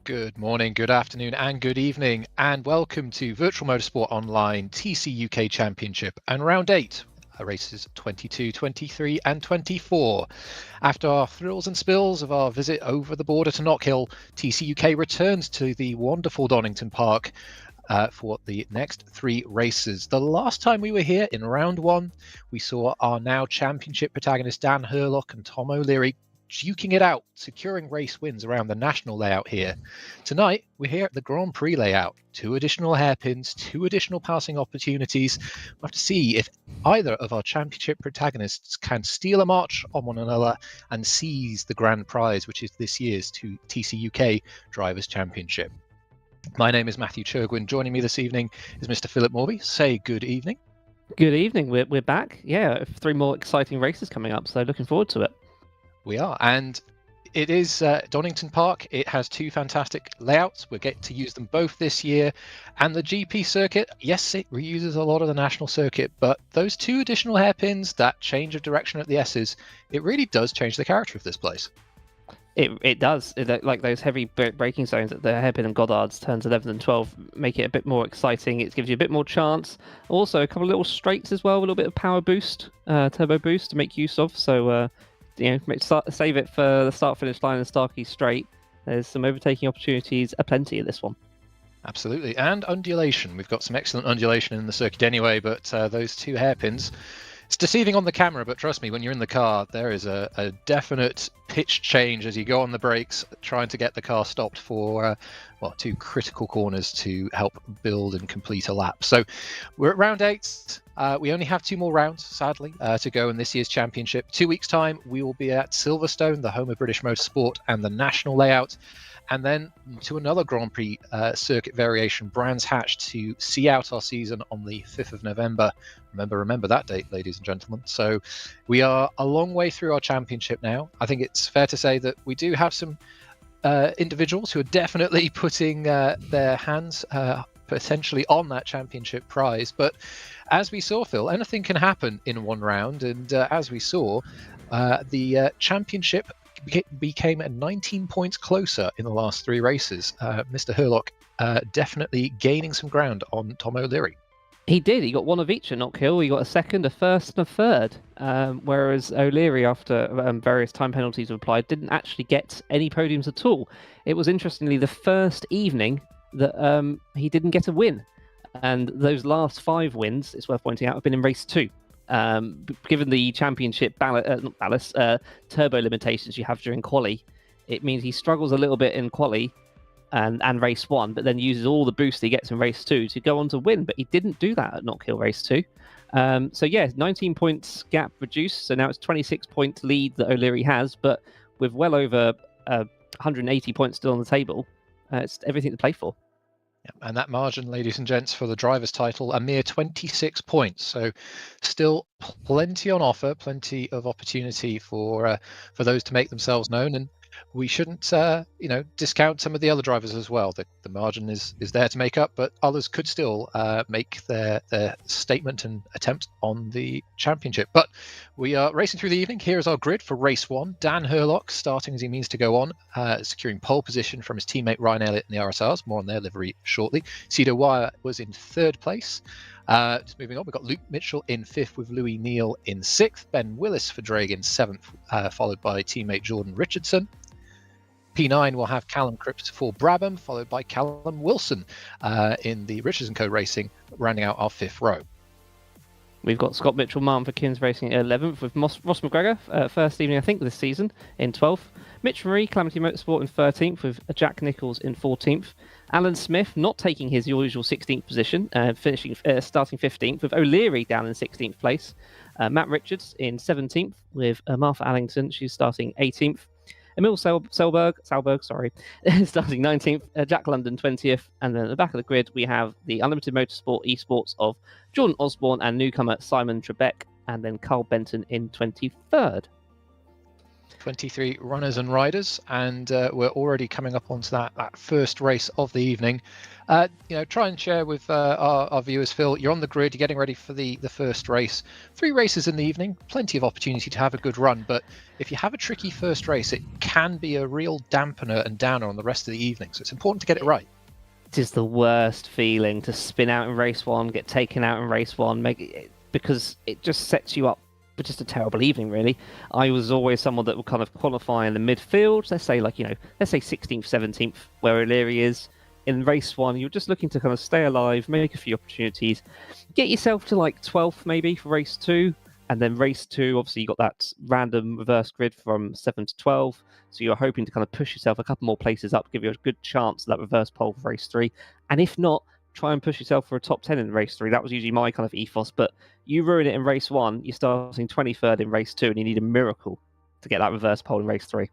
Good morning, good afternoon, and good evening, and welcome to Virtual Motorsport Online TCUK Championship and Round 8, races 22, 23, and 24. After our thrills and spills of our visit over the border to Knockhill, TCUK returns to the wonderful Donington Park for the next 3 races. The last time we were here in Round 1, we saw our now championship protagonists Dan Hurlock and Tom O'Leary duking it out, securing race wins around the national layout here. Tonight, we're here at the Grand Prix layout. 2 additional hairpins, 2 additional passing opportunities. We'll have to see if either of our championship protagonists can steal a march on one another and seize the grand prize, which is this year's TCUK Drivers' Championship. My name is Matthew Churgwin. Joining me this evening is Mr. Philip Morby. Say good evening. Good evening. We're back. Yeah, 3 more exciting races coming up, so looking forward to it. We are, and it is Donington Park. It has 2 fantastic layouts. We'll get to use them both this year. And the GP circuit, yes, it reuses a lot of the national circuit, but those 2 additional hairpins, that change of direction at the S's, it really does change the character of this place. It does. Like those heavy braking zones at the hairpin and Goddards, turns 11 and 12, make it a bit more exciting. It gives you a bit more chance. Also, a couple of little straights as well, a little bit of power boost, turbo boost to make use of. So, save it for the start-finish line and Starkey Straight. There's some overtaking opportunities aplenty in this one. Absolutely. And undulation. We've got some excellent undulation in the circuit anyway, but those 2 hairpins, it's deceiving on the camera, but trust me, when you're in the car, there is a definite pitch change as you go on the brakes, trying to get the car stopped for 2 critical corners to help build and complete a lap. So we're at round 8. We only have 2 more rounds, sadly, to go in this year's championship. 2 weeks' time, we will be at Silverstone, the home of British motorsport and the national layout, and then to another Grand Prix circuit variation, Brands Hatch, to see out our season on the 5th of November. Remember that date, ladies and gentlemen. So we are a long way through our championship now. I think it's fair to say that we do have some individuals who are definitely putting their hands potentially on that championship prize. But as we saw, Phil, anything can happen in one round. And as we saw, the championship became 19 points closer in the last 3 races. Mr. Hurlock definitely gaining some ground on Tom O'Leary. He did. He got 1 of each at Knockhill. He got a 2nd, a 1st, and a 3rd. Whereas O'Leary, after various time penalties were applied, didn't actually get any podiums at all. It was interestingly the first evening that he didn't get a win. And those last 5 wins, it's worth pointing out, have been in race 2. Given the championship turbo limitations you have during quali, it means he struggles a little bit in quali and race 1, but then uses all the boost he gets in race 2 to go on to win. But he didn't do that at Knockhill race 2. 19 points gap reduced, so now it's 26 point lead that O'Leary has, but with well over 180 points still on the table, it's everything to play for. And that margin, ladies and gents, for the driver's title, a mere 26 points. So still plenty on offer, plenty of opportunity for those to make themselves known. And we shouldn't discount some of the other drivers as well. The margin is there to make up, but others could still make their statement and attempt on the championship. But we are racing through the evening. Here is our grid for race 1. Dan Hurlock starting as he means to go on, securing pole position from his teammate Ryan Elliott in the RSRs. More on their livery shortly. Cedar Wire was in 3rd place. Just moving on, we've got Luke Mitchell in 5th with Louis Neal in 6th. Ben Willis for Drake in 7th, followed by teammate Jordan Richardson. P9 will have Callum Cripps for Brabham, followed by Callum Wilson in the Richardson Co Racing, rounding out our 5th row. We've got Scott Mitchell, Martin for Kins Racing at 11th, with Ross McGregor, first evening, I think, this season, in 12th. Mitch Marie, Calamity Motorsport in 13th, with Jack Nichols in 14th. Alan Smith not taking his usual 16th position, starting 15th, with O'Leary down in 16th place. Matt Richards in 17th, with Martha Allington, she's starting 18th. Emil Salberg, starting 19th, Jack London 20th, and then at the back of the grid we have the Unlimited Motorsport Esports of Jordan Osborne and newcomer Simon Trebek, and then Carl Benton in 23rd. 23 runners and riders, and we're already coming up onto that first race of the evening. Try and share with our viewers, Phil. You're on the grid, you're getting ready for the first race. 3 races in the evening, plenty of opportunity to have a good run, but if you have a tricky first race, it can be a real dampener and downer on the rest of the evening, so it's important to get it right. It is the worst feeling to spin out in race 1, get taken out in race 1, because it just sets you up for just a terrible evening, really. I was always someone that would kind of qualify in the midfield, let's say 16th, 17th, where O'Leary is. In race 1, you're just looking to kind of stay alive, make a few opportunities, get yourself to 12th maybe for race 2, and then race 2, obviously you got that random reverse grid from 7 to 12, so you're hoping to kind of push yourself a couple more places up, give you a good chance of that reverse pole for race 3, and if not, try and push yourself for a top 10 in race 3. That was usually my kind of ethos, but you ruin it in race 1, you're starting 23rd in race 2, and you need a miracle to get that reverse pole in race 3.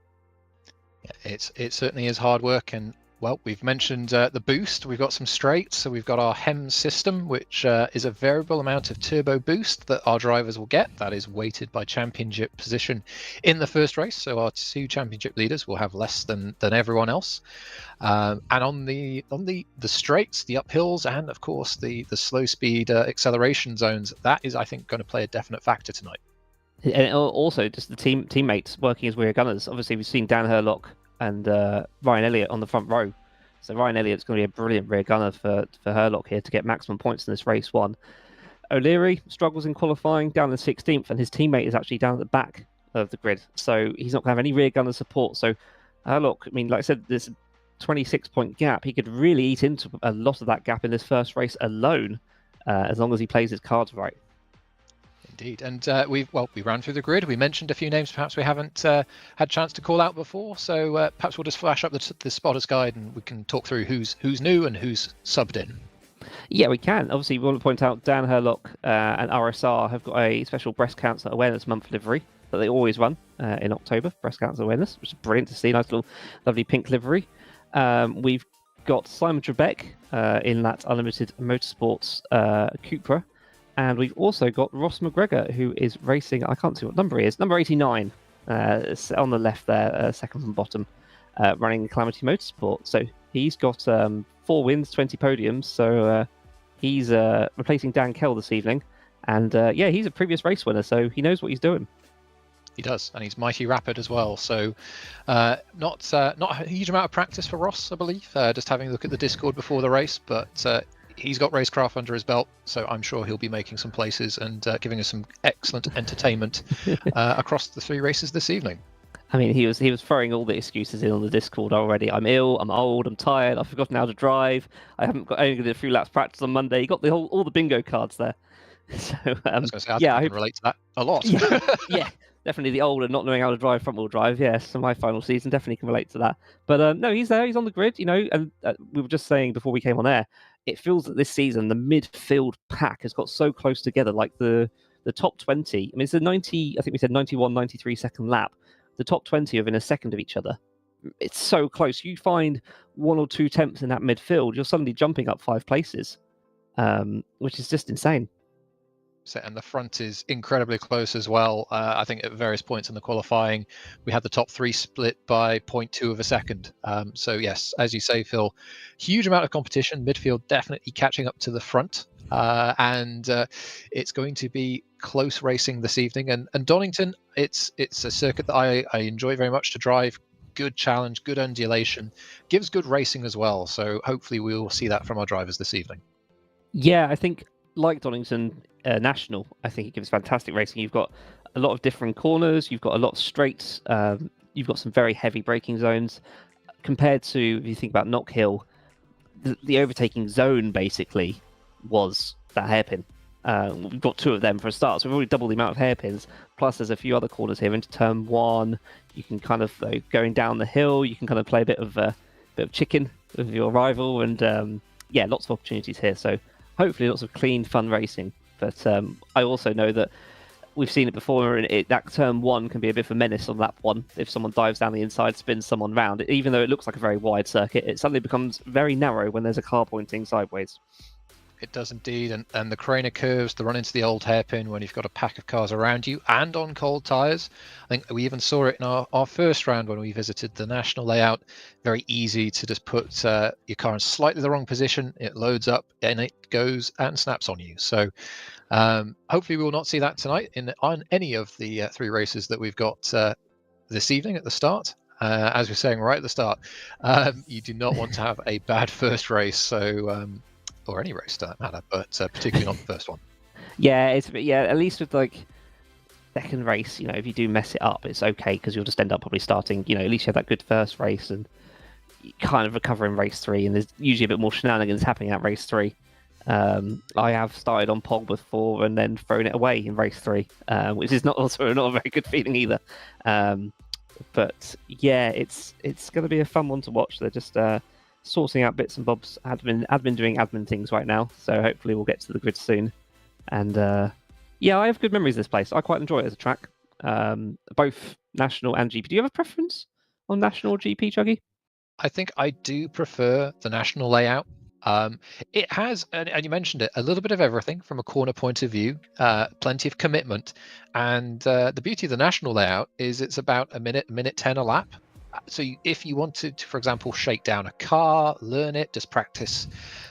Yeah, it certainly is hard work, and well, we've mentioned the boost. We've got some straights, so we've got our HEMS system, which is a variable amount of turbo boost that our drivers will get. That is weighted by championship position in the first race, so our 2 championship leaders will have less than everyone else. And on the straights, the uphills, and of course the slow speed acceleration zones, that is, I think, going to play a definite factor tonight. And also just the teammates working as rear gunners. Obviously, we've seen Dan Herlock and Ryan Elliott on the front row. So Ryan Elliott's going to be a brilliant rear gunner for Herlock here to get maximum points in this race 1. O'Leary struggles in qualifying down in 16th, and his teammate is actually down at the back of the grid. So he's not going to have any rear gunner support. So Herlock, like I said, this 26-point gap, he could really eat into a lot of that gap in this first race alone, as long as he plays his cards right. Indeed, and we ran through the grid. We mentioned a few names perhaps we haven't had a chance to call out before, so perhaps we'll just flash up the spotter's guide and we can talk through who's new and who's subbed in. Yeah, we can. Obviously, we want to point out Dan Herlock and RSR have got a special Breast Cancer Awareness Month livery that they always run in October, Breast Cancer Awareness, which is brilliant to see. Nice little lovely pink livery. We've got Simon Trebek in that Unlimited Motorsports Cupra. And we've also got Ross McGregor, who is racing, I can't see what number he is, number 89, on the left there, second from bottom, running Calamity Motorsport. So he's got 4 wins, 20 podiums, so he's replacing Dan Kell this evening. And he's a previous race winner, so he knows what he's doing. He does, and he's mighty rapid as well. So not a huge amount of practice for Ross, I believe, just having a look at the Discord before the race, but he's got racecraft under his belt, so I'm sure he'll be making some places and giving us some excellent entertainment across the 3 races this evening. I mean, he was throwing all the excuses in on the Discord already. I'm ill, I'm old, I'm tired, I've forgotten how to drive, I haven't got only did a few laps practice on Monday. He got all the bingo cards there. So I was going to say, I can relate to that a lot. Yeah, definitely the old and not knowing how to drive front wheel drive. Yes, so my final season definitely can relate to that. But no, he's there, he's on the grid, and we were just saying before we came on air, it feels that this season the midfield pack has got so close together, like the top 20. I mean, it's a 90, I think we said 91, 93 second lap. The top 20 are within a second of each other. It's so close. You find 1 or 2 tenths in that midfield, you're suddenly jumping up 5 places, which is just insane. And the front is incredibly close as well. I think at various points in the qualifying, we had the top 3 split by 0.2 of a second. So yes, as you say, Phil, huge amount of competition. Midfield definitely catching up to the front. And it's going to be close racing this evening. And Donington, it's a circuit that I enjoy very much to drive. Good challenge, good undulation, gives good racing as well. So hopefully we will see that from our drivers this evening. Yeah, I think like Donington National, I think it gives fantastic racing. You've got a lot of different corners, you've got a lot of straights, you've got some very heavy braking zones. Compared to, if you think about Knockhill, the overtaking zone basically was that hairpin. We've got 2 of them for a start, so we've already doubled the amount of hairpins. Plus, there's a few other corners here into turn 1. You can kind of going down the hill. You can kind of play a bit of chicken with your rival, and lots of opportunities here. So hopefully, lots of clean, fun racing. But I also know that we've seen it before, and that turn 1 can be a bit of a menace on lap 1. If someone dives down the inside, spins someone round, even though it looks like a very wide circuit, it suddenly becomes very narrow when there's a car pointing sideways. it does indeed. And the Craner curves, the run into the old hairpin when you've got a pack of cars around you and on cold tyres. I think we even saw it in our first round when we visited the national layout. Very easy to just put your car in slightly the wrong position. It loads up and it goes and snaps on you. So hopefully we will not see that tonight on any of the 3 races that we've got this evening at the start. As we're saying right at the start, you do not want to have a bad first race, so or any race for that matter, but particularly not the first one. Yeah, at least with like second race, if you do mess it up, it's okay because you'll just end up probably starting. At least you have that good first race and you kind of recover in race 3, and there's usually a bit more shenanigans happening at race 3. I have started on pole before and then thrown it away in race 3, which is not a very good feeling either. But yeah, it's going to be a fun one to watch. They're just sorting out bits and bobs, admin doing admin things right now. So hopefully we'll get to the grid soon. And yeah, I have good memories of this place. I quite enjoy it as a track, both national and GP. Do you have a preference on national or GP, Chuggy? I think I do prefer the national layout. It has, and you mentioned it, a little bit of everything from a corner point of view, plenty of commitment, and the beauty of the national layout is it's about a minute 10 a lap. So if you wanted to, for example, shake down a car, learn it, just practice,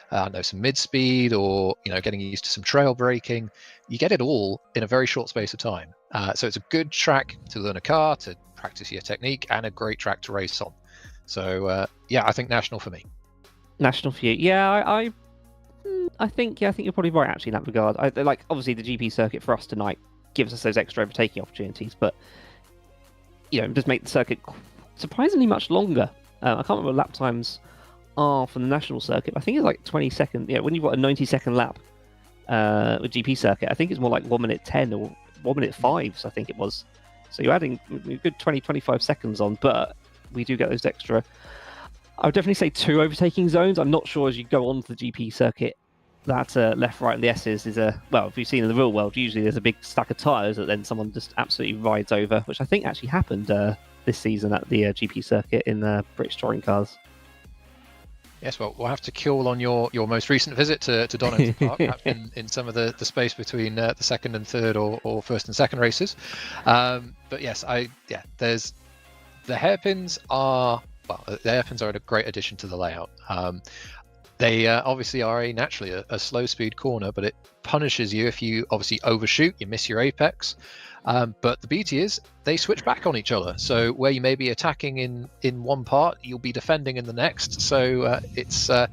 some mid-speed or getting used to some trail braking, you get it all in a very short space of time. So it's a good track to learn a car, to practice your technique, and a great track to race on. So yeah, I think national for me. National for you, yeah. I think you're probably right actually in that regard. Obviously the GP circuit for us tonight gives us those extra overtaking opportunities, but just make the circuit surprisingly much longer. I can't remember what lap times are from the national circuit. But I think it's like 20 seconds. Yeah, when you've got a 90-second lap with GP circuit, I think it's more like 1 minute 10 or 1 minute 5. So I think it was. So you're adding a good 20-25 seconds on, but we do get those extra. I would definitely say 2 overtaking zones. I'm not sure as you go on to the GP circuit that left, right, and the S's is if you've seen in the real world, usually there's a big stack of tyres that then someone just absolutely rides over, which I think actually happened this season at the GP circuit in British touring cars. Yes, well, we'll have to call on your most recent visit to Donington Park, perhaps in some of the space between the second and third or first and second races. But yes, there's the hairpins are. Well, the hairpins are a great addition to the layout. They obviously are naturally a slow speed corner, but it punishes you if you obviously overshoot, you miss your apex. But the beauty is they switch back on each other. So where you may be attacking in one part, you'll be defending in the next. So it's a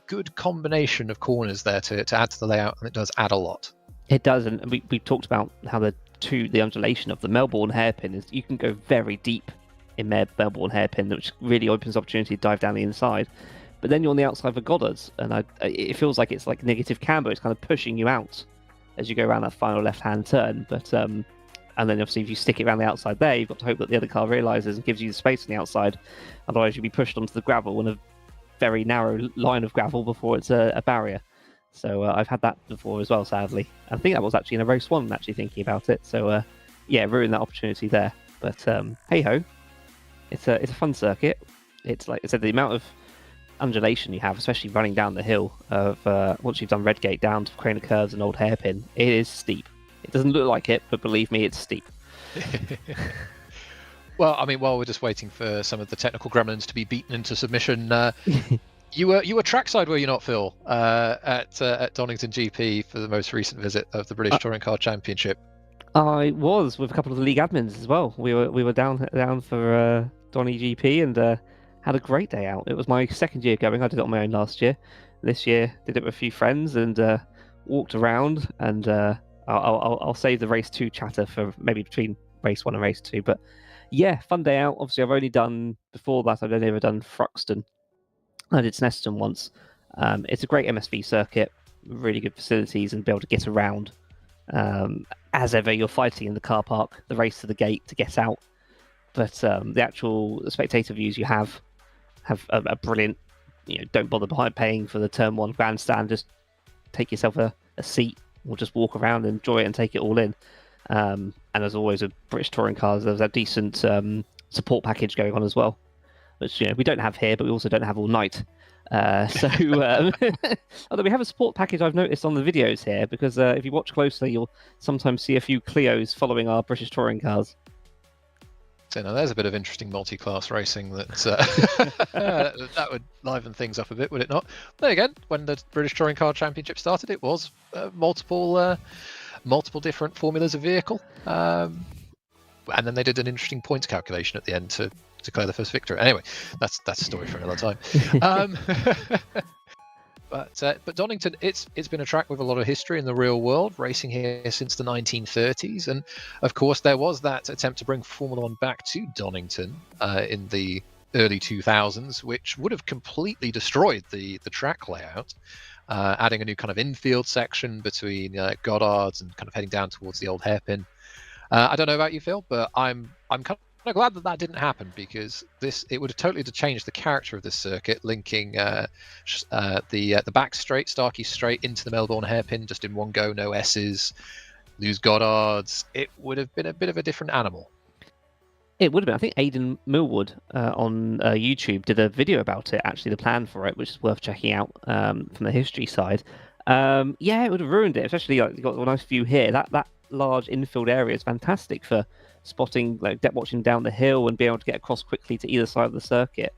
good combination of corners there to add to the layout, and it does add a lot. It does, and we talked about how the undulation of the Melbourne hairpin is you can go very deep in Melbourne hairpin, which really opens opportunity to dive down the inside. But then you're on the outside for Goddard's, and it feels like it's like negative camber. It's kind of pushing you out as you go around that final left-hand turn. But and then obviously if you stick it around the outside there, you've got to hope that the other car realises and gives you the space on the outside. Otherwise, you'll be pushed onto the gravel in a very narrow line of gravel before it's a barrier. So I've had that before as well, sadly. I think that was actually in a race 1, actually thinking about it. So yeah, ruined that opportunity there. But hey ho. It's a fun circuit. It's like I said, the amount of undulation you have, especially running down the hill of once you've done Redgate down to Craner Curves and Old Hairpin, it is steep. It doesn't look like it, but believe me, it's steep. Well, I mean, while we're just waiting for some of the technical gremlins to be beaten into submission, you were trackside, were you not, Phil, at Donington GP for the most recent visit of the British Touring Car Championship? I was with a couple of the league admins as well. We were down for Donny GP and had a great day out. It was my second year going. I did it on my own last year. This year, did it with a few friends and walked around. And I'll save the race 2 chatter for maybe between race 1 and race 2. But yeah, fun day out. Obviously, I've only done before that. I've only ever done Thruxton. I did Snetterton once. It's a great MSV circuit, really good facilities, and be able to get around. As ever, you're fighting in the car park, the race to the gate to get out. But the actual spectator views you have a brilliant. Don't bother paying for the turn 1 grandstand. Just take yourself a seat or just walk around and enjoy it and take it all in. And as always with British touring cars, there's a decent support package going on as well, which we don't have here, but we also don't have all night. So, although we have a support package I've noticed on the videos here, because if you watch closely, you'll sometimes see a few Clios following our British touring cars. So now there's a bit of interesting multi-class racing that that would liven things up a bit, would it not? Then again, when the British Touring Car Championship started, it was multiple different formulas of vehicle, and then they did an interesting points calculation at the end to declare the first victor. Anyway, that's a story for another time. But Donington, it's been a track with a lot of history in the real world, racing here since the 1930s, and of course there was that attempt to bring Formula One back to Donington in the early 2000s, which would have completely destroyed the track layout, adding a new kind of infield section between Goddard's and kind of heading down towards the old hairpin. I don't know about you, Phil, but I'm kind of glad that didn't happen, because it would have totally changed the character of this circuit, linking the back straight, Starkey straight, into the Melbourne hairpin just in one go, no S's, lose Goddard's. It would have been a bit of a different animal. It would have been. I think Aidan Millwood on YouTube did a video about it, actually, the plan for it, which is worth checking out from the history side. Yeah, it would have ruined it, especially you've got a nice view here. That large infield area is fantastic for spotting, like depth watching down the hill and being able to get across quickly to either side of the circuit.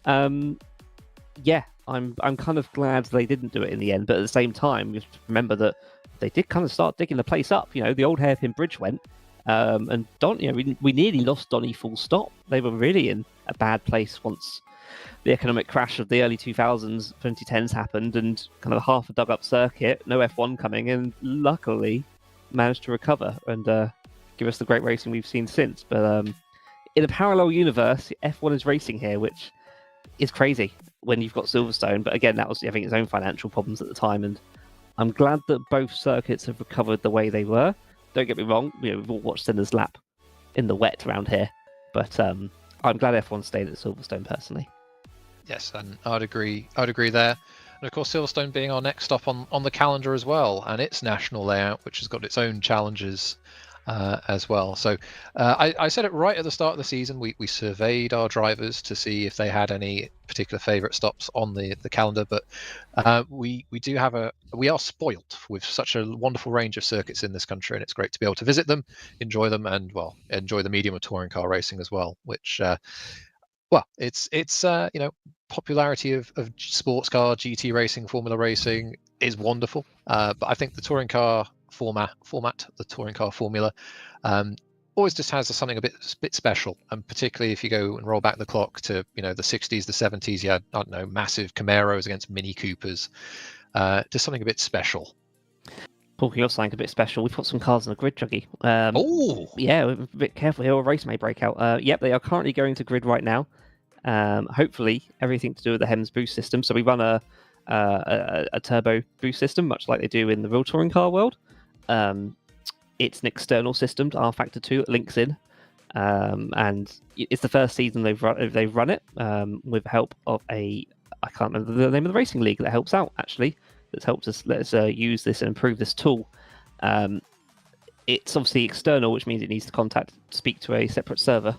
Yeah, I'm kind of glad they didn't do it in the end, but at the same time, you have to remember that they did kind of start digging the place up. The old hairpin bridge went, and we nearly lost Donny full stop. They were really in a bad place once the economic crash of the early 2000s, 2010s happened, and kind of half a dug up circuit, no F1 coming, and luckily managed to recover and give us the great racing we've seen since. But in a parallel universe, F1 is racing here, which is crazy when you've got Silverstone. But again, that was, I think, its own financial problems at the time, and I'm glad that both circuits have recovered the way they were. Don't get me wrong, we've all watched Senna's lap in the wet around here, but I'm glad F1 stayed at Silverstone personally. Yes, and I'd agree there. And of course, Silverstone being our next stop on the calendar as well, and its national layout, which has got its own challenges as well. So I said it right at the start of the season. We surveyed our drivers to see if they had any particular favourite stops on the calendar, but we are spoilt with such a wonderful range of circuits in this country, and it's great to be able to visit them, enjoy them, and enjoy the medium of touring car racing as well, which it's popularity of sports car, GT racing, Formula racing is wonderful, but I think the touring car format, the touring car formula, always just has something a bit special. And particularly if you go and roll back the clock to the 60s, the 70s, you had, I don't know, massive Camaros against Mini Coopers, just something a bit special. Talking of something a bit special, we've got some cars on the grid, Juggy. Yeah, we're a bit careful here, a race may break out. Yep, they are currently going to grid right now. Hopefully everything to do with the HEMS boost system. So we run a turbo boost system, much like they do in the real touring car world. It's an external system to R-Factor 2 that links in, and it's the first season they've run it with help of I can't remember the name of the racing league that helps out, actually, that's helped us use this and improve this tool. It's obviously external, which means it needs to speak to a separate server.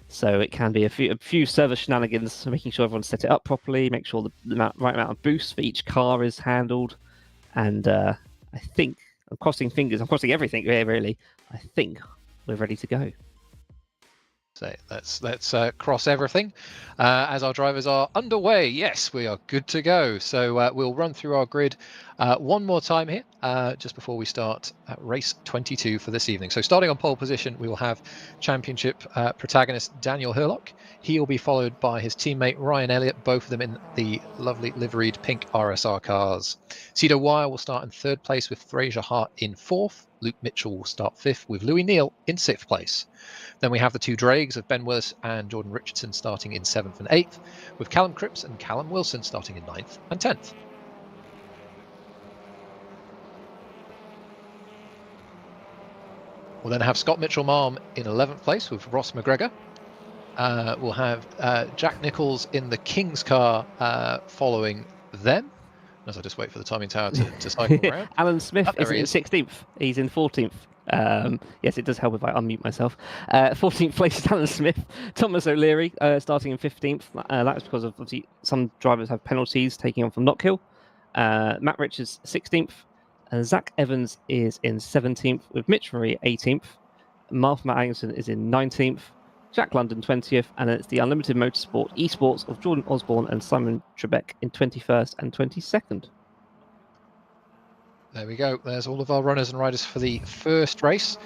So it can be a few server shenanigans, making sure everyone's set it up properly, make sure the right amount of boost for each car is handled. And I think, I'm crossing fingers, I'm crossing everything here, really. I think we're ready to go. So let's cross everything as our drivers are underway. Yes, we are good to go. So we'll run through our grid one more time here just before we start race 22 for this evening. So starting on pole position, we will have championship protagonist Daniel Hurlock. He will be followed by his teammate Ryan Elliott, both of them in the lovely liveried pink RSR cars. Cedar Wire will start in third place with Fraser Hart in fourth. Luke Mitchell will start fifth with Louis Neal in sixth place. Then we have the two Drags of Ben Willis and Jordan Richardson starting in seventh and eighth, with Callum Cripps and Callum Wilson starting in ninth and 10th. We'll then have Scott Mitchell-Marm in 11th place with Ross McGregor. We'll have Jack Nichols in the King's car following them, as I just wait for the timing tower to cycle around. Alan Smith is in 16th. He's in 14th. Yes, it does help if I unmute myself. 14th place is Alan Smith. Thomas O'Leary starting in 15th. That's because of obviously some drivers have penalties taking on from Knockhill. Matt Richards 16th. Zach Evans is in 17th with Mitch Murray 18th. Martha Anderson is in 19th. Jack London 20th. And then it's the Unlimited Motorsport Esports of Jordan Osborne and Simon Trebek in 21st and 22nd. There we go. There's all of our runners and riders for the first race.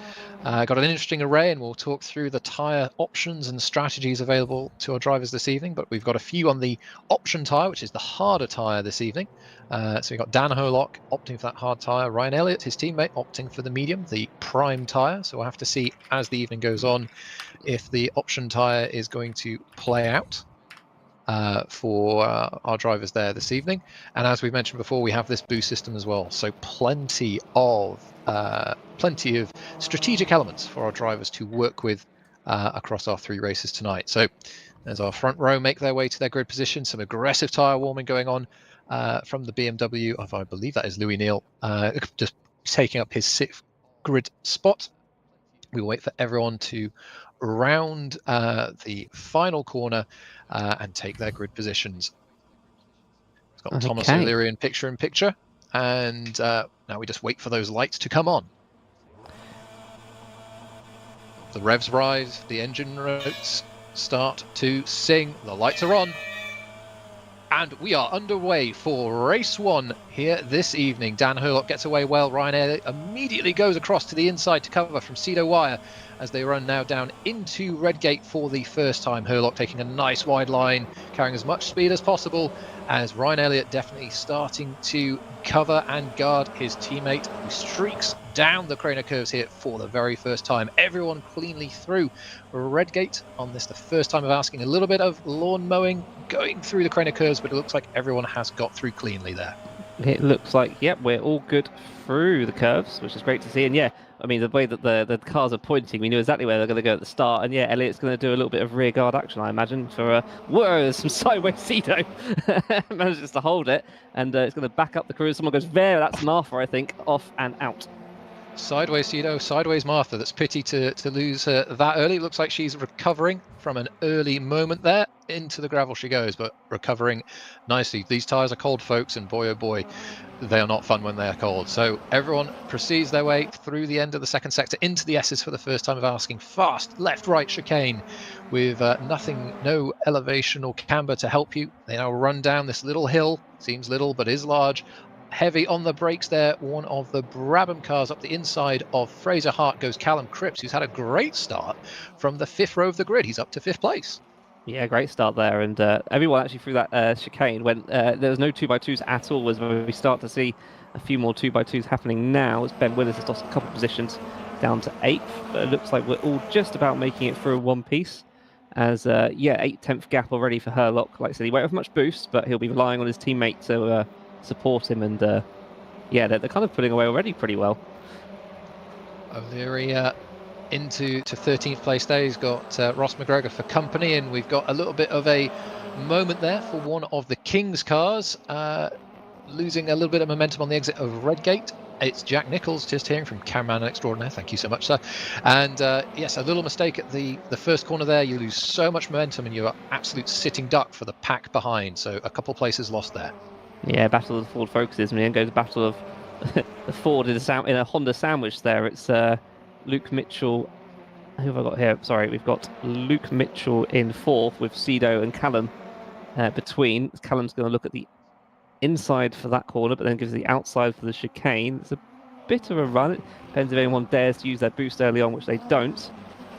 Got an interesting array, and we'll talk through the tyre options and strategies available to our drivers this evening. But we've got a few on the option tyre, which is the harder tyre this evening. So we've got Dan Herlock opting for that hard tyre. Ryan Elliott, his teammate, opting for the medium, the prime tyre. So we'll have to see as the evening goes on if the option tyre is going to play out for our drivers there this evening. And as we mentioned before, we have this boost system as well, so plenty of strategic elements for our drivers to work with across our 3 races tonight. So as our front row make their way to their grid position, some aggressive tyre warming going on from the BMW of, I believe that is Louis Neal, just taking up his 6th grid spot. We wait for everyone to round the final corner and take their grid positions. It's got Thomas O'Leary in picture, and now we just wait for those lights to come on. The revs rise, the engine notes start to sing, the lights are on, and we are underway for race 1 here this evening. Dan Herlock gets away well. Ryan Elliott immediately goes across to the inside to cover from Cedo Wire as they run now down into Redgate for the first time. Herlock taking a nice wide line, carrying as much speed as possible, as Ryan Elliott definitely starting to cover and guard his teammate, who streaks down the Craner curves here for the very first time. Everyone cleanly through Redgate on this, the first time of asking a little bit of lawn mowing going through the Craner curves, but it looks like everyone has got through cleanly there. It looks like, yep, we're all good through the curves, which is great to see. And yeah, I mean, the way that the cars are pointing, we knew exactly where they're going to go at the start. And yeah, Elliott's going to do a little bit of rear guard action, I imagine, for whoa, there's some sideways Cedo. Manages to hold it, and it's going to back up the crew. Someone goes there, that's Martha, I think, off and out. Sideways Cedo, sideways Martha. That's pity to lose her that early. Looks like she's recovering from an early moment there. Into the gravel she goes, but recovering nicely. These tyres are cold, folks, and boy oh boy, they are not fun when they are cold. So everyone proceeds their way through the end of the second sector into the S's for the first time of asking. Fast left-right chicane with no elevation or camber to help you. They now run down this little hill. Seems little, but is large. Heavy on the brakes there. One of the Brabham cars up the inside of Fraser Hart goes Callum Cripps, who's had a great start from the 5th row of the grid. He's up to 5th place. Yeah, great start there, and everyone actually through that chicane went. There was no 2x2s at all. As we start to see a few more 2x2s happening now, as Ben Willis has lost a couple of positions down to 8th, but it looks like we're all just about making it through one piece. As 8/10th gap already for Herlock. Like I said, he won't have much boost, but he'll be relying on his teammate to support him, and they're kind of pulling away already pretty well. O'Leary into 13th place there. He's got Ross McGregor for company, and we've got a little bit of a moment there for one of the King's cars, losing a little bit of momentum on the exit of Redgate. It's Jack Nichols, just hearing from cameraman extraordinaire. Thank you so much, sir. And yes, a little mistake at the first corner there. You lose so much momentum, and you're absolute sitting duck for the pack behind. So a couple places lost there. Yeah, battle of the Ford Focuses, and then goes battle of the Ford in a Honda sandwich there. It's Luke Mitchell. Who have I got here? Sorry, we've got Luke Mitchell in 4th with Cedo and Callum between. Callum's going to look at the inside for that corner, but then gives the outside for the chicane. It's a bit of a run. It depends if anyone dares to use their boost early on, which they don't.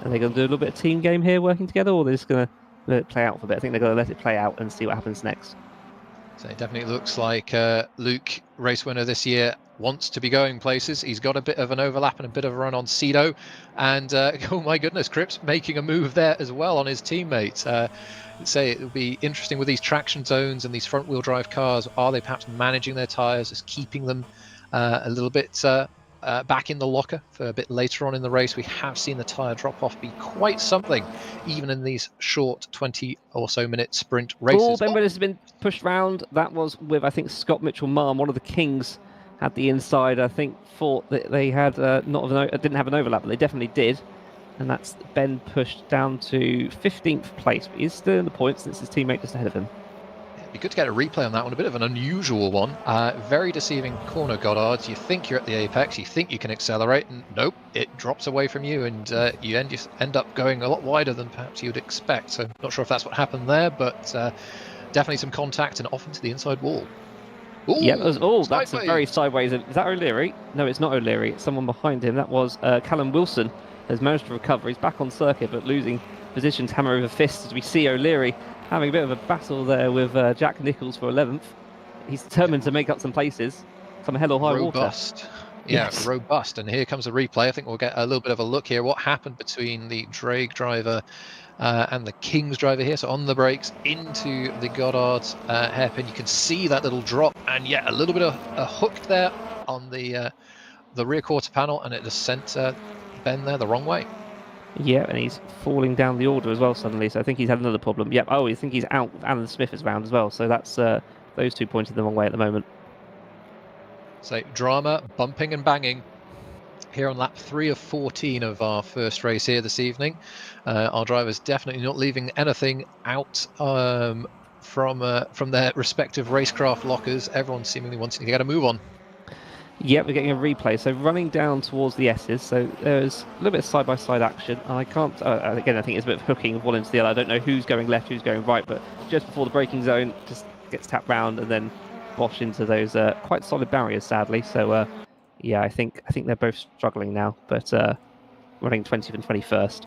And they're going to do a little bit of team game here, working together, or they're just going to let it play out for a bit. I think they're going to let it play out and see what happens next. So it definitely looks like Luke, race winner this year, wants to be going places. He's got a bit of an overlap and a bit of a run on Cedo. And oh my goodness, Cripps making a move there as well on his teammate. Say it will be interesting with these traction zones and these front wheel drive cars. Are they perhaps managing their tyres, just keeping them a little bit back in the locker for a bit later on in the race? We have seen the tyre drop off be quite something, even in these short 20 or so minute sprint races. Ben Willis has been pushed round. That was with, I think, Scott Mitchell-Marm, one of the Kings had the inside. I think thought that they had didn't have an overlap, but they definitely did. And that's Ben pushed down to 15th place, but he's still in the points since his teammate just ahead of him. It'd be good to get a replay on that one. A bit of an unusual one. Very deceiving corner, Goddard. You think you're at the apex, you think you can accelerate, and nope, it drops away from you, and you end up going a lot wider than perhaps you'd expect. So not sure if that's what happened there, but definitely some contact and off into the inside wall. Ooh, yeah, that's a very sideways. Is that O'Leary? No, it's not O'Leary. It's someone behind him. That was Callum Wilson. Has managed to recover. He's back on circuit, but losing positions hammer over fist as we see O'Leary having a bit of a battle there with Jack Nichols for 11th. He's determined to make up some places. Come hell or high robust. Water. Yeah, yes. Robust. And here comes a replay. I think we'll get a little bit of a look here. What happened between the Drake driver and the King's driver here? So on the brakes into the Goddard hairpin. You can see that little drop, and a little bit of a hook there on the rear quarter panel, and it just sent Ben there the wrong way. Yeah, and he's falling down the order as well suddenly, so I think he's had another problem. Yep, I think he's out with Alan Smith is round as well, so that's those two pointed the wrong way at the moment. So drama, bumping and banging here on lap 3 of 14 of our first race here this evening. Our drivers definitely not leaving anything out from their respective racecraft lockers. Everyone seemingly wanting to get a move on. Yeah, we're getting a replay. So running down towards the S's, so there's a little bit of side-by-side action. I can't, again, I think it's a bit of hooking of one into the other. I don't know who's going left, who's going right, but just before the braking zone, just gets tapped round and then bosh into those quite solid barriers, sadly. So, yeah, I think they're both struggling now, but running 20th and 21st.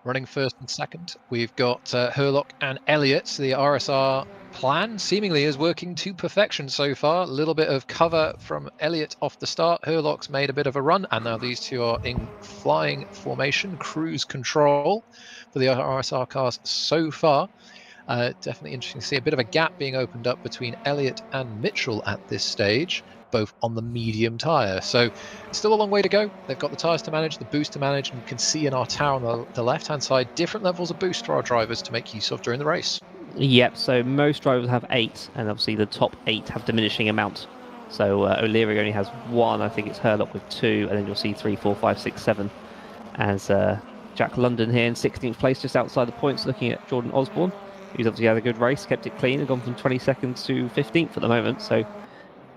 Running first and second, we've got Herlock and Elliott. The RSR plan seemingly is working to perfection so far. A little bit of cover from Elliott off the start. Herlock's made a bit of a run, and now these two are in flying formation, cruise control for the RSR cars so far. Definitely interesting to see a bit of a gap being opened up between Elliott and Mitchell at this stage, both on the medium tyre. So still a long way to go. They've got the tyres to manage, the boost to manage, and you can see in our tower on the left-hand side different levels of boost for our drivers to make use of during the race. Yep, so most drivers have 8, and obviously the top 8 have diminishing amount. So O'Leary only has 1, I think it's Herlock with 2, and then you'll see 3, 4, 5, 6, 7 as Jack London here in 16th place, just outside the points, looking at Jordan Osborne, who's obviously had a good race, kept it clean, and gone from 22nd to 15th at the moment. So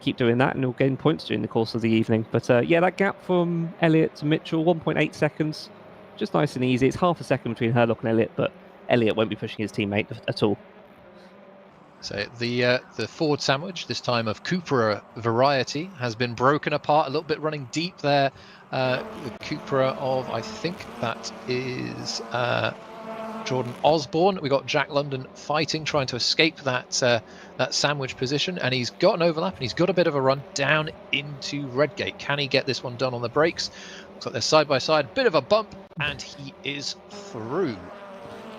keep doing that and he'll gain points during the course of the evening. But yeah, that gap from Elliott to Mitchell, 1.8 seconds, just nice and easy. It's half a second between Herlock and Elliott, but Elliott won't be pushing his teammate at all. So the forward sandwich, this time of Cupra variety, has been broken apart a little bit, running deep there. The Cupra of, I think that is Jordan Osborne. We got Jack London fighting, trying to escape that sandwich position, and he's got an overlap and he's got a bit of a run down into Redgate. Can he get this one done on the brakes? Looks like they're side by side, bit of a bump, and he is through.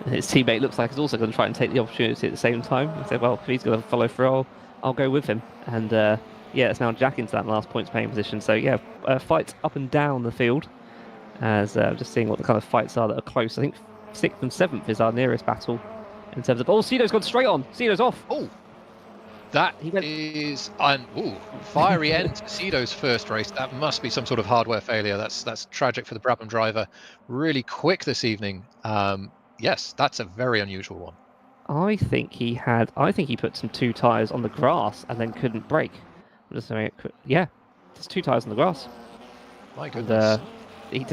His teammate looks like he's also going to try and take the opportunity at the same time. He said, well, if he's going to follow through, I'll go with him. And yeah, it's now Jack into that last points paying position. So yeah, fights up and down the field, as just seeing what the kind of fights are that are close. I think 6th and 7th is our nearest battle in terms of... Oh, Cedo's gone straight on. Cedo's off. Oh, that is an fiery end to Cedo's first race. That must be some sort of hardware failure. That's tragic for the Brabham driver. Really quick this evening. Yes, that's a very unusual one. I think he put some 2 tyres on the grass and then couldn't brake. I'm just saying, yeah, there's 2 tyres on the grass. My goodness. And,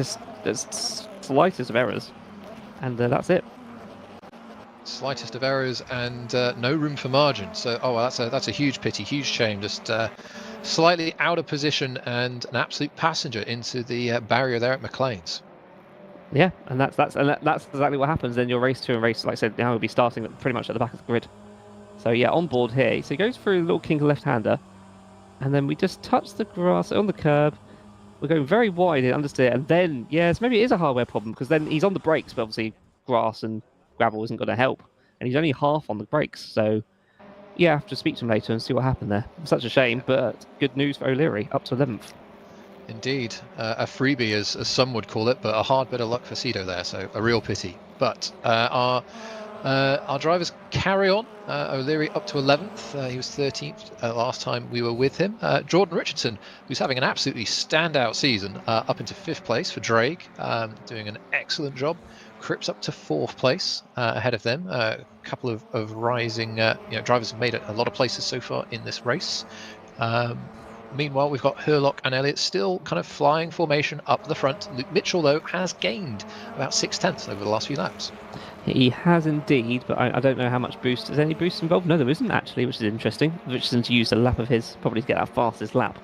there's slightest of errors, and that's it. Slightest of errors and no room for margin. So, oh, well, that's a huge pity, huge shame. Just slightly out of position and an absolute passenger into the barrier there at McLean's. Yeah, and that's exactly what happens. Then your race 2 and race, like I said, now will be starting pretty much at the back of the grid. So yeah, on board here. So he goes through a little kink left-hander, and then we just touch the grass on the curb. We're going very wide in understeer, and then yes, maybe it is a hardware problem because then he's on the brakes, but obviously grass and gravel isn't going to help, and he's only half on the brakes. So yeah, I have to speak to him later and see what happened there. Such a shame, but good news for O'Leary, up to 11th. Indeed, a freebie as some would call it, but a hard bit of luck for Cedo there, so a real pity. But our Our drivers carry on. O'Leary up to 11th. He was 13th last time we were with him. Jordan Richardson, who's having an absolutely standout season, up into 5th place for Drake, doing an excellent job. Cripps up to 4th place ahead of them. A couple of rising drivers have made a lot of places so far in this race. Meanwhile, we've got Herlock and Elliott still kind of flying formation up the front. Luke Mitchell, though, has gained about 6/10 over the last few laps. He has indeed, but I don't know how much boost. Is any boost involved? No, there isn't actually, which is interesting. Richardson's used a lap of his, probably to get that fastest lap.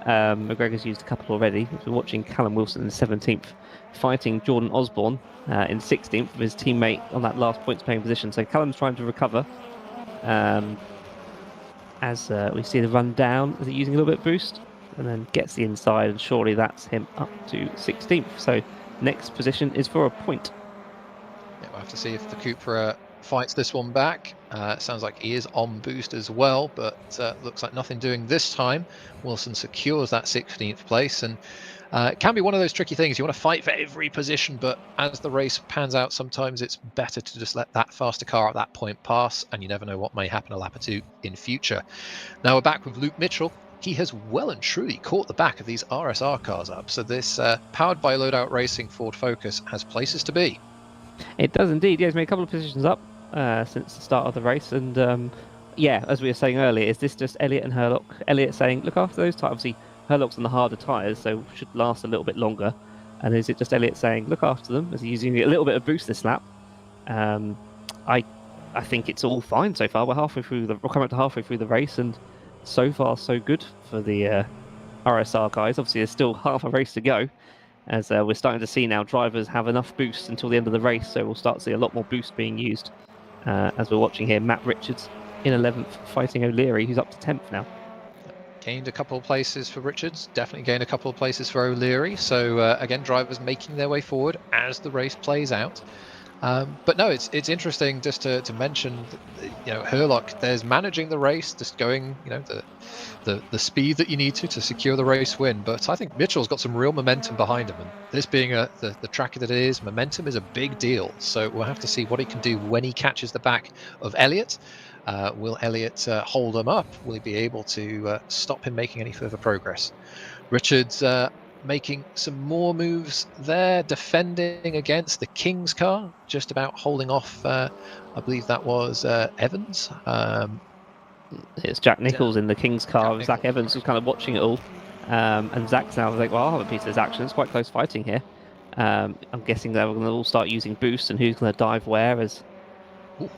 McGregor's used a couple already. We've been watching Callum Wilson in 17th, fighting Jordan Osborne in 16th with his teammate on that last points paying position. So Callum's trying to recover. As we see the run down, is he using a little bit of boost? And then gets the inside, and surely that's him up to 16th. So next position is for a point. Yeah, we'll have to see if the Cupra fights this one back. Sounds like he is on boost as well, but looks like nothing doing this time. Wilson secures that 16th place, and it can be one of those tricky things. You want to fight for every position, but as the race pans out, sometimes it's better to just let that faster car at that point pass, and you never know what may happen a lap or two in future. Now we're back with Luke Mitchell. He has well and truly caught the back of these RSR cars up, so this powered by Loadout Racing Ford Focus has places to be. It does indeed. Yeah, he's made a couple of positions up since the start of the race, and yeah, as we were saying earlier, is this just Elliott and Herlock? Elliott saying, look after those tyres. Obviously, Herlock's on the harder tyres, so should last a little bit longer. And is it just Elliott saying, look after them? Is he using a little bit of boost this lap? I think it's all fine so far. We're coming up to halfway through the race, and so far so good for the RSR guys. Obviously, there's still half a race to go, as we're starting to see now drivers have enough boost until the end of the race, so we'll start to see a lot more boost being used. As we're watching here, Matt Richards in 11th, fighting O'Leary, who's up to 10th now. Gained a couple of places for Richards, definitely gained a couple of places for O'Leary. So again, drivers making their way forward as the race plays out. But no, it's interesting just to mention, Herlock, there's managing the race, just going, the speed that you need to secure the race win. But I think Mitchell's got some real momentum behind him, and this being the track that it is, momentum is a big deal. So we'll have to see what he can do when he catches the back of Elliott. Will Elliott hold him up? Will he be able to stop him making any further progress? Richards making some more moves there, defending against the King's car, just about holding off, I believe that was Evans. It's Jack Nichols in the King's car. Zach Evans was kind of watching it all. And Zach's now like, well, I'll have a piece of this action. It's quite close fighting here. I'm guessing they're going to all start using boost, and who's going to dive where. Is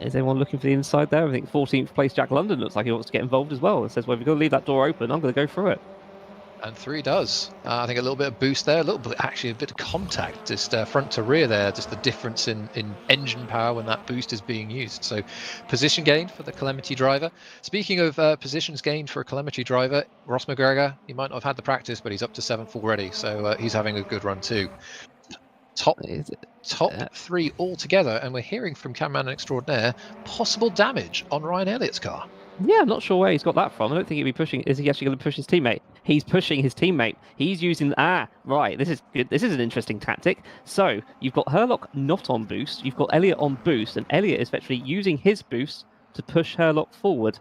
anyone looking for the inside there? I think 14th place Jack London looks like he wants to get involved as well. It says, well, if you're going to leave that door open, I'm going to go through it. And through he does. I think a little bit of boost there, a little bit, actually a bit of contact, just front to rear there, just the difference in engine power when that boost is being used. So position gained for the Calamity driver. Speaking of positions gained for a Calamity driver, Ross McGregor, he might not have had the practice, but he's up to 7th already, so he's having a good run too. Top three altogether, and we're hearing from cameraman extraordinaire possible damage on Ryan Elliott's car. Yeah, I'm not sure where he's got that from. I don't think he'd be pushing. Is he actually going to push his teammate? He's pushing his teammate. He's using... right. This is good. This is an interesting tactic. So, you've got Herlock not on boost. You've got Elliott on boost. And Elliott is actually using his boost to push Herlock forward.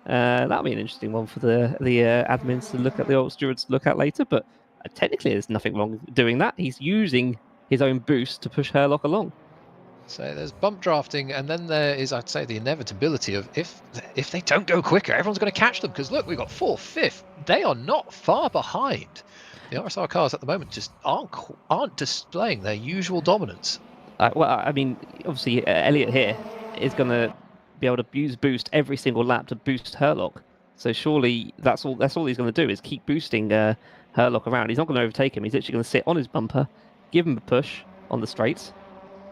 That'll be an interesting one for the admins to look at, the old stewards to look at later. But technically, there's nothing wrong with doing that. He's using his own boost to push Herlock along. So there's bump drafting, and then there is, I'd say, the inevitability of if they don't go quicker, everyone's going to catch them. Because look, we've got 4th, 5th. They are not far behind. The RSR cars at the moment just aren't displaying their usual dominance. Well, I mean, obviously, Elliott here is going to be able to use boost every single lap to boost Herlock. So surely that's all he's going to do is keep boosting Herlock around. He's not going to overtake him. He's literally going to sit on his bumper, give him a push on the straights,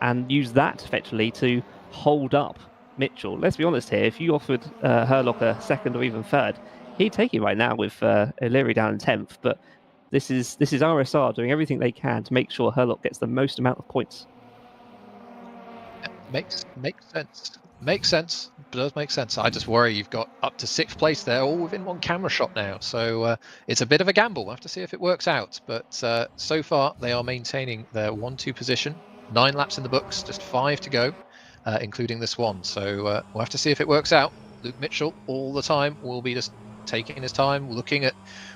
and use that effectively to hold up Mitchell. Let's be honest here, if you offered Herlock a 2nd or even 3rd, he'd take it right now with O'Leary down in 10th, but this is RSR doing everything they can to make sure Herlock gets the most amount of points. Makes sense. Makes sense. Does make sense. I just worry you've got up to 6th place there, all within one camera shot now. So it's a bit of a gamble. We'll have to see if it works out. But so far, they are maintaining their 1-2 position. 9 laps in the books, just 5 to go. including this one. So we'll have to see if it works out. Luke Mitchell all the time will be just taking his time, looking at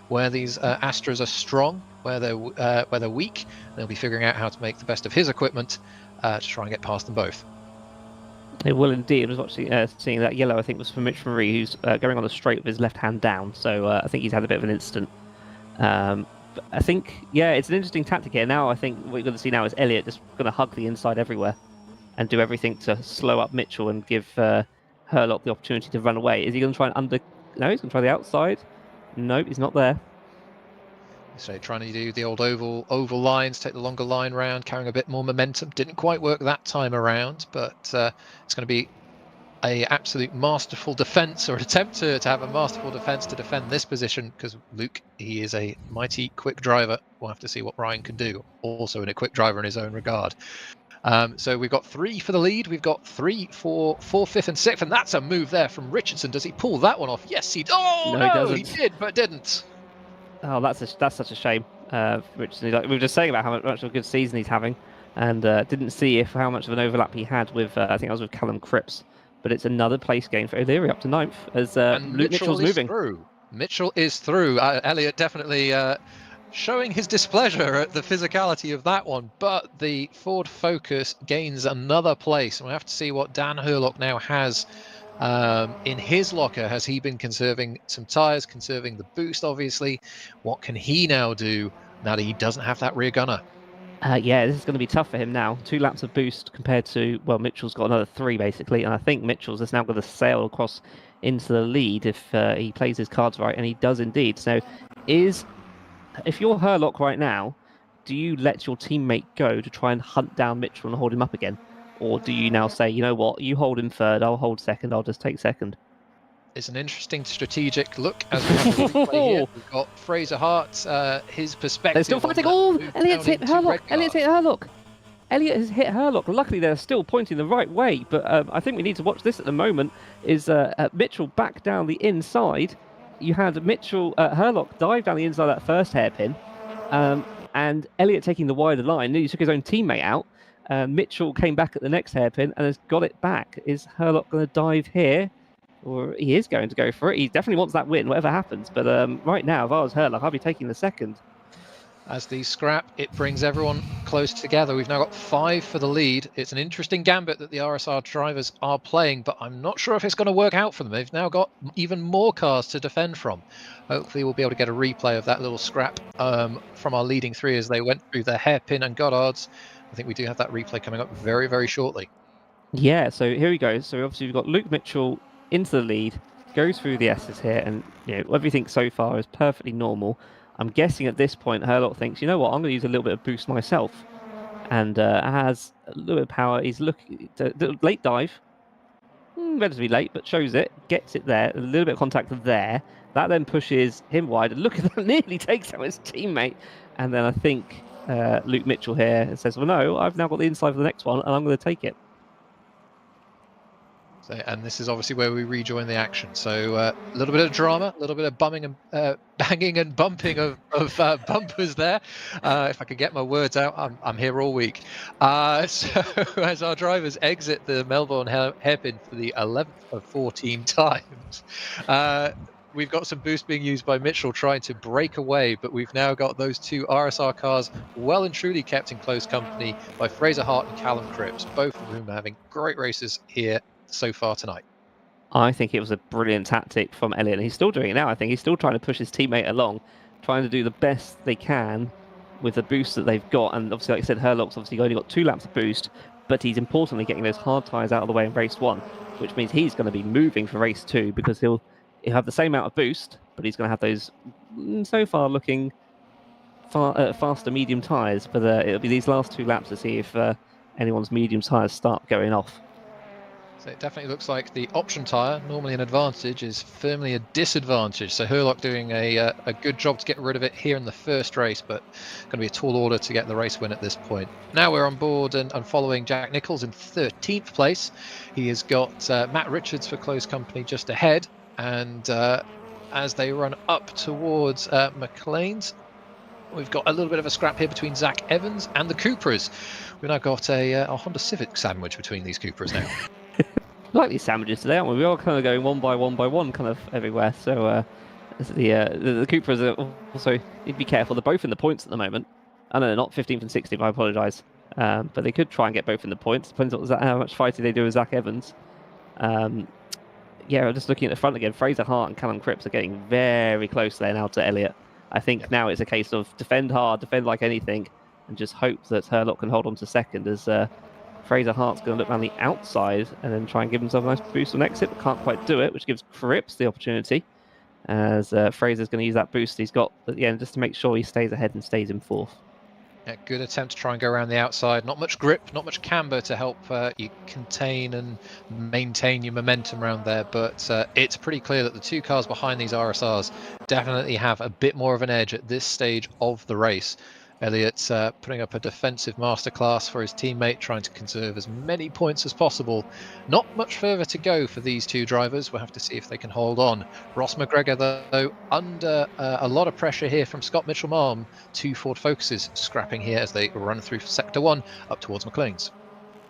where these Astras are strong, where they're weak. And he'll be figuring out how to make the best of his equipment to try and get past them both. It will indeed. I was watching, seeing that yellow, I think, was for Mitch Marie, who's going on the straight with his left hand down. So I think he's had a bit of an incident. But I think, yeah, it's an interesting tactic here. Now I think what you're going to see now is Elliott just going to hug the inside everywhere and do everything to slow up Mitchell and give Herlock the opportunity to run away. Is he going to try and No, he's going to try the outside. No, he's not there. So trying to do the old oval lines, take the longer line round, carrying a bit more momentum. Didn't quite work that time around, but it's going to be a absolute masterful defence, or an attempt to have a masterful defence to defend this position, because Luke, he is a mighty quick driver. We'll have to see what Ryan can do, also in a quick driver in his own regard. So we've got 3 for the lead. We've got 3 for 4th, 5th and 6th, and that's a move there from Richardson. Does he pull that one off? Yes, he does. Oh, no, he doesn't. He did, but didn't. Oh, that's such a shame. Richardson, like, we were just saying about how much of a good season he's having, and didn't see how much of an overlap he had with, I think I was with Callum Cripps. But it's another place gain for O'Leary up to 9th as Luke Mitchell's moving. Mitchell is through. Elliott definitely showing his displeasure at the physicality of that one, but the Ford Focus gains another place. And we'll have to see what Dan Herlock now has in his locker. Has he been conserving some tyres, conserving the boost, obviously? What can he now do now that he doesn't have that rear gunner? Yeah, this is going to be tough for him now. 2 laps of boost compared to, well, Mitchell's got another 3 basically, and I think Mitchell's is now going to sail across into the lead if he plays his cards right, and he does indeed. So, if you're Herlock right now, do you let your teammate go to try and hunt down Mitchell and hold him up again, or do you now say, you know what, you hold him 3rd, I'll hold 2nd, I'll just take 2nd? It's an interesting strategic look as we have a replay here. We've got Fraser Hart, his perspective. They're still fighting. Oh, Elliott's hit Herlock. Elliott's hit Herlock. Elliott has hit Herlock. Luckily, they're still pointing the right way, but I think we need to watch this at the moment. Is Mitchell back down the inside? You had Herlock dive down the inside of that first hairpin, and Elliott taking the wider line. He took his own teammate out. Mitchell came back at the next hairpin and has got it back. Is Herlock going to dive here? Or he is going to go for it. He definitely wants that win, whatever happens. But right now, if I was Herlock, I'll be taking the 2nd. As the scrap, it brings everyone close together. We've now got 5 for the lead. It's an interesting gambit that the RSR drivers are playing, but I'm not sure if it's going to work out for them. They've now got even more cars to defend from. Hopefully we'll be able to get a replay of that little scrap from our leading 3 as they went through the hairpin and Goddards. I think we do have that replay coming up very, very shortly. Yeah, so here we go. So obviously we've got Luke Mitchell into the lead, goes through the S's here, and everything so far is perfectly normal. I'm guessing at this point Herlock thinks, you know what, I'm going to use a little bit of boost myself, and has a little bit of power. He's looking late dive, relatively late, but shows it, gets it there, a little bit of contact there. That then pushes him wide, and look at that, nearly takes out his teammate. And then I think Luke Mitchell here says, well, no, I've now got the inside for the next one, and I'm going to take it. So, and this is obviously where we rejoin the action. So a little bit of drama, a little bit of bumming and banging and bumping of bumpers there. If I could get my words out, I'm here all week. So as our drivers exit the Melbourne hairpin for the 11th of 14 times, we've got some boost being used by Mitchell trying to break away, but we've now got those 2 RSR cars well and truly kept in close company by Fraser Hart and Callum Cripps, both of whom are having great races here so far tonight. I think it was a brilliant tactic from Elliott, and he's still doing it now. I think he's still trying to push his teammate along, trying to do the best they can with the boost that they've got. And obviously, like I said, Herlock's obviously only got 2 laps of boost, but he's importantly getting those hard tyres out of the way in race 1, which means he's going to be moving for race 2 because he'll have the same amount of boost, but he's going to have those so far looking faster medium tyres. But it'll be these last 2 laps to see if anyone's medium tyres start going off. So it definitely looks like the option tyre, normally an advantage, is firmly a disadvantage. So Herlock doing a good job to get rid of it here in the first race, but going to be a tall order to get the race win at this point. Now we're on board and following Jack Nicholls in 13th place. He has got Matt Richards for close company just ahead. And as they run up towards McLean's, We've got a little bit of a scrap here between Zach Evans and the Cupras. We've now got a Honda Civic sandwich between these Cupras now. Like these sandwiches today, aren't we? We are kind of going one by one kind of everywhere. So the Cupras are also need to be careful. They're both in the points at the moment. I know they're not 15th and 16th. I apologise, but they could try and get both in the points. Depends on how much fighting they do with Zach Evans. Yeah, just looking at the front again, Fraser Hart and Callum Cripps are getting very close there now to Elliott. I think now it's a case of defend hard, defend like anything, and just hope that Hurlock can hold on to second as Fraser Hart's going to look around the outside and then try and give himself a nice boost on exit, but can't quite do it, which gives Cripps the opportunity as Fraser's going to use that boost he's got at the end just to make sure he stays ahead and stays in fourth. Yeah, good attempt to try and go around the outside. Not much grip, not much camber to help you contain and maintain your momentum around there, but it's pretty clear that the two cars behind these RSRs definitely have a bit more of an edge at this stage of the race. Elliott's putting up a defensive masterclass for his teammate, trying to conserve as many points as possible. Not much further to go for these two drivers. We'll have to see if they can hold on. Ross McGregor, though, under a lot of pressure here from Scott Mitchell-Malm. Two Ford Focuses scrapping here as they run through Sector 1 up towards McLean's.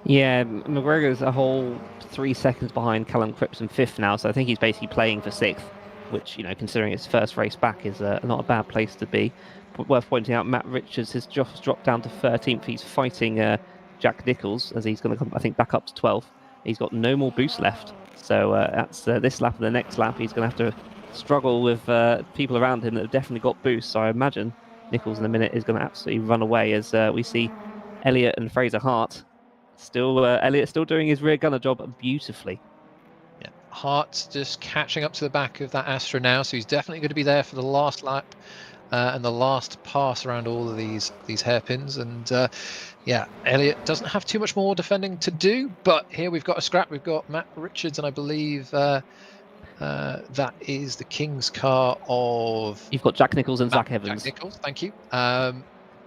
Yeah, McGregor's a whole 3 seconds behind Callum Cripps in fifth now, so I think he's basically playing for sixth, which, you know, considering his first race back is not a bad place to be. Worth pointing out, Matt Richards has just dropped down to 13th. He's fighting Jack Nichols as he's going to come, I think, back up to 12th. He's got no more boost left. So that's this lap and the next lap. He's going to have to struggle with people around him that have definitely got boost. So I imagine Nichols in a minute is going to absolutely run away as we see Elliott and Fraser Hart. Elliott still doing his rear gunner job beautifully. Yeah, Hart just catching up to the back of that Astra now. So he's definitely going to be there for the last lap. And the last pass around all of these hairpins, and yeah, Elliott doesn't have too much more defending to do, but here we've got a scrap. We've got Matt Richards, and I believe that is the King's car of... You've got Jack Nichols and Zach Evans. Jack Nichols, thank you.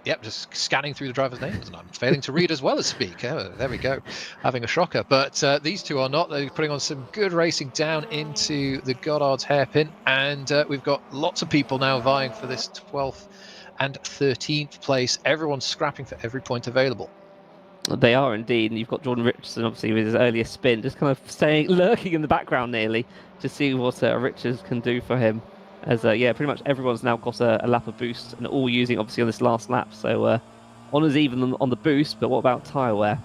Yep, just scanning through the drivers' names, and I'm failing to read as well as speak. Oh, there we go, having a shocker. But these two are not. They're putting on some good racing down into the Goddard's hairpin, and we've got lots of people now vying for this 12th and 13th place. Everyone's scrapping for every point available. They are indeed, and you've got Jordan Richardson, obviously, with his earlier spin, just kind of lurking in the background nearly to see what Richards can do for him. As yeah, pretty much everyone's now got a lap of boost, and all using obviously on this last lap. So honours even on the boost, but what about tyre wear?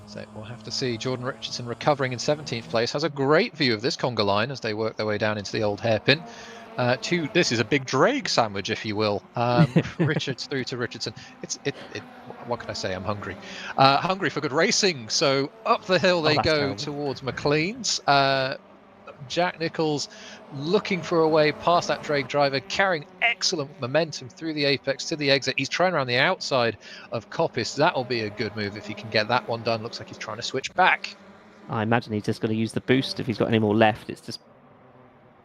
So we'll have to see. Jordan Richardson recovering in 17th place, has a great view of this conga line as they work their way down into the old hairpin. This is a big drag sandwich, if you will. Richards through to Richardson. What can I say? I'm hungry. Hungry for good racing. So up the hill they go terrible. Towards McLean's. Jack Nichols looking for a way past that drag driver, carrying excellent momentum through the apex to the exit. He's trying around the outside of Coppice. That'll be a good move if he can get that one done. Looks like he's trying to switch back. I imagine he's just going to use the boost if he's got any more left. It's just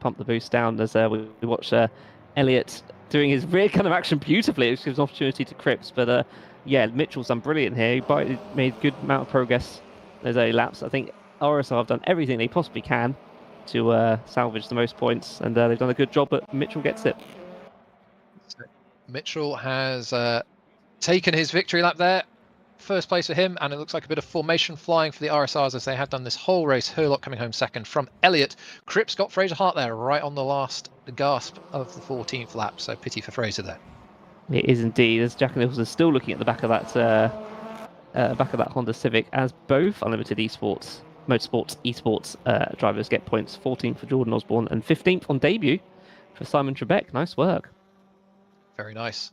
pump the boost down as we watch Elliott doing his rear kind of action beautifully, which gives an opportunity to Cripps. But yeah, Mitchell's done brilliant here. He made good amount of progress those early laps. I think RSR have done everything they possibly can to salvage the most points, and they've done a good job, but Mitchell gets it. So Mitchell has taken his victory lap there. First place for him, and it looks like a bit of formation flying for the RSRs as they had done this whole race. Hurlock coming home second from Elliott. Cripps got Fraser Hart there right on the last gasp of the 14th lap, so pity for Fraser there. It is indeed, as Jack Nichols is still looking at the back of that Honda Civic, as both Unlimited Motorsports esports drivers get points. 14th for Jordan Osborne and 15th on debut for Simon Trebek. Nice work. Very nice.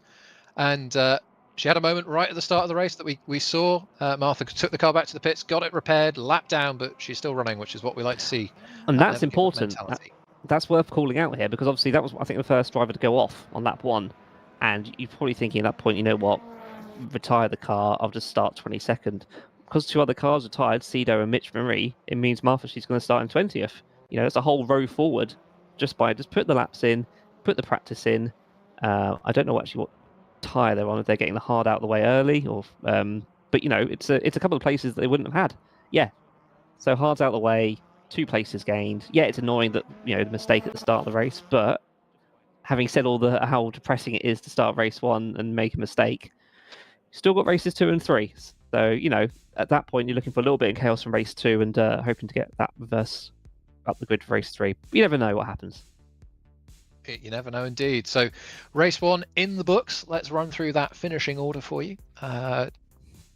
And she had a moment right at the start of the race that we saw. Martha took the car back to the pits, got it repaired, lap down, but she's still running, which is what we like to see. And that's important. That's worth calling out here, because obviously that was, I think, the first driver to go off on lap one. And you're probably thinking at that point, you know what, retire the car, I'll just start 22nd. Because two other cars retired, Cedo and Mitch Marie, it means Martha, she's going to start in 20th. You know, it's a whole row forward just put the laps in, put the practice in. I don't know actually what tyre they're on, if they're getting the hard out of the way early, or but you know, it's a couple of places that they wouldn't have had. Yeah, so hard's out of the way, 2 places gained. Yeah, it's annoying that, you know, the mistake at the start of the race, but having said how depressing it is to start race 1 and make a mistake, you've still got races 2 and 3. So, at that point, you're looking for a little bit of chaos from race 2 and hoping to get that reverse up the grid for race 3. But you never know what happens. You never know indeed. So race 1 in the books. Let's run through that finishing order for you.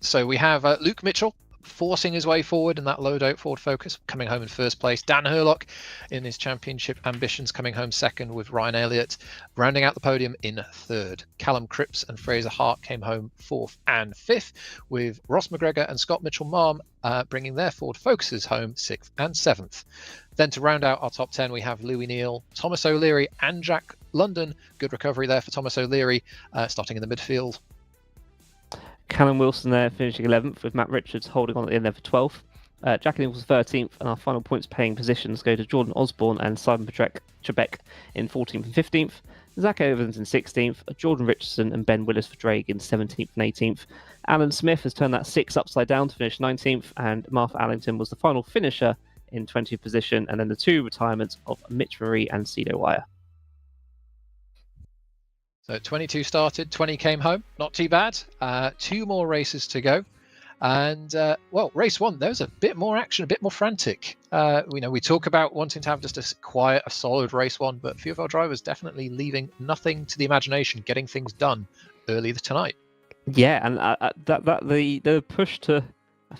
So we have Luke Mitchell forcing his way forward in that loadout Ford Focus, coming home in first place. Dan Hurlock in his championship ambitions coming home second, with Ryan Elliott rounding out the podium in third. Callum Cripps and Fraser Hart came home fourth and fifth, with Ross McGregor and Scott Mitchell-Marm bringing their Ford Focuses home sixth and seventh. Then to round out our top 10, we have Louis Neal, Thomas O'Leary and Jack London. Good recovery there for Thomas O'Leary, starting in the midfield. Callum Wilson there finishing 11th, with Matt Richards holding on at the end there for 12th. Jack Nichols 13th, and our final points paying positions go to Jordan Osborne and Simon Trebek in 14th and 15th. Zach Evans in 16th, Jordan Richardson and Ben Willis for Drake in 17th and 18th. Alan Smith has turned that 6 upside down to finish 19th, and Martha Allington was the final finisher in 20th position, and then the 2 retirements of Mitch Marie and Cedo Wire. So 22 started, 20 came home. Not too bad. 2 more races to go. And, race 1, there was a bit more action, a bit more frantic. We talk about wanting to have just a quiet, a solid race 1, but a few of our drivers definitely leaving nothing to the imagination, getting things done early tonight. Yeah, and the push to,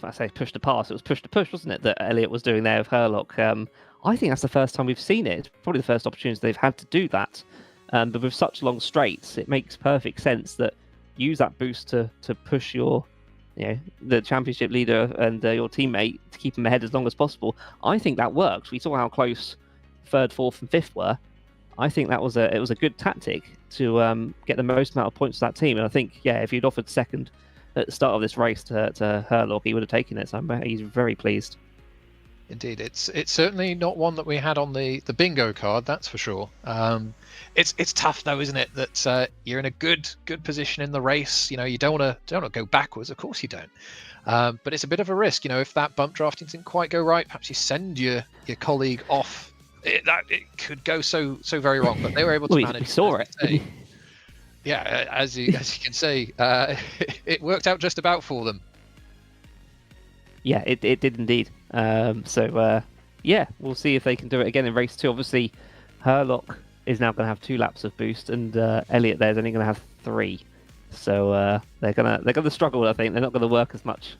I say push to pass, it was push to push, wasn't it, that Elliot was doing there with Hurlock. I think that's the first time we've seen it. It's probably the first opportunity they've had to do that. But with such long straights, it makes perfect sense that use that boost to push your, the championship leader and your teammate to keep them ahead as long as possible. I think that works. We saw how close 3rd, 4th, and 5th were. I think it was a good tactic to get the most amount of points to that team. And I think, if you'd offered second at the start of this race to Hurlock, he would have taken it. So he's very pleased. Indeed, it's certainly not one that we had on the bingo card, that's for sure. It's tough though, isn't it? That you're in a good position in the race. You don't want to go backwards. Of course you don't. But it's a bit of a risk. If that bump drafting didn't quite go right, perhaps you send your colleague off. It could go so very wrong. But they were able to manage. We saw it. Yeah, as you can say, it worked out just about for them. Yeah, it did indeed. We'll see if they can do it again in race 2. Obviously, Hurlock is now going to have 2 laps of boost, and Elliot there is only going to have 3. So they're gonna struggle. I think they're not going to work as much.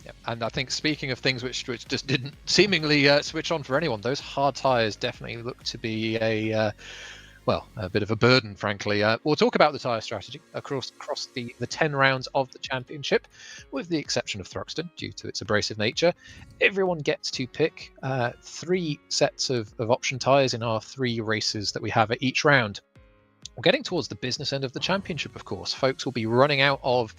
Yeah, and I think speaking of things which just didn't seemingly switch on for anyone, those hard tyres definitely look to be a bit of a burden, frankly. We'll talk about the tyre strategy across the 10 rounds of the championship, with the exception of Thruxton, due to its abrasive nature. Everyone gets to pick 3 sets of option tyres in our 3 races that we have at each round. We're getting towards the business end of the championship, of course. Folks will be running out of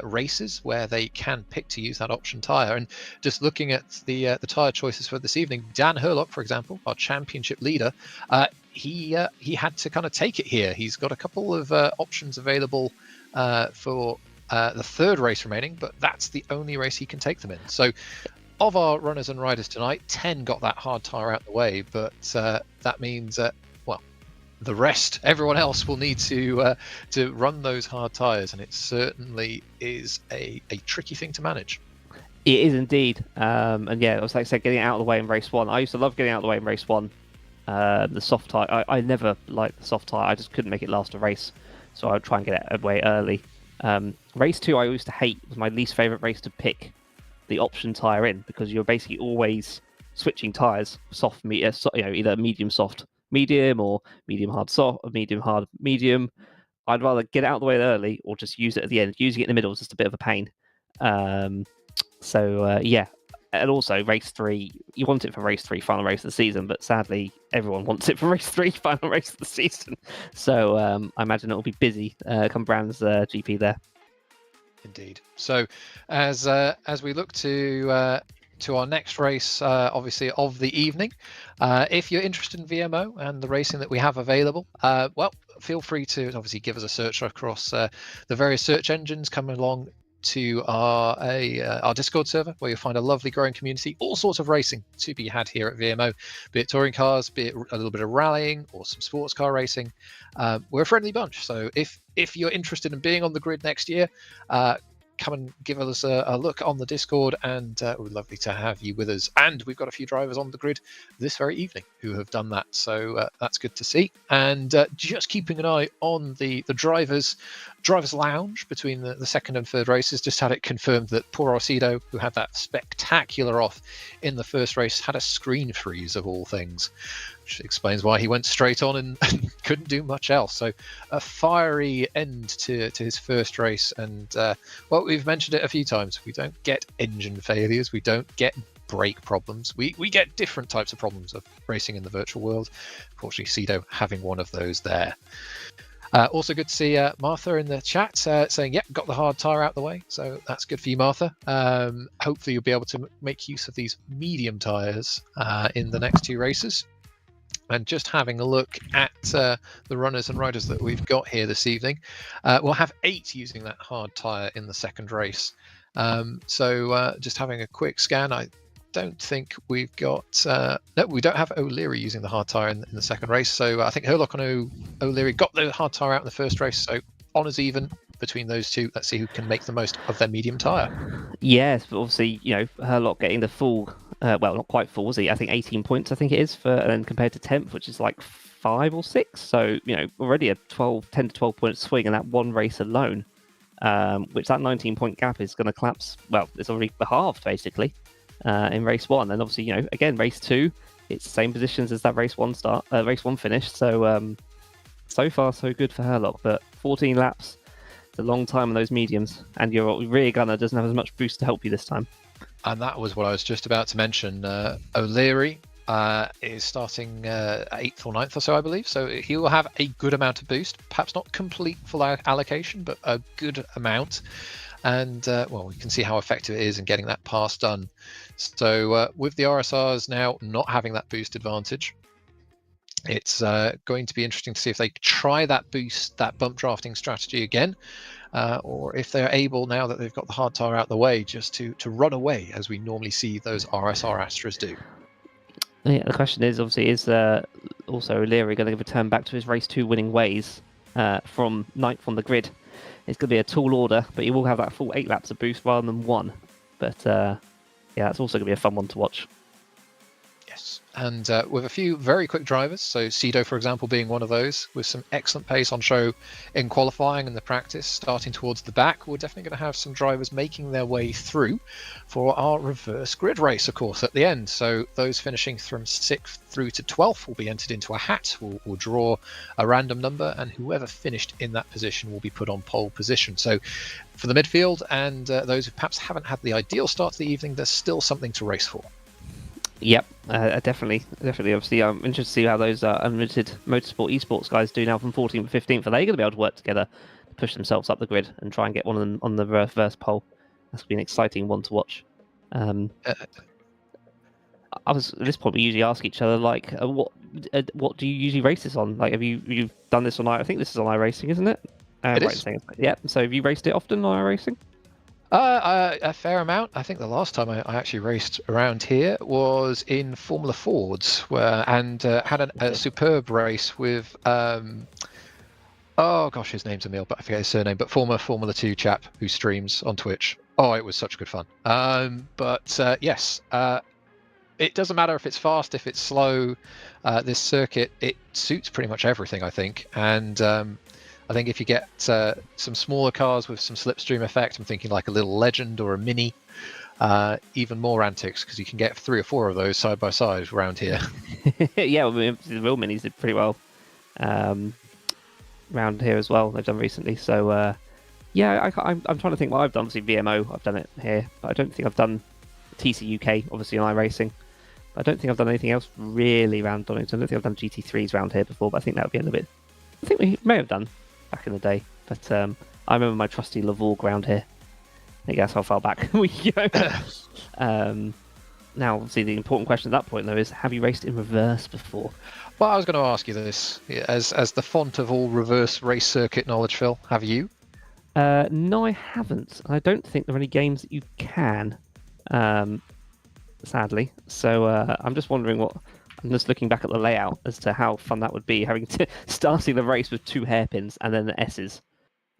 races where they can pick to use that option tyre. And just looking at the tyre choices for this evening, Dan Hurlock, for example, our championship leader, he had to kind of take it here. He's got a couple of options available for the 3rd race remaining, but that's the only race he can take them in. So of our runners and riders tonight, 10 got that hard tyre out the way, but that means the rest, everyone else, will need to run those hard tyres, and it certainly is a tricky thing to manage. It is indeed. And yeah, it was like I said, getting out of the way in race 1. I used to love getting out of the way in race 1. The soft tyre, I never liked the soft tyre. I just couldn't make it last a race, so I would try and get it away early. Race 2 I used to hate. It was my least favourite race to pick the option tyre in, because you're basically always switching tyres, soft, either medium soft medium or medium hard soft or medium hard medium. I'd rather get it out of the way early or just use it at the end. Using it in the middle is just a bit of a pain. And also race 3, you want it for race 3, final race of the season, but sadly everyone wants it for race 3, final race of the season. So I imagine it'll be busy come Brand's GP there. Indeed. So as we look to our next race, obviously of the evening, if you're interested in VMO and the racing that we have available, feel free to obviously give us a search across the various search engines. Come along to our Discord server, where you'll find a lovely growing community, all sorts of racing to be had here at VMO, be it touring cars, be it a little bit of rallying or some sports car racing. We're a friendly bunch, so if you're interested in being on the grid next year, come and give us a look on the Discord, and we'd lovely to have you with us. And we've got a few drivers on the grid this very evening who have done that, so that's good to see. And just keeping an eye on the drivers lounge between the second and third races. Just had it confirmed that poor Orsido, who had that spectacular off in the first race, had a screen freeze of all things, which explains why he went straight on and couldn't do much else. So a fiery end to his first race. And well, we've mentioned it a few times. We don't get engine failures. We don't get brake problems. We get different types of problems of racing in the virtual world. Fortunately, Sido having one of those there. Also good to see Martha in the chat saying, yep, got the hard tyre out the way. So that's good for you, Martha. Hopefully you'll be able to make use of these medium tyres in the next two races. And just having a look at the runners and riders that we've got here this evening, we'll have 8 using that hard tyre in the second race. So just having a quick scan, I don't think we've got... no, we don't have O'Leary using the hard tyre in the second race. So I think Herlock and O'Leary got the hard tyre out in the first race. So honours even between those two. Let's see who can make the most of their medium tyre. Yes, but obviously, Herlock getting the full... well, not quite full, was he? I think 18 points, I think it is, and then compared to 10th, which is like 5 or 6. So, already a 10 to 12 point swing in that one race alone, which that 19-point gap is going to collapse. Well, it's already halved, basically, in race 1. And obviously, again, race 2, it's the same positions as that race 1 finish. So, so far, so good for Herlock. But 14 laps, it's a long time on those mediums. And your rear gunner doesn't have as much boost to help you this time. And that was what I was just about to mention. O'Leary is starting 8th or 9th or so, I believe. So he will have a good amount of boost. Perhaps not complete full allocation, but a good amount. And, well, we can see how effective it is in getting that pass done. So with the RSRs now not having that boost advantage, it's going to be interesting to see if they try that boost, that bump drafting strategy again. Or if they're able, now that they've got the hard tyre out the way, just to run away as we normally see those RSR Astras do. Yeah, the question is, obviously, is also O'Leary going to return back to his race 2 winning ways from 9th on the grid? It's going to be a tall order, but he will have that full 8 laps of boost rather than 1. But yeah, that's also going to be a fun one to watch. Yes, and with a few very quick drivers, so Sido, for example, being one of those, with some excellent pace on show in qualifying and the practice, starting towards the back, we're definitely going to have some drivers making their way through for our reverse grid race, of course, at the end. So those finishing from 6th through to 12th will be entered into a hat. We'll draw a random number, and whoever finished in that position will be put on pole position. So for the midfield and those who perhaps haven't had the ideal start to the evening, there's still something to race for. Yep, definitely. Obviously, I'm interested to see how those Unlimited Motorsport esports guys do now from 14th to 15th. Are they going to be able to work together to push themselves up the grid and try and get one of them on the reverse pole? That's going to be an exciting one to watch. At this point, we usually ask each other, like, what do you usually race this on? Like, have you done this on? I think this is on iRacing, isn't it? It is. Yeah. So have you raced it often on iRacing? A fair amount. I think the last time I actually raced around here was in Formula Fords, and had a superb race with oh gosh, his name's Emil, but I forget his surname. But former Formula 2 chap who streams on Twitch. Oh, it was such good fun. But yes, it doesn't matter if it's fast, if it's slow. This circuit, it suits pretty much everything, I think, and. I think if you get some smaller cars with some slipstream effect, I'm thinking like a little Legend or a Mini, even more antics, because you can get 3 or 4 of those side by side around here. Yeah, well, the real Minis did pretty well around here as well. They've done recently. So yeah, I'm trying to think what I've done. Obviously VMO, I've done it here, but I don't think I've done TCUK, obviously on iRacing. But I don't think I've done anything else really around Donington. I don't think I've done GT3s around here before, but I think that would be a little bit... I think we may have done back in the day, but I remember my trusty Lavore ground here. I think that's how far back we go. Now, obviously, the important question at that point, though, is have you raced in reverse before? Well, I was going to ask you this. As the font of all reverse race circuit knowledge, Phil, have you? No, I haven't. I don't think there are any games that you can, sadly. So I'm just wondering what. I'm just looking back at the layout as to how fun that would be, having to starting the race with 2 hairpins and then the S's.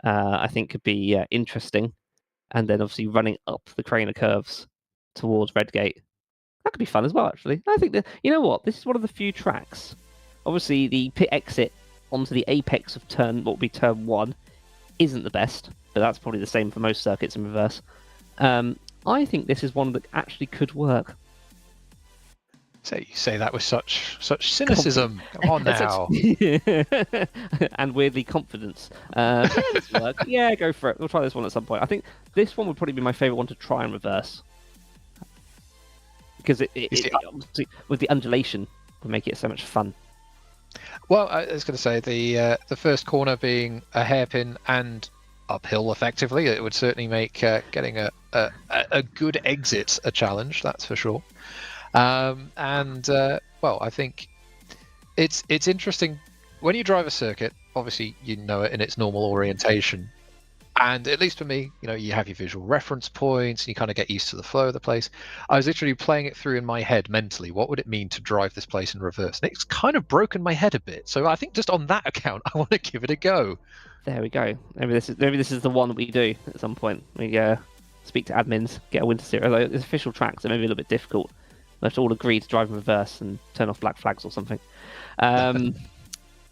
I think could be interesting, and then obviously running up the Craner curves towards Redgate. That could be fun as well, actually. I think that, you know what, this is one of the few tracks. Obviously, the pit exit onto the apex of what will be turn 1 isn't the best, but that's probably the same for most circuits in reverse. I think this is one that actually could work. So you say that with such cynicism. Come on now. And weirdly confidence. Yeah, go for it. We'll try this one at some point. I think this one would probably be my favourite one to try and reverse. Because it obviously, with the undulation, would make it so much fun. Well, I was going to say the first corner being a hairpin and uphill effectively, it would certainly make getting a good exit a challenge, that's for sure. Well, I think it's interesting when you drive a circuit. Obviously, you know it in its normal orientation, and at least for me, you have your visual reference points, and you kind of get used to the flow of the place. I was literally playing it through in my head mentally. What would it mean to drive this place in reverse? And it's kind of broken my head a bit. So I think just on that account, I want to give it a go. There we go. Maybe this is the one that we do at some point. We speak to admins, get a winter series. Like, it's official tracks, so maybe a little bit difficult. We have to all agree to drive in reverse and turn off black flags or something.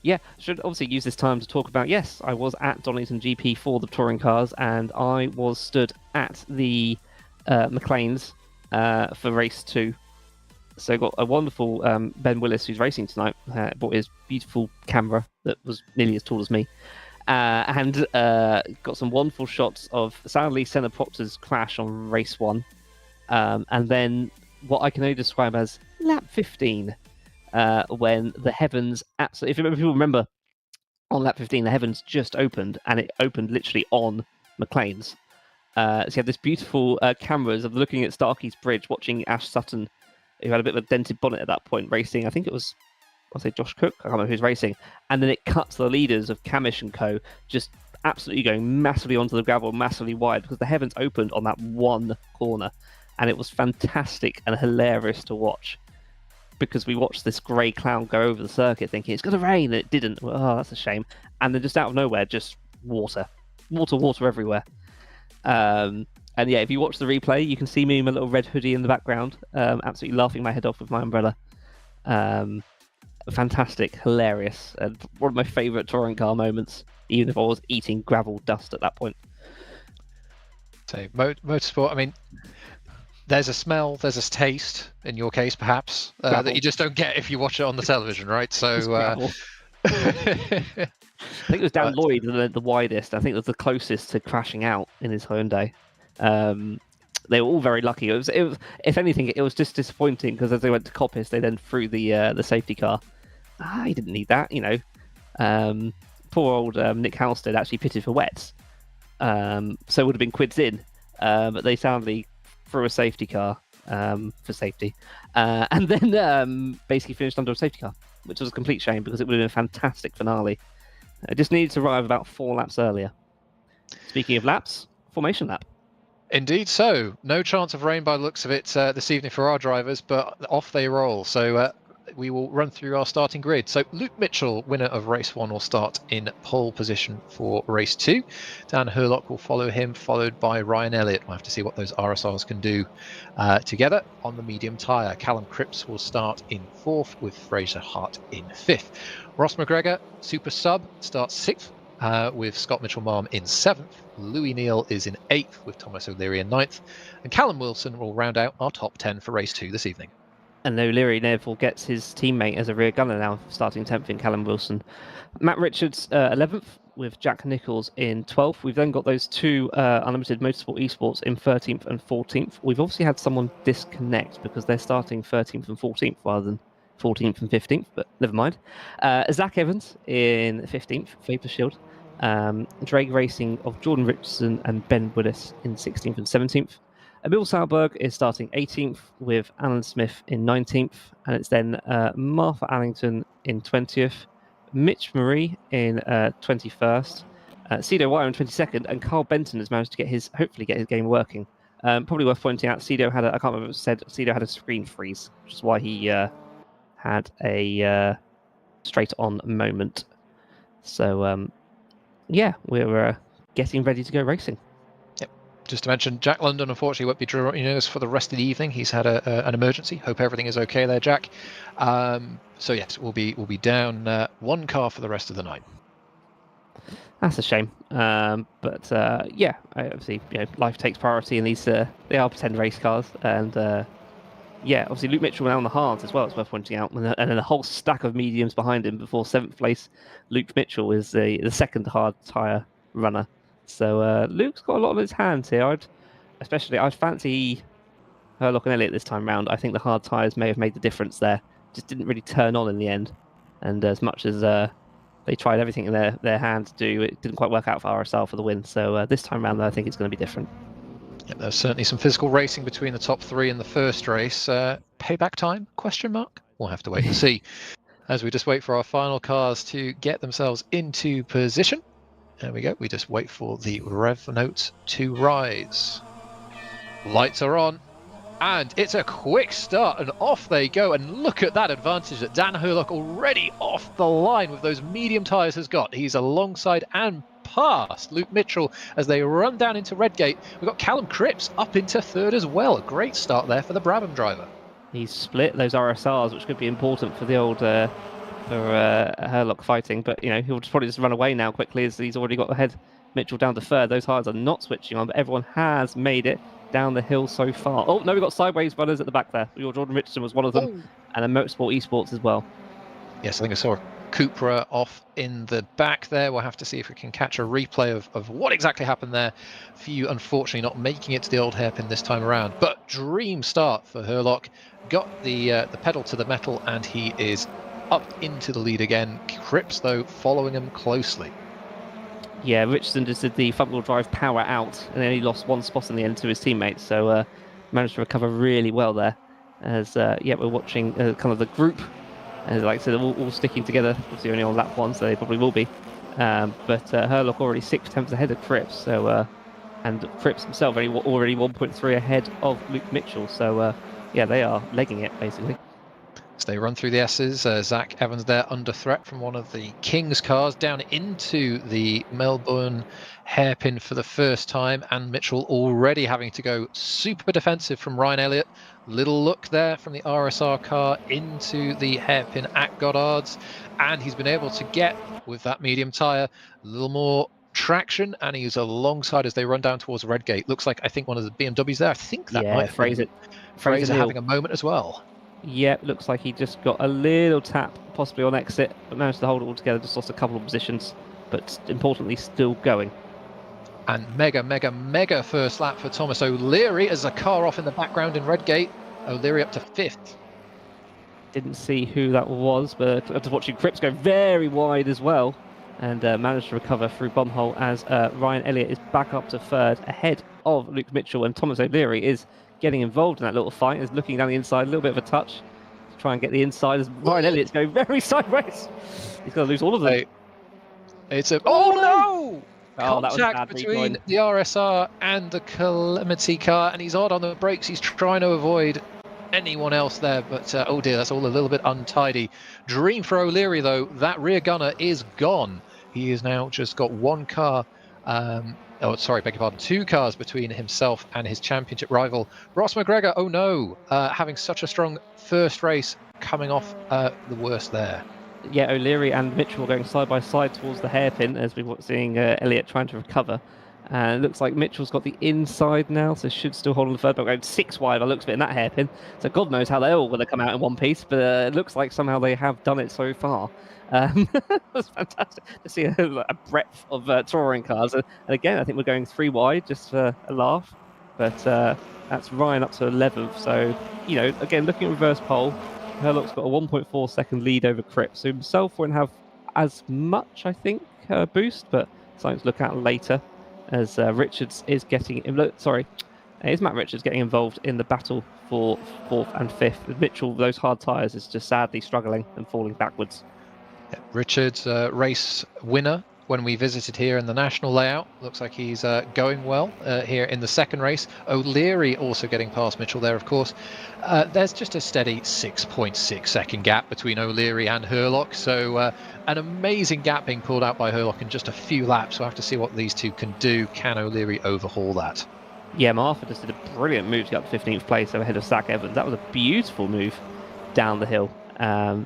Yeah, should obviously use this time to talk about, yes, I was at Donington GP for the touring cars, and I was stood at the McLean's for race 2. So got a wonderful Ben Willis, who's racing tonight, brought his beautiful camera that was nearly as tall as me, and got some wonderful shots of, sadly, Senna Proctor's crash on race 1, and then what I can only describe as lap 15, when the heavens absolutely... If people remember, on lap 15, the heavens just opened, and it opened literally on McLean's. So you have this beautiful cameras of looking at Starkey's Bridge, watching Ash Sutton, who had a bit of a dented bonnet at that point, racing. I think it was, I'll say Josh Cook, I can't remember who's racing. And then it cuts the leaders of Camish and co, just absolutely going massively onto the gravel, massively wide, because the heavens opened on that one corner. And it was fantastic and hilarious to watch, because we watched this grey cloud go over the circuit thinking it's going to rain, and it didn't. Well, oh, that's a shame. And then just out of nowhere, just water everywhere. And yeah, if you watch the replay, you can see me in my little red hoodie in the background, absolutely laughing my head off with my umbrella. Fantastic, hilarious, and one of my favourite touring car moments, even if I was eating gravel dust at that point. So motorsport, I mean, there's a smell, there's a taste, in your case perhaps, that you just don't get if you watch it on the television, right? So I think it was Dan Lloyd, the widest. I think it was the closest to crashing out in his Hyundai. They were all very lucky. It was, if anything, it was just disappointing, because as they went to Coppice, they then threw the safety car. He didn't need that, Poor old Nick Halstead actually pitted for wets, so it would have been quids in, but they soundly threw a safety car for safety, and then basically finished under a safety car, which was a complete shame, because it would have been a fantastic finale. It just needed to arrive about 4 laps earlier. Speaking of laps, formation lap. Indeed so. No chance of rain by the looks of it this evening for our drivers, but off they roll. So we will run through our starting grid. So Luke Mitchell, winner of race 1, will start in pole position for race 2. Dan Hurlock will follow him, followed by Ryan Elliott. We'll have to see what those RSRs can do together on the medium tyre. Callum Cripps will start in 4th, with Fraser Hart in 5th. Ross McGregor, super sub, starts 6th, with Scott Mitchell-Marm in 7th. Louis Neal is in 8th, with Thomas O'Leary in 9th. And Callum Wilson will round out our top 10 for race 2 this evening. And O'Leary therefore gets his teammate as a rear gunner now, starting 10th in Callum Wilson. Matt Richards, 11th, with Jack Nichols in 12th. We've then got those 2 Unlimited Motorsport Esports in 13th and 14th. We've obviously had someone disconnect, because they're starting 13th and 14th rather than 14th and 15th, but never mind. Zach Evans in 15th, Vapor Shield. Drake Racing of Jordan Richardson and Ben Willis in 16th and 17th. Emil Sauerberg is starting 18th, with Alan Smith in 19th, and it's then Martha Allington in 20th, Mitch Marie in 21st, Cedo Wire in 22nd, and Carl Benton has managed to hopefully get his game working. Probably worth pointing out, Cedo had I can't remember if it said, Cedo had a screen freeze, which is why he had a straight on moment. So yeah, we're getting ready to go racing. Yep. Just to mention, Jack London unfortunately won't be joining us for the rest of the evening. He's had an emergency. Hope everything is okay there, Jack. So yes, we'll be down one car for the rest of the night. That's a shame, but yeah, obviously, life takes priority in these. They are pretend race cars, and yeah, obviously Luke Mitchell now on the hards as well. It's worth pointing out, and then a whole stack of mediums behind him. Before 7th place, Luke Mitchell is the second hard tyre runner. So Luke's got a lot on his hands here. I'd fancy Herlock and Elliott this time round. I think the hard tyres may have made the difference there. Just didn't really turn on in the end, and as much as they tried everything in their hand to do, it didn't quite work out for RSL for the win. So this time round, I think it's going to be different. Yeah, there's certainly some physical racing between the top 3 in the first race. Payback time? ? We'll have to wait and see as we just wait for our final cars to get themselves into position. There we go. We just wait for the rev notes to rise. Lights are on. And it's a quick start, and off they go. And look at that advantage that Dan Herlock already off the line with those medium tyres has got. He's alongside and past Luke Mitchell as they run down into Redgate. We've got Callum Cripps up into 3rd as well. A great start there for the Brabham driver. He's split those RSRs, which could be important for the old for Herlock fighting. But he'll probably just run away now quickly as he's already got the head Mitchell down to 3rd. Those tyres are not switching on, but everyone has made it down the hill so far. Oh no, we've got sideways runners at the back there. Your Jordan Richardson was one of them, and a Motorsport Esports as well. Yes, I think I saw Cupra off in the back there. We'll have to see if we can catch a replay of what exactly happened there. Few unfortunately not making it to the old hairpin this time around, but dream start for Herlock. Got the pedal to the metal, and he is up into the lead again. Cripps though following him closely. Yeah, Richardson just did the front-wheel drive power out, and then he lost one spot in the end to his teammates. So managed to recover really well there. As yeah, we're watching kind of the group, and like I said, all sticking together. Obviously only on lap 1, so they probably will be. But Herlock already 6 tenths ahead of Cripps. So and Cripps himself already 1.3 ahead of Luke Mitchell. So yeah, they are legging it basically. As they run through the S's, Zach Evans there under threat from one of the King's cars down into the Melbourne hairpin for the first time, and Mitchell already having to go super defensive from Ryan Elliott. Little look there from the RSR car into the hairpin at Goddard's, and he's been able to get, with that medium tyre, a little more traction, and he's alongside as they run down towards Redgate. Looks like, I think, one of the BMWs there. I think that might have been Fraser having a moment as well. Yep, looks like he just got a little tap, possibly on exit, but managed to hold it all together, just lost a couple of positions, but importantly still going. And mega first lap for Thomas O'Leary as a car off in the background in Redgate. O'Leary up to 5th. Didn't see who that was, but after watching Cripps go very wide as well, and managed to recover through Bumhole as Ryan Elliott is back up to 3rd, ahead of Luke Mitchell, and Thomas O'Leary is getting involved in that little fight, is looking down the inside, a little bit of a touch to try and get the inside as Ryan Elliott's going very sideways. He's going to lose all of them. It's a no! Contact between the RSR and the Calamity car, and he's hard on the brakes. He's trying to avoid anyone else there, but oh dear, that's all a little bit untidy. Dream for O'Leary though, that rear gunner is gone. He has now just got one car. Oh, sorry, beg your pardon. 2 cars between himself and his championship rival, Ross McGregor. Oh no, having such a strong first race, coming off the worst there. Yeah, O'Leary and Mitchell going side by side towards the hairpin as we were seeing Elliott trying to recover. And it looks like Mitchell's got the inside now, so should still hold on the 3rd, but going 6 wide by the looks of it in that hairpin. So God knows how they're all going to come out in one piece, but it looks like somehow they have done it so far. It was fantastic to see a breadth of touring cars. And again, I think we're going 3 wide just for a laugh. But that's Ryan up to 11th. So, again, looking at reverse pole, Herlock's got a 1.4 second lead over Cripps. So himself won't have as much, I think, boost, but something to look at later as Richards is getting... is Matt Richards getting involved in the battle for 4th and 5th. Mitchell, those hard tyres, is just sadly struggling and falling backwards. Yeah, Richards, race winner when we visited here in the national layout. Looks like he's going well here in the second race. O'Leary also getting past Mitchell there, of course. There's just a steady 6.6 second gap between O'Leary and Herlock, so an amazing gap being pulled out by Herlock in just a few laps. We'll have to see what these two can do. Can O'Leary overhaul that? Yeah, Martha just did a brilliant move to get up to 15th place ahead of Zach Evans. That was a beautiful move down the hill.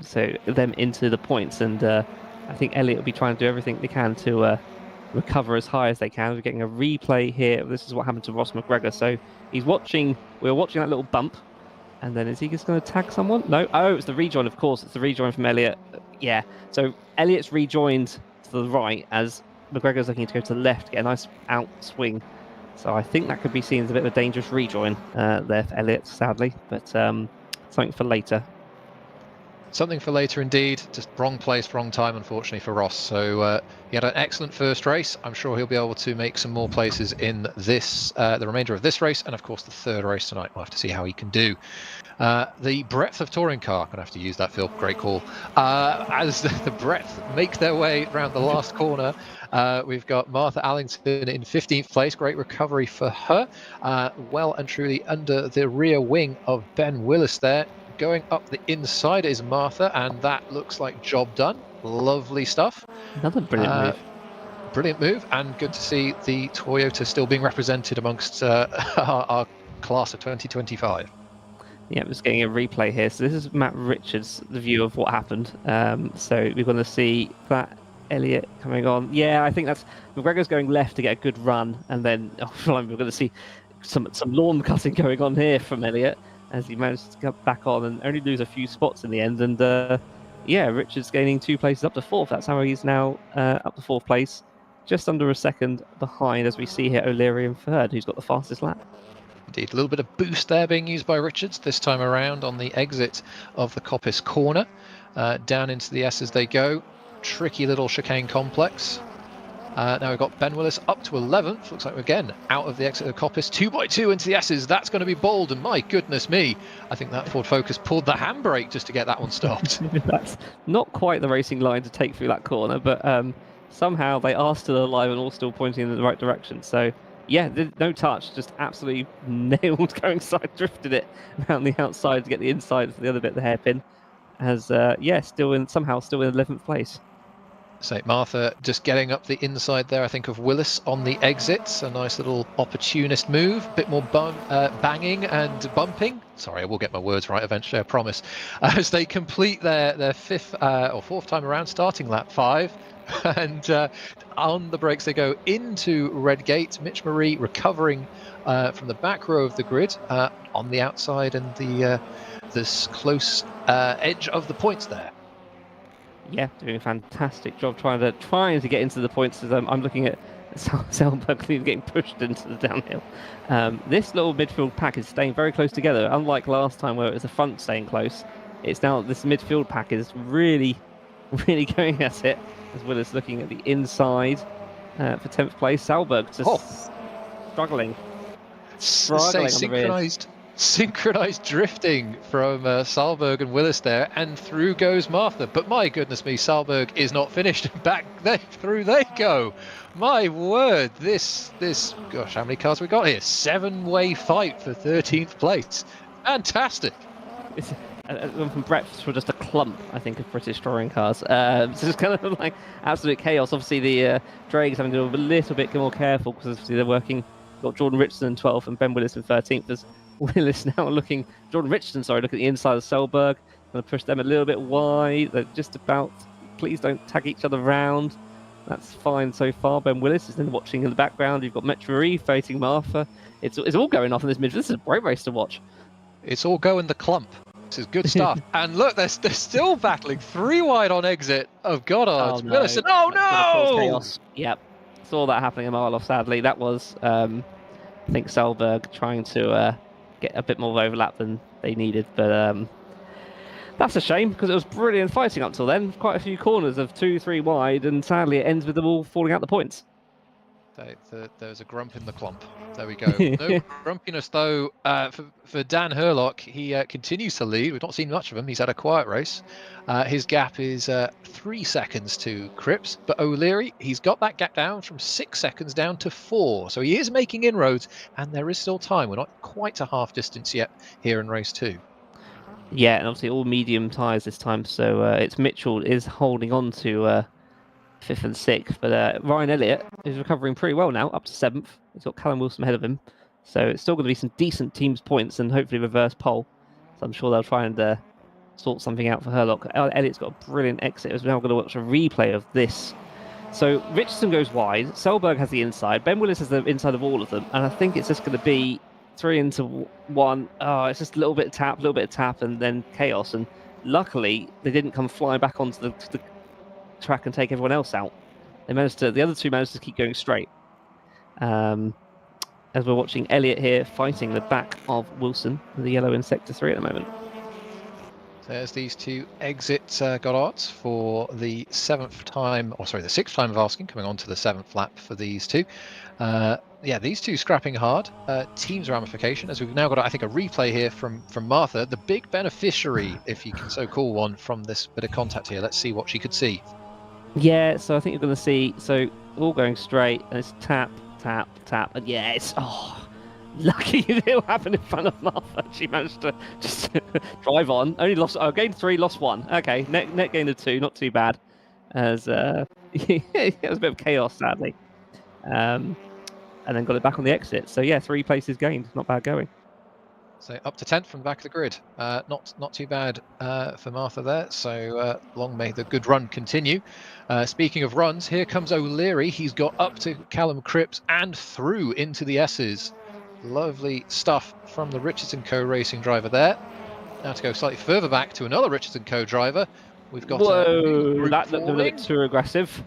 So them into the points, and I think Elliott will be trying to do everything they can to recover as high as they can. We're getting a replay here. This is what happened to Ross McGregor. So he's watching. We're watching that little bump, and then is he just going to tag someone? No. Oh, it's the rejoin. Of course, it's the rejoin from Elliott. Yeah. So Elliott's rejoined to the right as McGregor's looking to go to the left, get a nice out swing. So I think that could be seen as a bit of a dangerous rejoin there for Elliott, sadly, but something for later. Something for later indeed. Just wrong place, wrong time, unfortunately, for Ross. So he had an excellent first race. I'm sure he'll be able to make some more places in this, the remainder of this race, and of course the third race tonight. We'll have to see how he can do. The breadth of touring car, I'm going to have to use that, Phil, great call. As the breadth make their way around the last corner, we've got Martha Allington in 15th place, great recovery for her. Well and truly under the rear wing of Ben Willis there. Going up the inside is Martha, and that looks like job done. Lovely stuff. Another brilliant move. Brilliant move, and good to see the Toyota still being represented amongst our class of 2025. Yeah, just getting a replay here. So this is Matt Richards' the view of what happened. So we're going to see that Elliott coming on. Yeah, I think that's McGregor's going left to get a good run, and then we're going to see some lawn cutting going on here from Elliott as he managed to get back on and only lose a few spots in the end. And yeah, Richards gaining 2 places up to 4th. That's how he's now up to 4th place, just under a second behind, as we see here O'Leary in 3rd, who's got the fastest lap. Indeed, a little bit of boost there being used by Richards this time around on the exit of the Coppice corner. Down into the S as they go. Tricky little chicane complex. Now we've got Ben Willis up to 11th. Looks like we're again out of the exit of the Coppice. 2x2 into the S's. That's going to be bold. And my goodness me, I think that Ford Focus pulled the handbrake just to get that one stopped. That's not quite the racing line to take through that corner, but somehow they are still alive and all still pointing in the right direction. So yeah, no touch, just absolutely nailed going side, drifted it around the outside to get the inside for the other bit of the hairpin. As yeah, somehow still in 11th place. St. Martha just getting up the inside there, I think, of Willis on the exits. A nice little opportunist move, a bit more banging and bumping. Sorry, I will get my words right eventually, I promise. As they complete their 5th or 4th time around, starting lap 5. And on the brakes they go into Redgate. Mitch Marie recovering from the back row of the grid on the outside and this close edge of the points there. Yeah, doing a fantastic job trying to get into the points. As I'm looking at Selberg getting pushed into the downhill. This little midfield pack is staying very close together. Unlike last time where it was the front staying close, it's now this midfield pack is really going at it. As Willis looking at the inside for 10th place. Selberg just struggling on the rear. Synchronized drifting from Salberg and Willis there, and through goes Martha. But my goodness me, Salberg is not finished. Back through they go. My word, this gosh, how many cars we got here? 7-way fight for 13th place. Fantastic. It's from breadth for just a clump, I think, of British touring cars. So it's kind of like absolute chaos. Obviously, the Drags having to be a little bit more careful because obviously they're working. Got Jordan Richardson in 12th and Ben Willis in 13th. There's Willis now looking, Jordan Richardson, sorry, look at the inside of Selberg. Going to push them a little bit wide. They're just about, please don't tag each other round. That's fine so far. Ben Willis is then watching in the background. You've got Metro facing Martha. It's all going off in this midfield. This is a great race to watch. It's all going the clump. This is good stuff. And look, they're still battling 3 wide on exit of Goddard. Oh, no. Willis, oh no! Chaos. Yep. Saw that happening a mile off, sadly. That was, I think, Selberg trying to get a bit more overlap than they needed. But that's a shame because it was brilliant fighting up till then. Quite a few corners of 2-3 wide, and sadly it ends with them all falling out the points. There's a grump in the clump. There we go. No grumpiness though for Dan Hurlock. He continues to lead. We've not seen much of him. He's had a quiet race. His gap is 3 seconds to Cripps, but O'Leary, he's got that gap down from 6 seconds down to 4. So he is making inroads, and there is still time. We're not quite to half distance yet here in race 2. Yeah, and obviously all medium tyres this time. So it's Mitchell is holding on to 5th and 6th, but Ryan Elliott is recovering pretty well now, up to 7th. He's got Callum Wilson ahead of him, so it's still going to be some decent teams points and hopefully reverse pole. So I'm sure they'll try and sort something out for Hurlock. Elliott's got a brilliant exit. As we're now going to watch a replay of this. So Richardson goes wide, Selberg has the inside, Ben Willis has the inside of all of them, and I think it's just going to be 3 into 1. Oh, it's just a little bit of tap, and then chaos. And luckily, they didn't come flying back onto the track and take everyone else out. The other two managed to keep going straight. As we're watching Elliott here fighting the back of Wilson, the yellow in sector 3 at the moment. There's these two exit Goddards for the 6th time of asking, coming on to the 7th lap for these two. Yeah, these two scrapping hard. Teams ramification, as we've now got, I think, a replay here from Martha, the big beneficiary, if you can so call one, from this bit of contact here. Let's see what she could see. Yeah, so I think you're going to see, so all going straight, and it's tap, tap, tap, and yeah, it's, lucky it happened in front of Martha. She managed to just drive on. Only lost, gained 3, lost 1. Okay, net gain of 2, not too bad. As it was a bit of chaos, sadly. And then got it back on the exit. So yeah, 3 places gained, not bad going. So up to 10th from the back of the grid. Not too bad for Martha there. So long may the good run continue. Speaking of runs, here comes O'Leary. He's got up to Callum Cripps and through into the S's. Lovely stuff from the Richardson Co racing driver there. Now to go slightly further back to another Richardson Co driver. We've got that looked a bit too aggressive.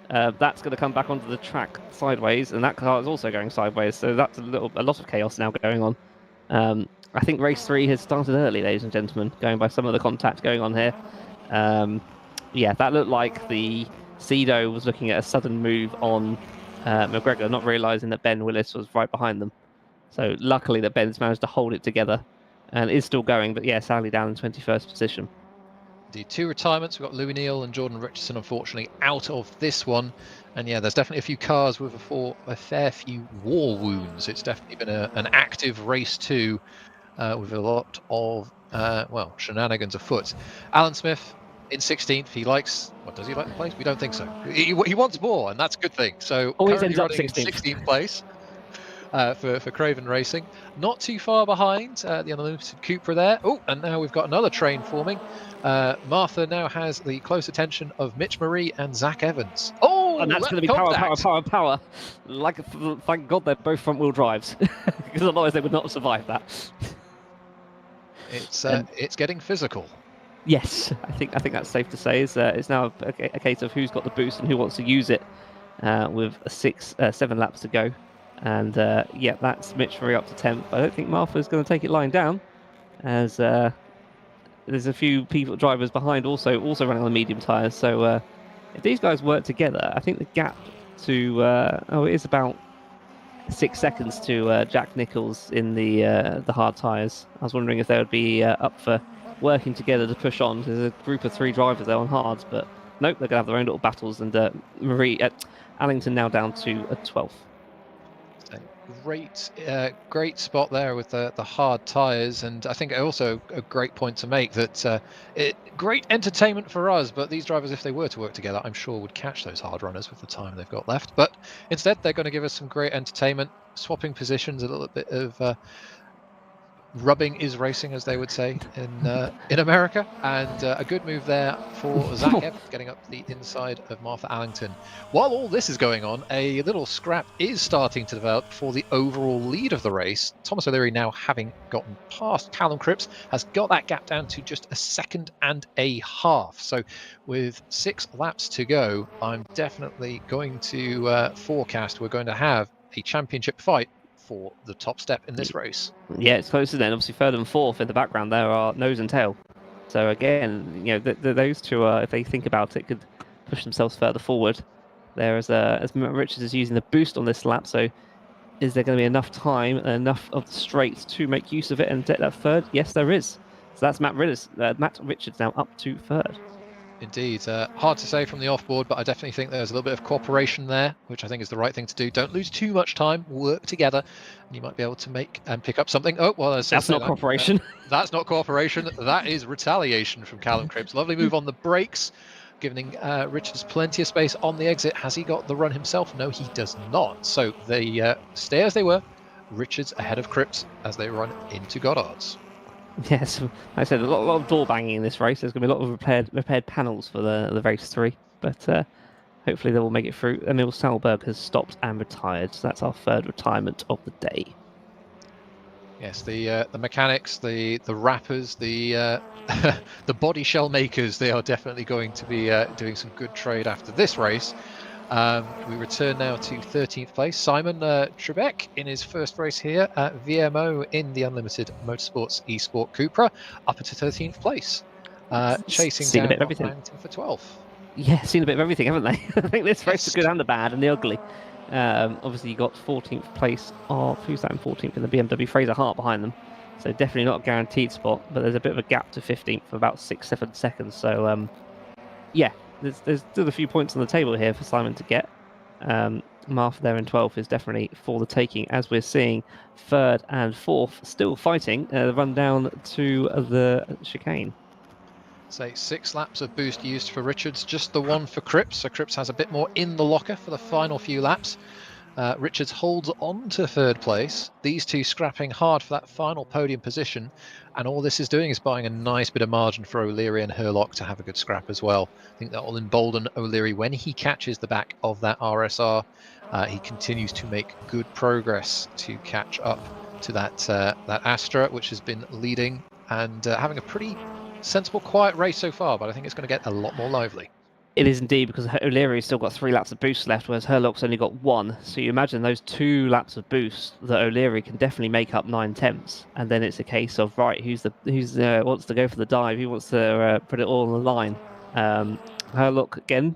That's going to come back onto the track sideways, and that car is also going sideways. So that's a lot of chaos now going on. I think race 3 has started early, ladies and gentlemen, going by some of the contact going on here. Yeah, that looked like the Cedo was looking at a sudden move on McGregor, not realising that Ben Willis was right behind them. So luckily that Ben's managed to hold it together and is still going, but yeah, sadly down in 21st position. The 2 retirements, we've got Louis Neal and Jordan Richardson, unfortunately, out of this one. And yeah, there's definitely a few cars with a fair few war wounds. It's definitely been an active race 2 with a lot of, shenanigans afoot. Alan Smith in 16th. He likes, does he like the place? We don't think so. He wants more, and that's a good thing. So always ends up 16th place. For Craven Racing. Not too far behind the Unlimited Cupra there. Oh, and now we've got another train forming. Martha now has the close attention of Mitch Marie and Zach Evans. Oh, and that's going to be power. Thank God they're both front-wheel drives, because otherwise they would not survive that. It's getting physical. Yes, I think that's safe to say. It's now a case of who's got the boost and who wants to use it, with 7 laps to go. And yeah, that's Mitch Marie up to 10th. I don't think Martha's going to take it lying down, as there's a few drivers behind also running on the medium tyres. So if these guys work together, I think the gap to it is about 6 seconds to Jack Nichols in the hard tyres. I was wondering if they would be up for working together to push on. There's a group of 3 drivers there on hards, but nope, they're going to have their own little battles. And Allington now down to a 12th. Great spot there with the hard tyres, and I think also a great point to make that great entertainment for us, but these drivers, if they were to work together, I'm sure would catch those hard runners with the time they've got left. But instead they're going to give us some great entertainment, swapping positions, a little bit of rubbing is racing, as they would say in America, and a good move there for Zach Evans, getting up the inside of Martha Allington. While all this is going on, a little scrap is starting to develop for the overall lead of the race. Thomas O'Leary, now having gotten past Callum Cripps, has got that gap down to just 1.5 seconds. So with 6 laps to go, I'm definitely going to forecast we're going to have a championship fight for the top step in this race. Yeah, it's closer then. Obviously, 3rd and 4th in the background there are nose and tail. So again, those two, if they think about it, could push themselves further forward. there as Richards is using the boost on this lap. So is there going to be enough time and enough of the straight to make use of it and take that third? Yes, there is. So that's Matt Richards now up to third. Indeed. Hard to say from the off-board, but I definitely think there's a little bit of cooperation there, which I think is the right thing to do. Don't lose too much time. Work together, and you might be able to make and pick up something. Oh, well, that's not cooperation. That's not cooperation. That is retaliation from Callum Cripps. Lovely move on the brakes, giving Richards plenty of space on the exit. Has he got the run himself? No, he does not. So they stay as they were. Richards ahead of Cripps as they run into Goddard's. Yes, like I said, a lot of door banging in this race. There's going to be a lot of repaired panels for the race 3, but hopefully they will make it through. Emil Salberg has stopped and retired, so that's our third retirement of the day. Yes, the mechanics, the wrappers, the the body shell makers, they are definitely going to be doing some good trade after this race. We return now to 13th place. Simon Trebek in his first race here at VMO in the Unlimited Motorsports eSport Cupra, up to 13th place, chasing down Donington for 12th. Yeah, seen a bit of everything, haven't they? I think this race is the good and the bad and the ugly. Obviously, you got 14th place of who's that in 14th in the BMW, Fraser Hart behind them. So definitely not a guaranteed spot, but there's a bit of a gap to 15th for about 6-7 seconds. So yeah. There's still a few points on the table here for Simon to get. Martha there in 12th is definitely for the taking, as we're seeing 3rd and 4th still fighting the run down to the chicane. Say 6 laps of boost used for Richards, just the one for Cripps. So Cripps has a bit more in the locker for the final few laps. Richards holds on to 3rd place. These two scrapping hard for that final podium position. And all this is doing is buying a nice bit of margin for O'Leary and Herlock to have a good scrap as well. I think that will embolden O'Leary when he catches the back of that RSR. He continues to make good progress to catch up to that Astra, which has been leading and having a pretty sensible, quiet race so far. But I think it's going to get a lot more lively. It is indeed, because O'Leary's still got 3 laps of boost left, whereas Herlock's only got 1. So you imagine those 2 laps of boost that O'Leary can definitely make up 9/10, and then it's a case of right, who's wants to go for the dive, who wants to put it all on the line. Herlock again,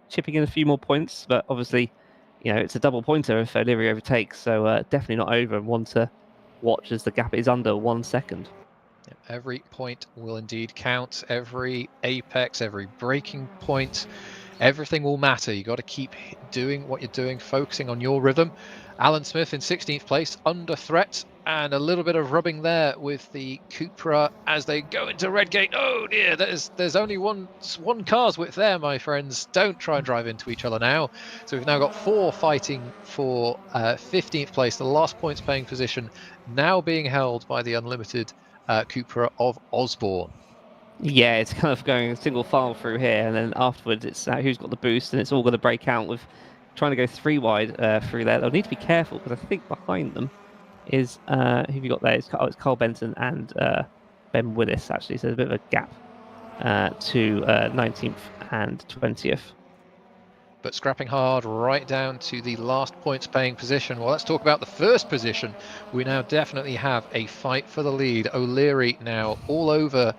chipping in a few more points, but obviously, it's a double pointer if O'Leary overtakes. So definitely not over, and one to watch as the gap is under 1 second. Every point will indeed count. Every apex, every braking point, everything will matter. You got to keep doing what you're doing, focusing on your rhythm. Alan Smith in 16th place, under threat, and a little bit of rubbing there with the Cupra as they go into Redgate. Oh dear, there's only one car's width there, my friends. Don't try and drive into each other now. So we've now got 4 fighting for 15th place, the last points paying position, now being held by the Unlimited Cupra of Osborne. Yeah, it's kind of going single file through here, and then afterwards it's who's got the boost, and it's all going to break out with trying to go 3 wide through there. They'll need to be careful, because I think behind them is who have you got there? It's Carl Benson and Ben Willis, actually. So there's a bit of a gap to 19th and 20th. But scrapping hard right down to the last points paying position. Well, let's talk about the first position. We now definitely have a fight for the lead. O'Leary now all over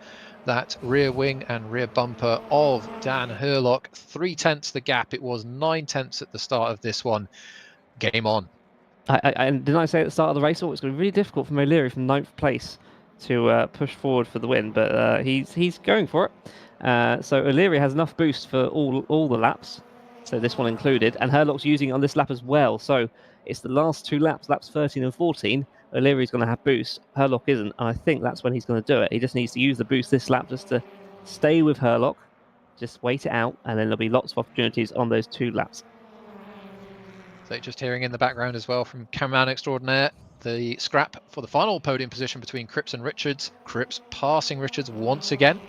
that rear wing and rear bumper of Dan Herlock. 3/10 the gap. It was 9/10 at the start of this one. Game on. And didn't I say at the start of the race, it's going to be really difficult for O'Leary from 9th place to push forward for the win, but he's going for it. So O'Leary has enough boost for all the laps. So this one included, and Herlock's using it on this lap as well. So it's the last 2 laps, laps 13 and 14. O'Leary's going to have boost. Herlock isn't, and I think that's when he's going to do it. He just needs to use the boost this lap just to stay with Herlock, just wait it out, and then there'll be lots of opportunities on those 2 laps. So just hearing in the background as well from cameraman extraordinaire, the scrap for the final podium position between Cripps and Richards. Cripps passing Richards once again.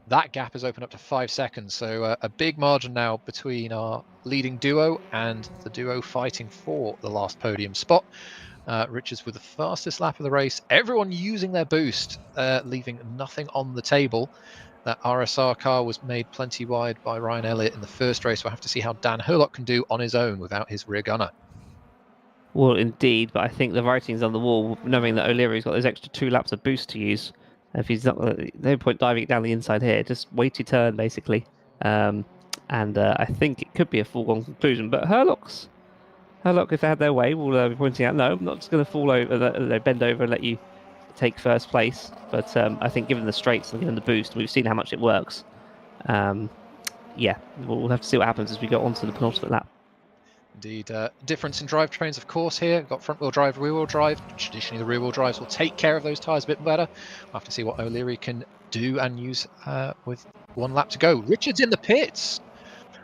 That gap has opened up to 5 seconds, so a big margin now between our leading duo and the duo fighting for the last podium spot. Richards with the fastest lap of the race. Everyone using their boost, leaving nothing on the table. That RSR car was made plenty wide by Ryan Elliott in the first race. We'll have to see how Dan Herlock can do on his own without his rear gunner. Well, indeed, but I think the writing's on the wall, knowing that O'Leary's got those extra 2 laps of boost to use. If he's not, no point diving down the inside here. Just wait your turn, basically. and I think it could be a foregone conclusion. But Herlock, if they had their way, will be pointing out, no, I'm not just going to fall over, bend over and let you take first place. But I think given the straights and given the boost, we've seen how much it works. Yeah, we'll have to see what happens as we go on to the penultimate lap. Indeed, difference in drivetrains, of course. Here, we've got front-wheel drive, rear-wheel drive. Traditionally, the rear-wheel drives will take care of those tyres a bit better. We'll have to see what O'Leary can do and use with 1 lap to go. Richards in the pits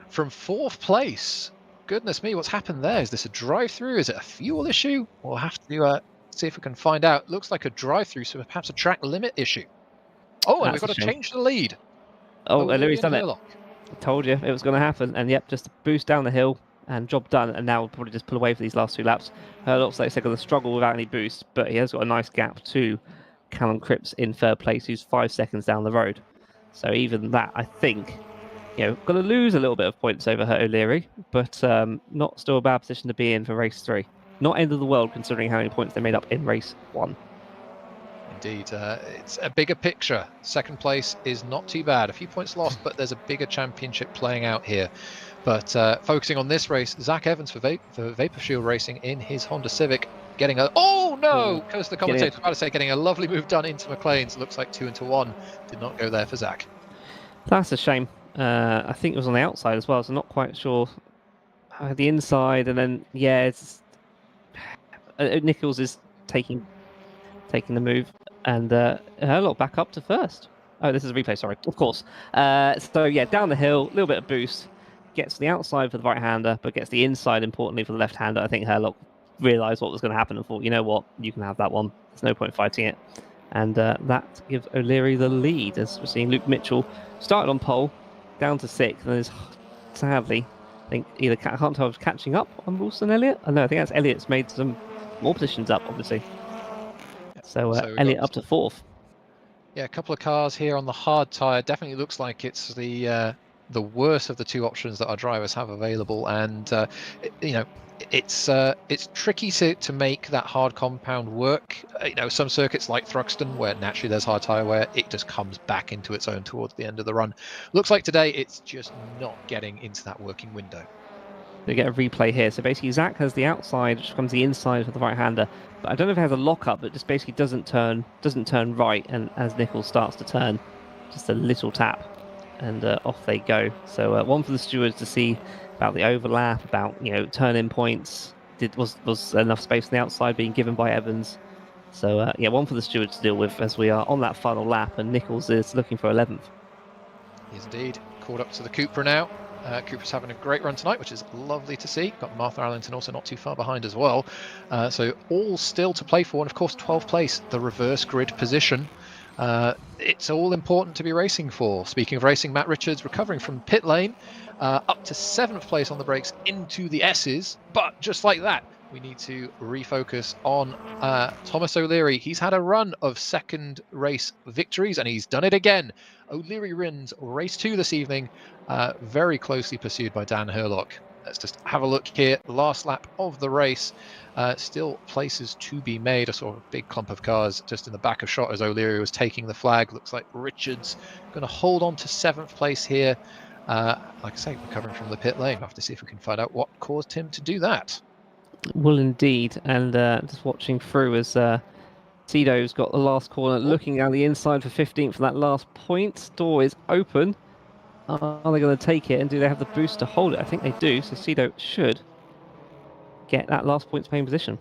from 4th place. Goodness me, what's happened there? Is this a drive-through? Is it a fuel issue? We'll have to see if we can find out. Looks like a drive-through, so perhaps a track limit issue. Oh, and we've got to change the lead. Oh, O'Leary's done it. I told you it was going to happen, and yep, just a boost down the hill and job done. And now we'll probably just pull away for these last 2 laps. Herlock's, like I said, going to struggle without any boost, but he has got a nice gap to Callum Cripps in 3rd place, who's 5 seconds down the road. So even that, I think, going to lose a little bit of points over O'Leary, but not still a bad position to be in for race 3. Not end of the world considering how many points they made up in race 1. Indeed, it's a bigger picture. 2nd place is not too bad. A few points lost, but there's a bigger championship playing out here. But focusing on this race, Zach Evans for Vapor Shield Racing in his Honda Civic, getting a... Oh, no! Because the commentator was about to say getting a lovely move done into McLean's. Looks like 2 into 1. Did not go there for Zach. That's a shame. I think it was on the outside as well, so not quite sure. The inside, and then, yeah, it's... Nichols is taking the move, and Herlock back up to 1st. Oh, this is a replay, sorry, of course. So yeah, down the hill, a little bit of boost, gets the outside for the right-hander, but gets the inside, importantly, for the left-hander. I think Herlock realised what was going to happen and thought, you know what, you can have that one. There's no point fighting it. And that gives O'Leary the lead, as we're seeing Luke Mitchell started on pole, down to 6th, and is sadly, I think either, I can't tell if it's catching up on Wilson Elliott. No, I think that's Elliott's made some more positions up, obviously. So Elliott up to 4th. Yeah, a couple of cars here on the hard tyre. Definitely looks like it's the worst of the 2 options that our drivers have available, and it's tricky to make that hard compound work. Some circuits like Thruxton, where naturally there's hard tyre wear, it just comes back into its own towards the end of the run. Looks like today it's just not getting into that working window. We get a replay here. So basically Zach has the outside, which becomes the inside for the right-hander. But I don't know if it has a lock-up, but just basically doesn't turn right. And as Nichols starts to turn, just a little tap, and off they go. So 1 for the stewards to see about the overlap, about turn-in points. Was enough space on the outside being given by Evans? So yeah, 1 for the stewards to deal with as we are on that final lap, and Nichols is looking for 11th. He is indeed. Caught up to the Cooper now. Cooper's having a great run tonight, which is lovely to see. Got Martha Arlington also not too far behind as well. So all still to play for. And of course, 12th place, the reverse grid position. It's all important to be racing for. Speaking of racing, Matt Richards recovering from pit lane, up to 7th place on the brakes into the S's. But just like that, we need to refocus on Thomas O'Leary. He's had a run of 2nd race victories, and he's done it again. O'Leary wins race 2 this evening, very closely pursued by Dan Herlock. Let's just have a look here. Last lap of the race. Still places to be made. A sort of big clump of cars just in the back of shot as O'Leary was taking the flag. Looks like Richards going to hold on to 7th place here. Like I say, recovering from the pit lane. We'll have to see if we can find out what caused him to do that. Well, indeed. And just watching through as Tito's got the last corner, looking down the inside for 15th for that last point. Door is open. Are they going to take it, and do they have the boost to hold it? I think they do, so Tito should get that last points paying position.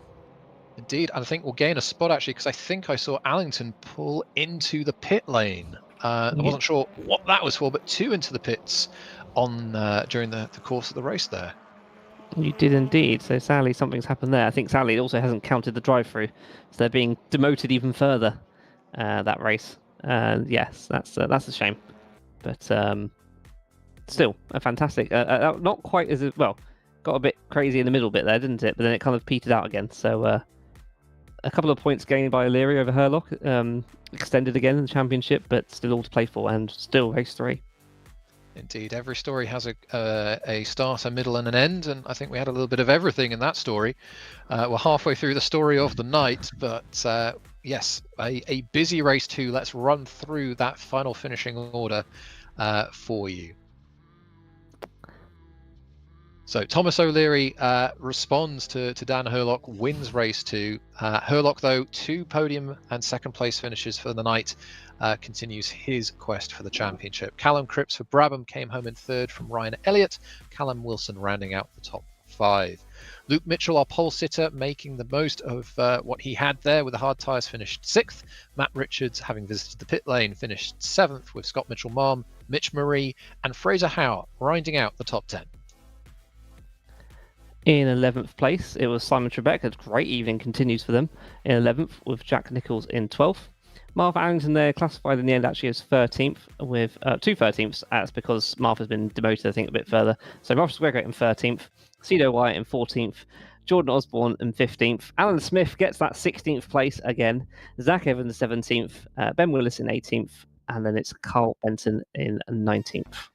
Indeed, and I think we'll gain a spot actually, because I think I saw Allington pull into the pit lane. I wasn't sure what that was for, but 2 into the pits on during the course of the race there. You did indeed. So sadly, something's happened there. I think sadly it also hasn't counted the drive-through, so they're being demoted even further that race. Yes, that's a shame, but still a fantastic. Not quite as well. Got a bit crazy in the middle bit there, didn't it? But then it kind of petered out again. So a couple of points gained by O'Leary over Herlock, extended again in the championship, but still all to play for, and still race 3. Indeed, every story has a start, a middle, and an end, and I think we had a little bit of everything in that story. We're halfway through the story of the night, but yes, a busy race 2. Let's run through that final finishing order for you. So Thomas O'Leary responds to Dan Hurlock, wins race 2. Hurlock, though, 2 podium and second place finishes for the night, continues his quest for the championship. Callum Cripps for Brabham came home in 3rd from Ryan Elliott. Callum Wilson rounding out the top 5. Luke Mitchell, our pole sitter, making the most of what he had there with the hard tyres, finished 6th. Matt Richards, having visited the pit lane, finished 7th with Scott Mitchell-Marm, Mitch Marie and Fraser Howe rounding out the top 10. In 11th place, it was Simon Trebek. A great evening continues for them in 11th, with Jack Nichols in 12th. Martha Allington there classified in the end actually as 13th, with 2 13ths. That's because Martha's been demoted, I think, a bit further. So Martha Squaregate in 13th, Cedo Wyatt in 14th, Jordan Osborne in 15th. Alan Smith gets that 16th place again. Zach Evans 17th, Ben Willis in 18th, and then it's Carl Benton in 19th.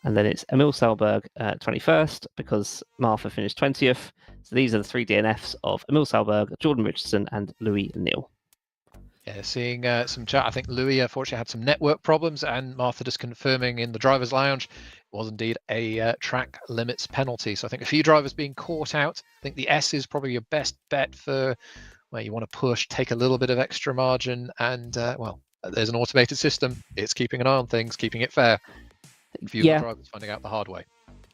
And then it's Emil Selberg 21st, because Martha finished 20th. So these are the 3 DNFs of Emil Selberg, Jordan Richardson, and Louis Neal. Yeah, seeing some chat. I think Louis unfortunately had some network problems, and Martha just confirming in the driver's lounge it was indeed a track limits penalty. So I think a few drivers being caught out. I think the S is probably your best bet for where you want to push, take a little bit of extra margin, and well, there's an automated system. It's keeping an eye on things, keeping it fair. A few drivers finding out the hard way.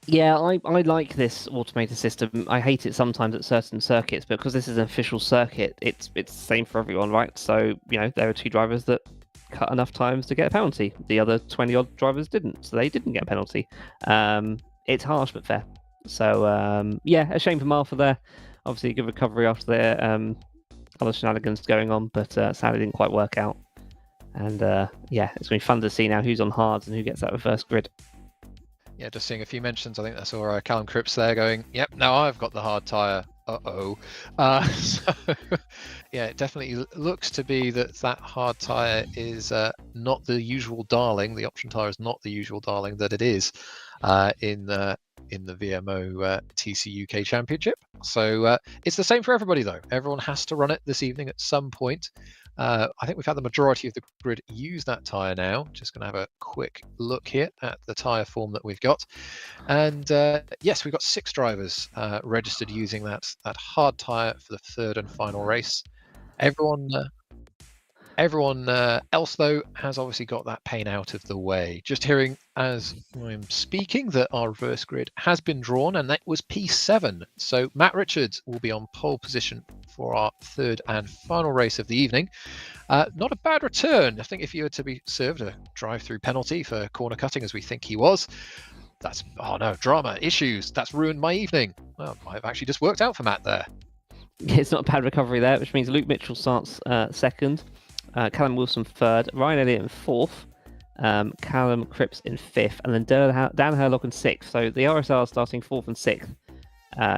Yeah, I like this automated system. I hate it sometimes at certain circuits, but because this is an official circuit, it's the same for everyone, right? So, there are 2 drivers that cut enough times to get a penalty. The other 20-odd drivers didn't, so they didn't get a penalty. It's harsh but fair. So, a shame for Martha there. Obviously, a good recovery after their other shenanigans going on, but sadly didn't quite work out. And it's going to be fun to see now who's on hards and who gets that reverse grid. Yeah, just seeing a few mentions. I think I saw Callum Cripps there going, yep, now I've got the hard tyre. So, yeah, it definitely looks to be that hard tyre is not the usual darling. The option tyre is not the usual darling that it is in the VMO TCUK Championship. So it's the same for everybody, though. Everyone has to run it this evening at some point. I think we've had the majority of the grid use that tyre now. Just going to have a quick look here at the tyre form that we've got. And yes, we've got 6 drivers registered using that hard tyre for the 3rd and final race. Everyone else, though, has obviously got that pain out of the way. Just hearing as I'm speaking that our reverse grid has been drawn, and that was P7. So Matt Richards will be on pole position for our 3rd and final race of the evening. Not a bad return. I think if you were to be served a drive-through penalty for corner cutting, as we think he was, that's, oh no, drama, issues, that's ruined my evening. Well, it might have actually just worked out for Matt there. It's not a bad recovery there, which means Luke Mitchell starts 2nd. Callum Wilson 3rd, Ryan Elliott in 4th, Callum Cripps in 5th, and then Dan Hurlock in 6th. So the RSR starting 4th and 6th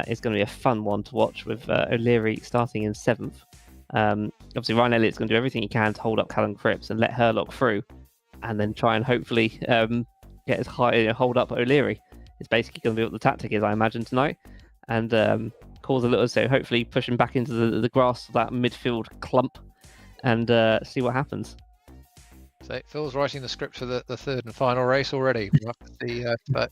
is going to be a fun one to watch, with O'Leary starting in 7th. Obviously, Ryan Elliott's going to do everything he can to hold up Callum Cripps and let Hurlock through, and then try and hopefully get as high, hold up O'Leary. It's basically going to be what the tactic is, I imagine, tonight, and cause a little, so hopefully push him back into the grass of that midfield clump, and see what happens. So Phil's writing the script for the 3rd and final race already. We'll have to see but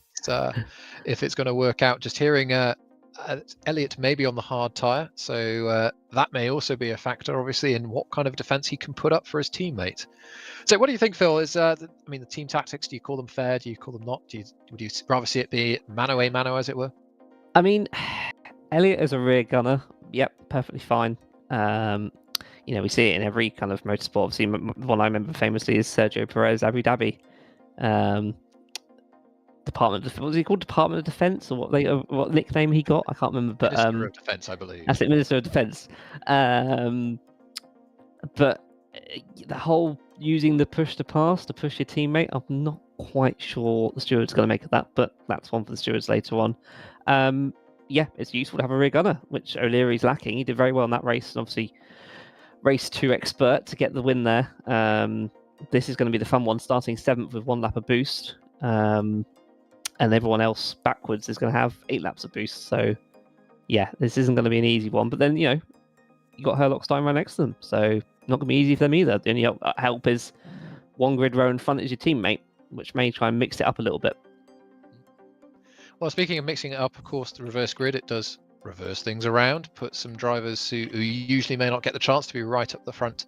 if it's going to work out. Just hearing Elliott may be on the hard tyre, so that may also be a factor, obviously, in what kind of defence he can put up for his teammate. So what do you think, Phil? Is the team tactics, do you call them fair? Do you call them not? Would you rather see it be mano a mano, as it were? Elliott is a rear gunner. Yep, perfectly fine. We see it in every kind of motorsport. Obviously, one I remember famously is Sergio Perez, Abu Dhabi. Department of, what was he called? Department of Defense, or what nickname he got? I can't remember. But Minister of Defense, I believe. That's it, Minister of Defense. But the whole using the push to pass to push your teammate, I'm not quite sure the steward's going to make of that, but that's one for the stewards later on. It's useful to have a rear gunner, which O'Leary's lacking. He did very well in that race, and obviously race 2 expert to get the win there. This is going to be the fun one, starting 7th with 1 lap of boost, and everyone else backwards is going to have 8 laps of boost. So yeah, this isn't going to be an easy one, but then you got Hurlock starting right next to them, so not going to be easy for them either. The only help is 1 grid row in front is your teammate, which may try and mix it up a little bit. Well, speaking of mixing it up, of course, the reverse grid, it does reverse things around, put some drivers who usually may not get the chance to be right up the front,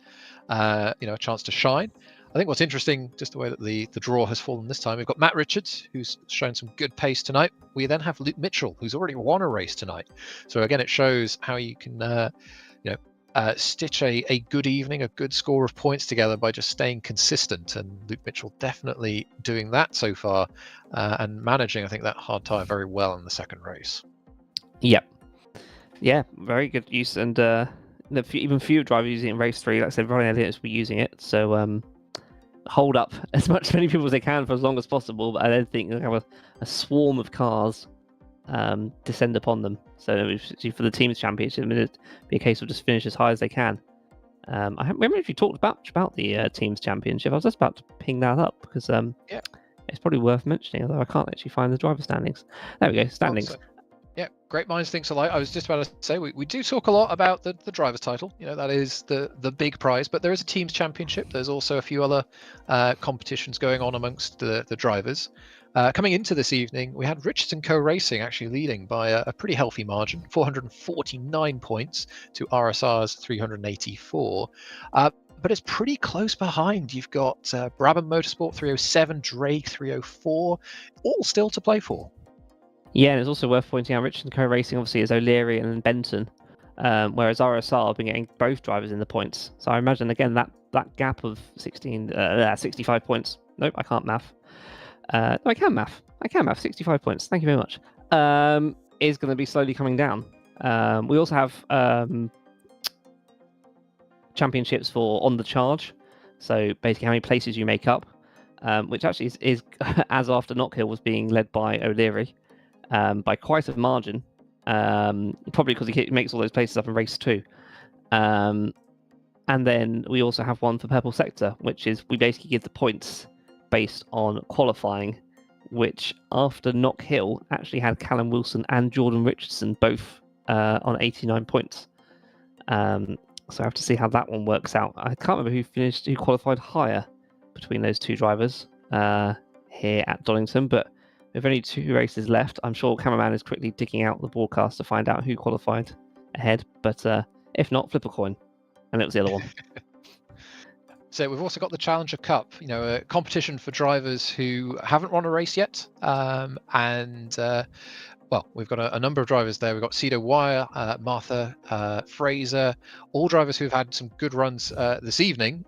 a chance to shine. I think what's interesting, just the way that the draw has fallen this time, we've got Matt Richards, who's shown some good pace tonight. We then have Luke Mitchell, who's already won a race tonight. So again, it shows how you can, stitch a good evening, a good score of points together by just staying consistent. And Luke Mitchell definitely doing that so far, and managing, I think, that hard tyre very well in the second race. Yep. Yeah, very good use, and even fewer drivers using it in race 3. Like I said, Ryan Elliott will be using it, so hold up as many people as they can for as long as possible. But I don't think they'll have a swarm of cars descend upon them. So for the team's championship, it'd be a case of just finish as high as they can. I remember if you talked about the team's championship. I was just about to ping that up because it's probably worth mentioning, although I can't actually find the driver standings. There we go, standings. Yeah, great minds think alike. I was just about to say we do talk a lot about the driver's title. That is the big prize, but there is a team's championship. There's also a few other competitions going on amongst the drivers. Coming into this evening, we had Richardson Co-Racing actually leading by a pretty healthy margin, 449 points to RSR's 384. But it's pretty close behind. You've got Brabham Motorsport 307, Drake 304, all still to play for. Yeah, and it's also worth pointing out Richardson Co-Racing obviously is O'Leary and Benton, whereas RSR have been getting both drivers in the points. So I imagine, again, that gap of 65 points. Nope, I can't math. No, I can math. 65 points. Thank you very much. Is going to be slowly coming down. We also have championships for on the charge. So basically how many places you make up, which actually is as after Knockhill was being led by O'Leary. By quite a margin, probably because he makes all those places up in race 2. And then we also have one for Purple Sector, which is we basically give the points based on qualifying, which after Knockhill actually had Callum Wilson and Jordan Richardson both on 89 points. So I have to see how that one works out. I can't remember who qualified higher between those two drivers here at Donington, but with only 2 races left, I'm sure cameraman is quickly digging out the broadcast to find out who qualified ahead. But if not, flip a coin. And it was the other one. So we've also got the Challenger Cup, a competition for drivers who haven't won a race yet. We've got a number of drivers there. We've got Cedo Wire, Martha, Fraser, all drivers who've had some good runs this evening.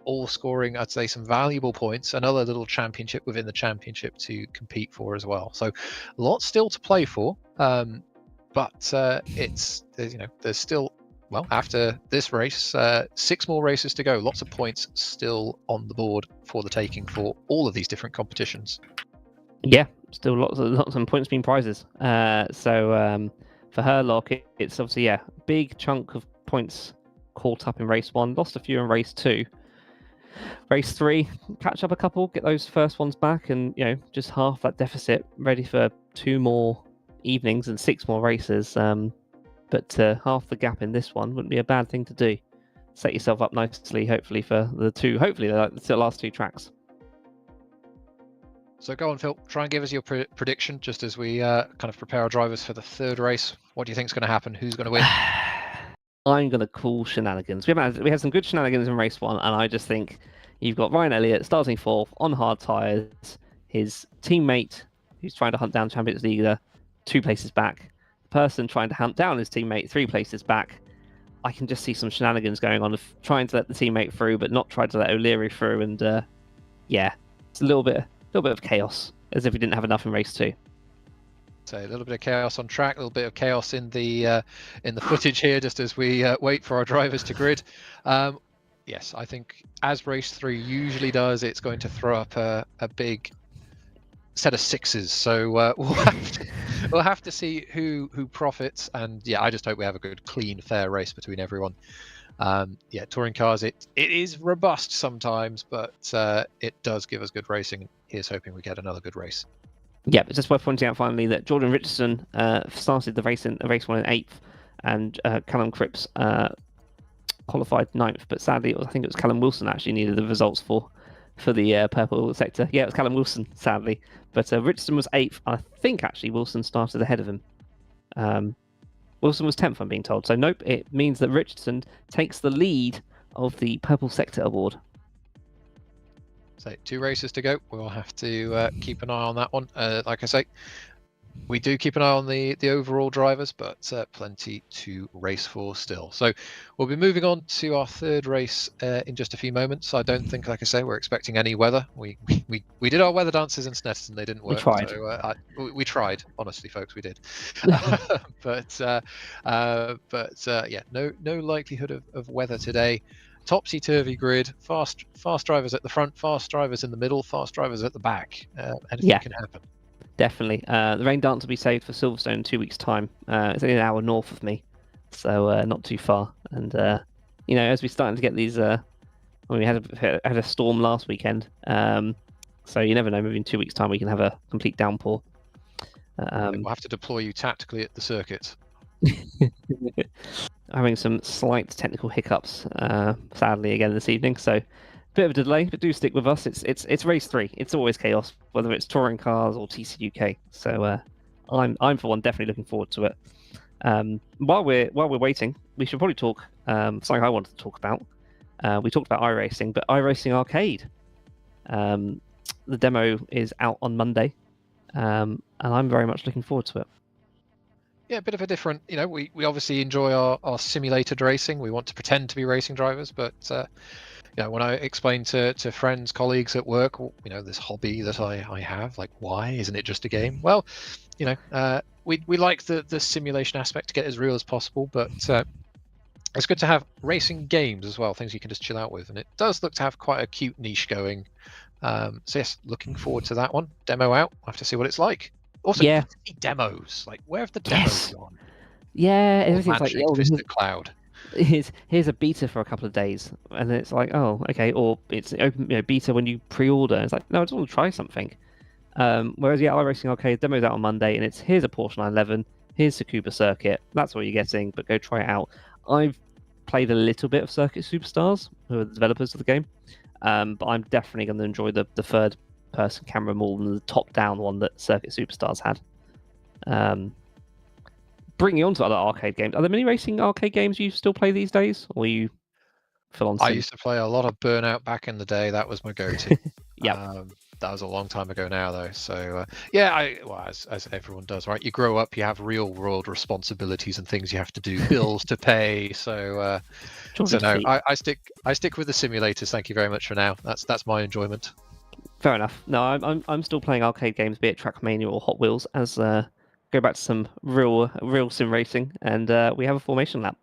All scoring, I'd say, some valuable points. Another little championship within the championship to compete for as well. So, lots still to play for. But there's still, after this race, 6 more races to go. Lots of points still on the board for the taking for all of these different competitions. Yeah, still lots of points being prizes. So for Herlock, it's obviously big chunk of points caught up in race 1. Lost a few in race 2. Race 3, catch up a couple, get those first ones back, and just half that deficit, ready for 2 more evenings and 6 more races. But half the gap in this one wouldn't be a bad thing to do. Set yourself up nicely, hopefully for the last 2 tracks. So go on, Phil. Try and give us your prediction, just as we kind of prepare our drivers for the 3rd race. What do you think is going to happen? Who's going to win? I'm going to call shenanigans. We had some good shenanigans in race 1, and I just think you've got Ryan Elliott starting 4th on hard tyres. His teammate, who's trying to hunt down Champions Leader, 2 places back. The person trying to hunt down his teammate, 3 places back. I can just see some shenanigans going on of trying to let the teammate through, but not trying to let O'Leary through. And it's a little bit of chaos, as if we didn't have enough in race 2. So a little bit of chaos on track, a little bit of chaos in the footage here, just as we wait for our drivers to grid. Yes, I think as race 3 usually does, it's going to throw up a big set of 6s. So we'll have to see who profits. And I just hope we have a good, clean, fair race between everyone. Touring cars, it is robust sometimes, but it does give us good racing. Here's hoping we get another good race. Yeah, it's just worth pointing out finally that Jordan Richardson started the race 1 in 8th, and Callum Cripps qualified 9th. But sadly, I think it was Callum Wilson actually needed the results for. for the purple sector. Yeah, it was Callum Wilson, sadly. But Richardson was 8th. I think actually Wilson started ahead of him. Wilson was 10th, I'm being told. So nope, it means that Richardson takes the lead of the purple sector award. So 2 races to go. We'll have to keep an eye on that one. Like I say, we do keep an eye on the overall drivers, but plenty to race for still. So we'll be moving on to our 3rd race in just a few moments. I don't think, like I say, we're expecting any weather. We did our weather dances in Snetterton. They didn't work. We tried. So, we tried, honestly, folks. We did. but yeah, no likelihood of weather today. Topsy-turvy grid, fast drivers at the front, fast drivers in the middle, fast drivers at the back. Anything can happen. Definitely. The rain dance will be saved for Silverstone in 2 weeks' time. It's only an hour north of me, so not too far. And as we're starting to get these, we had a storm last weekend, so you never know. Maybe in 2 weeks' time we can have a complete downpour. We'll have to deploy you tactically at the circuit. Having some slight technical hiccups, sadly, again this evening. So. Bit of a delay, but do stick with us. It's race 3. It's always chaos, whether it's touring cars or TCUK. So I'm for one definitely looking forward to it. While we're waiting, we should probably talk something I wanted to talk about. We talked about iRacing, but iRacing Arcade. The demo is out on Monday, and I'm very much looking forward to it. Yeah, a bit of a different. We obviously enjoy our simulated racing. We want to pretend to be racing drivers, but. When I explain to friends, colleagues at work, this hobby that I have, like, why isn't it just a game? Well, we like the simulation aspect to get as real as possible, but it's good to have racing games as well, things you can just chill out with, and it does look to have quite a cute niche going. So yes, looking forward to that one. Demo out. We'll have to see what it's like. Also, yeah, demos. Like, where have the demos gone? Yeah, everything's like Distant cloud. Here's a beta for a couple of days, and then it's like, oh, okay, or it's open, beta when you pre-order. It's like, no, I just want to try something. Whereas iRacing Arcade demo's out on Monday, and here's a Porsche 911, here's Tsukuba Circuit. That's what you're getting, but go try it out. I've played a little bit of Circuit Superstars, who are the developers of the game, but I'm definitely going to enjoy the third-person camera more than the top-down one that Circuit Superstars had. Bringing on to other arcade games, are there many racing arcade games you still play these days, or are you full on? I used to play a lot of Burnout back in the day. That was my go-to. Yeah, that was a long time ago now, though. So as everyone does, right? You grow up, you have real-world responsibilities and things you have to do, bills to pay. So no, I stick with the simulators. Thank you very much for now. That's my enjoyment. Fair enough. No, I'm still playing arcade games, be it Trackmania or Hot Wheels, as go back to some real sim racing, and we have a formation lap.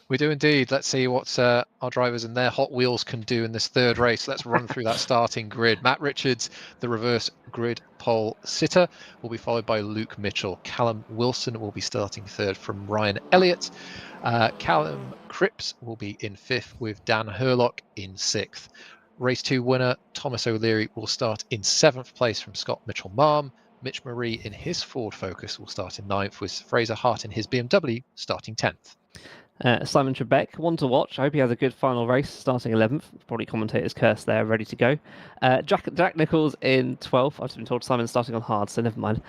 We do indeed. Let's see what our drivers and their Hot Wheels can do in this 3rd race. Let's run through that starting grid. Matt Richards, the reverse grid pole sitter, will be followed by Luke Mitchell. Callum Wilson will be starting 3rd from Ryan Elliott. Callum Cripps will be in 5th with Dan Hurlock in 6th. Race 2 winner Thomas O'Leary will start in 7th place from Scott Mitchell-Marm. Mitch Marie in his Ford Focus will start in 9th, with Fraser Hart in his BMW starting 10th. Simon Trebek, one to watch. I hope he has a good final race, starting 11th. Probably commentator's curse there, ready to go. Jack Nichols in 12th. I've just been told Simon's starting on hard, so never mind.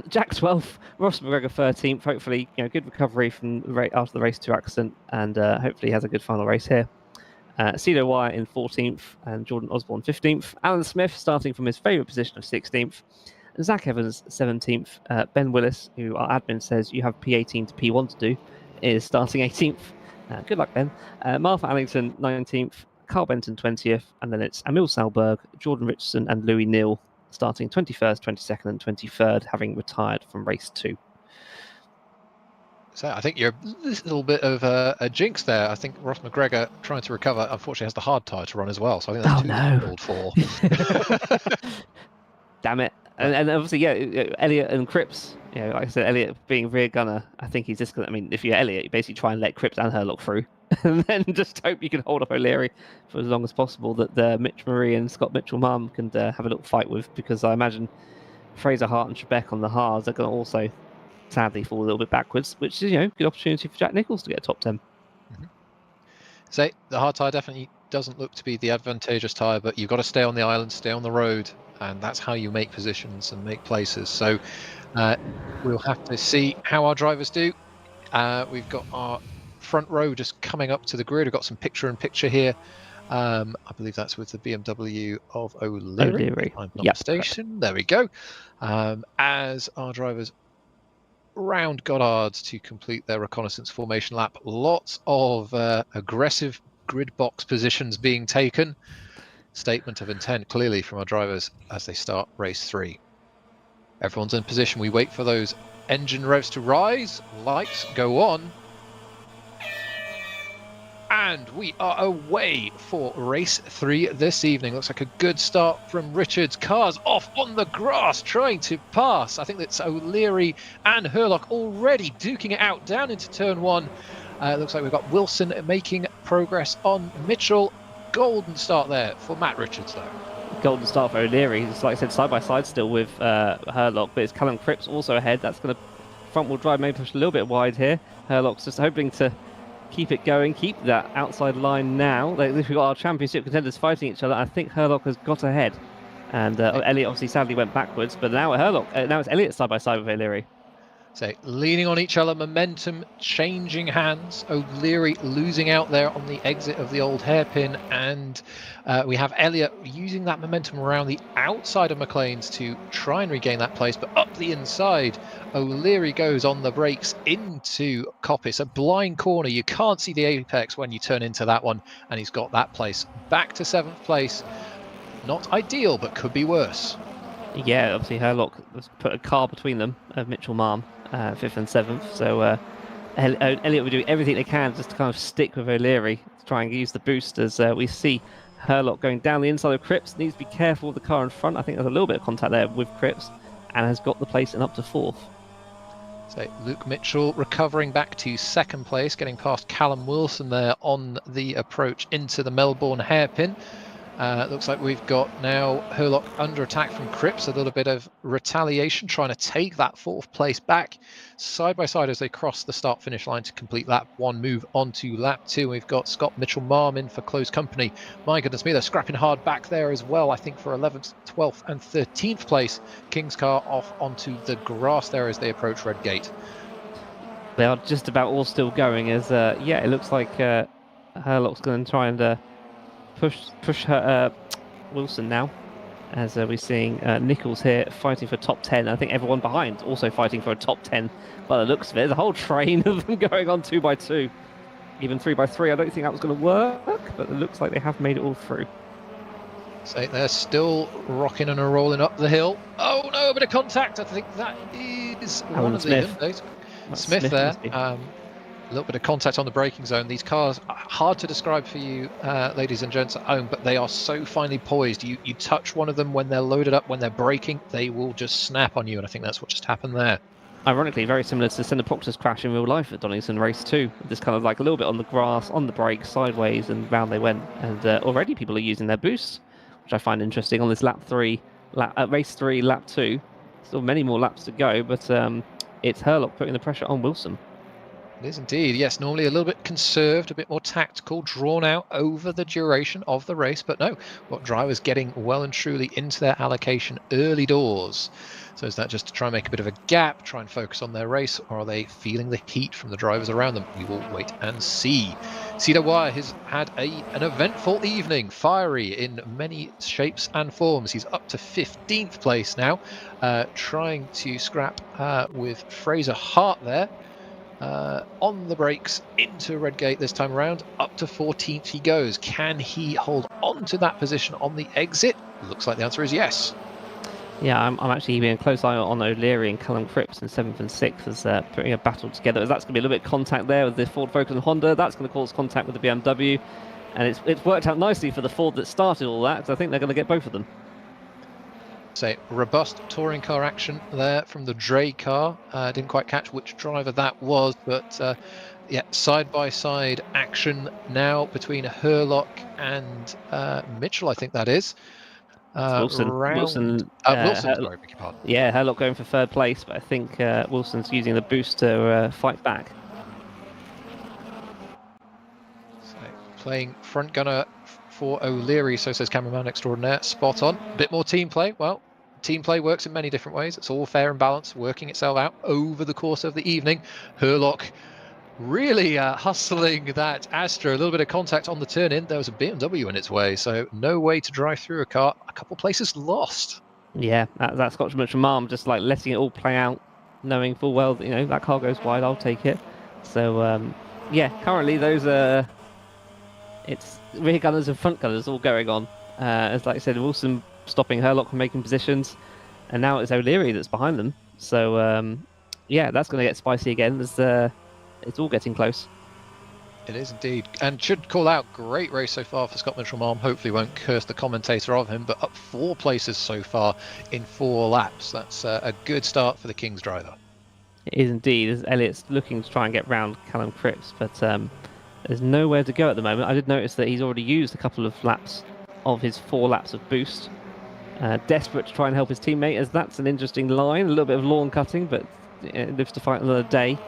Jack 12th, Ross McGregor 13th. Hopefully, good recovery from after the race 2 accident, and hopefully he has a good final race here. Cedo Wire in 14th, and Jordan Osborne 15th. Alan Smith starting from his favourite position of 16th. Zach Evans 17th. Ben Willis, who our admin says you have P18 to P1 to do, is starting 18th. Good luck, Ben. Martha Allington 19th. Carl Benton 20th. And then it's Emil Salberg, Jordan Richardson, and Louis Neal starting 21st, 22nd, and 23rd, having retired from race 2. So I think you're a little bit of a jinx there. I think Ross McGregor, trying to recover, unfortunately has the hard tyre to run as well. So I think that's called for. Damn it. And obviously, Elliot and Cripps, like I said, Elliot being rear gunner, I think he's just going to, if you're Elliot, you basically try and let Cripps and Hurlock through, and then just hope you can hold up O'Leary for as long as possible, that Mitch Marie and Scott Mitchell-Marm can have a little fight with, because I imagine Fraser Hart and Trebek on the hards are going to also sadly fall a little bit backwards, which is, good opportunity for Jack Nichols to get a top 10. So the hard tyre definitely doesn't look to be the advantageous tyre, but you've got to stay on the island, stay on the road, and that's how you make positions and make places. So we'll have to see how our drivers do. We've got our front row just coming up to the grid. We've got some picture-in-picture here. I believe that's with the BMW of O'Leary. If I'm not mistaken. There we go. As our drivers round Goddard's to complete their reconnaissance formation lap. Lots of aggressive grid box positions being taken. Statement of intent clearly from our drivers as they start race 3. Everyone's in position. We wait for those engine revs to rise. Lights go on. And we are away for race 3 this evening. Looks like a good start from Richards. Cars off on the grass trying to pass. I think that's O'Leary and Herlock already duking it out down into turn 1. Looks like we've got Wilson making progress on Mitchell. Golden start there for Matt Richards though. Golden start for O'Leary. It's like I said, side by side still with Herlock, but it's Callum Cripps also ahead. That's going to front wheel drive, maybe push a little bit wide here. Herlock's just hoping to keep it going, keep that outside line now. We've got our championship contenders fighting each other. I think Herlock has got ahead. And Elliott obviously sadly went backwards, but now now it's Elliott side by side with O'Leary. So leaning on each other, momentum changing hands. O'Leary losing out there on the exit of the old hairpin, and we have Elliott using that momentum around the outside of McLean's to try and regain that place, but up the inside, O'Leary goes on the brakes into Coppice, a blind corner. You can't see the apex when you turn into that one, and he's got that place. Back to 7th place. Not ideal, but could be worse. Yeah, obviously Herlock has put a car between them, Mitchell Marm, 5th and 7th. So Elliott will do everything they can just to kind of stick with O'Leary to try and use the boost as we see Herlock going down the inside of Cripps. Needs to be careful with the car in front. I think there's a little bit of contact there with Cripps and has got the place and up to 4th. So Luke Mitchell recovering back to 2nd place, getting past Callum Wilson there on the approach into the Melbourne hairpin. Looks like we've got now Herlock under attack from Cripps, a little bit of retaliation, trying to take that 4th place back. Side by side as they cross the start-finish line to complete lap 1, move on to lap 2. We've got Scott Mitchell-Marm in for close company. My goodness me, they're scrapping hard back there as well, I think for 11th, 12th and 13th place. King's car off onto the grass there as they approach Red Gate. They are just about all still going as, yeah, it looks like Herlock's going to try and push her, Wilson now, as we're seeing Nichols here fighting for top 10. I think everyone behind also fighting for a top 10 by the looks of it. There's a whole train of them going on 2 by 2, even 3 by 3. I don't think that was going to work, but it looks like they have made it all through. So they're still rocking and rolling up the hill. Oh no, a bit of contact. I think that is one of the Smith there. A little bit of contact on the braking zone. These cars are hard to describe for you, ladies and gents at home, but they are so finely poised. You touch one of them when they're loaded up, when they're braking, they will just snap on you, and I think that's what just happened there. Ironically, very similar to Senna Proctor's crash in real life at Donington race 2. Just kind of like a little bit on the grass, on the brakes, sideways, and round they went. And already people are using their boosts, which I find interesting on this race 3, lap 2. Still many more laps to go, but it's Herlock putting the pressure on Wilson. It is indeed, yes, normally a little bit conserved, a bit more tactical, drawn out over the duration of the race, but no, got drivers getting well and truly into their allocation early doors. So is that just to try and make a bit of a gap, try and focus on their race, or are they feeling the heat from the drivers around them? We will wait and see. Cedar Wire has had an eventful evening, fiery in many shapes and forms. He's up to 15th place now, trying to scrap with Fraser Hart there. On the brakes into Redgate this time around, up to 14th he goes. Can he hold on to that position on the exit? Looks like the answer is yes. Yeah, I'm actually keeping a close eye on O'Leary and Callum Cripps in 7th and 6th as putting a battle together. That's going to be a little bit of contact there with the Ford Focus and Honda. That's going to cause contact with the BMW, and it's worked out nicely for the Ford that started all that, because I think they're going to get both of them. So robust touring car action there from the Dre car. Didn't quite catch which driver that was, but yeah, side-by-side action now between Herlock and Mitchell, I think that is. Wilson. Wilson, sorry, beg your pardon. Yeah, Herlock going for 3rd place, but I think Wilson's using the boost to fight back. So playing front gunner for O'Leary, so says cameraman extraordinaire. Spot on. Bit more team play. Well, team play works in many different ways. It's all fair and balanced, working itself out over the course of the evening. Herlock really hustling that Astra. A little bit of contact on the turn in. There was a BMW in its way, so no way to drive through a car. A couple places lost. Yeah, that Scotchman from Arm just like letting it all play out, knowing full well that, that car goes wide, I'll take it. So yeah, currently those it's rear gunners and front gunners all going on. As like I said, Wilson stopping Herlock from making positions, and now it's O'Leary that's behind them. So yeah, that's going to get spicy again as it's all getting close. It is indeed, and should call out, great race so far for Scott Mitchell-Malm. Hopefully won't curse the commentator of him, but up 4 places so far in 4 laps. That's a good start for the King's driver. It is indeed, as Elliott's looking to try and get round Callum Cripps, but there's nowhere to go at the moment. I did notice that he's already used a couple of laps of his 4 laps of boost. Desperate to try and help his teammate, as that's an interesting line, a little bit of lawn cutting, but it lives to fight another day.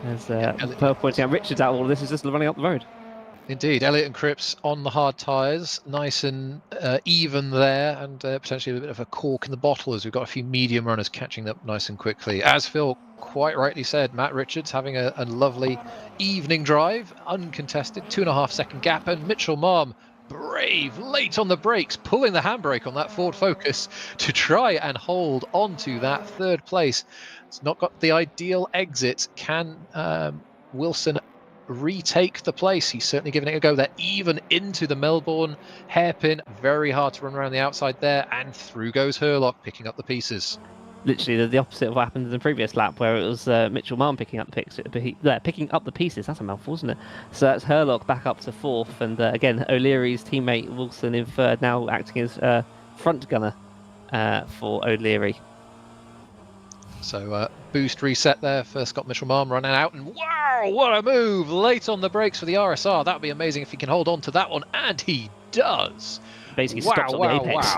As Pearl pointing out, Richards out of all of this is just running up the road. Indeed, Elliott and Cripps on the hard tyres, nice and even there, and potentially a bit of a cork in the bottle as we've got a few medium runners catching up nice and quickly. As Phil quite rightly said, Matt Richards having a lovely evening drive, uncontested, 2.5 second gap, and Mitchell-Malm brave, late on the brakes, pulling the handbrake on that Ford Focus to try and hold on to that 3rd place. It's not got the ideal exit. Can Wilson retake the place? He's certainly giving it a go there, even into the Melbourne hairpin. Very hard to run around the outside there, and through goes Herlock, picking up the pieces. Literally the opposite of what happened in the previous lap, where it was Mitchell-Malm picking up the pieces. That's a mouthful, isn't it? So that's Herlock back up to 4th, and again O'Leary's teammate Wilson in 3rd, now acting as front gunner for O'Leary. So boost reset there for Scott Mitchell-Malm running out, and wow, what a move! Late on the brakes for the RSR. That would be amazing if he can hold on to that one, and he does. Basically stopped on the apex.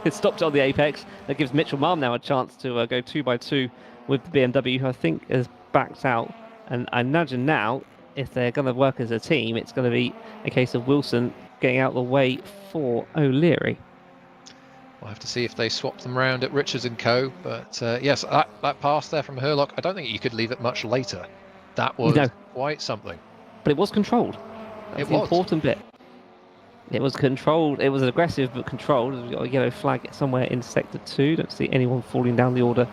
It stopped on the apex. That gives Mitchell-Malm now a chance to go 2x2 with the BMW, who I think has backed out. And I imagine now, if they're going to work as a team, it's going to be a case of Wilson getting out of the way for O'Leary. We'll have to see if they swap them around at Richards & Co. But yes, that pass there from Herlock, I don't think you could leave it much later. That was quite something. But it was controlled. That's the important bit. It was controlled. It was aggressive, but controlled. We've got a yellow flag somewhere in sector 2. Don't see anyone falling down the order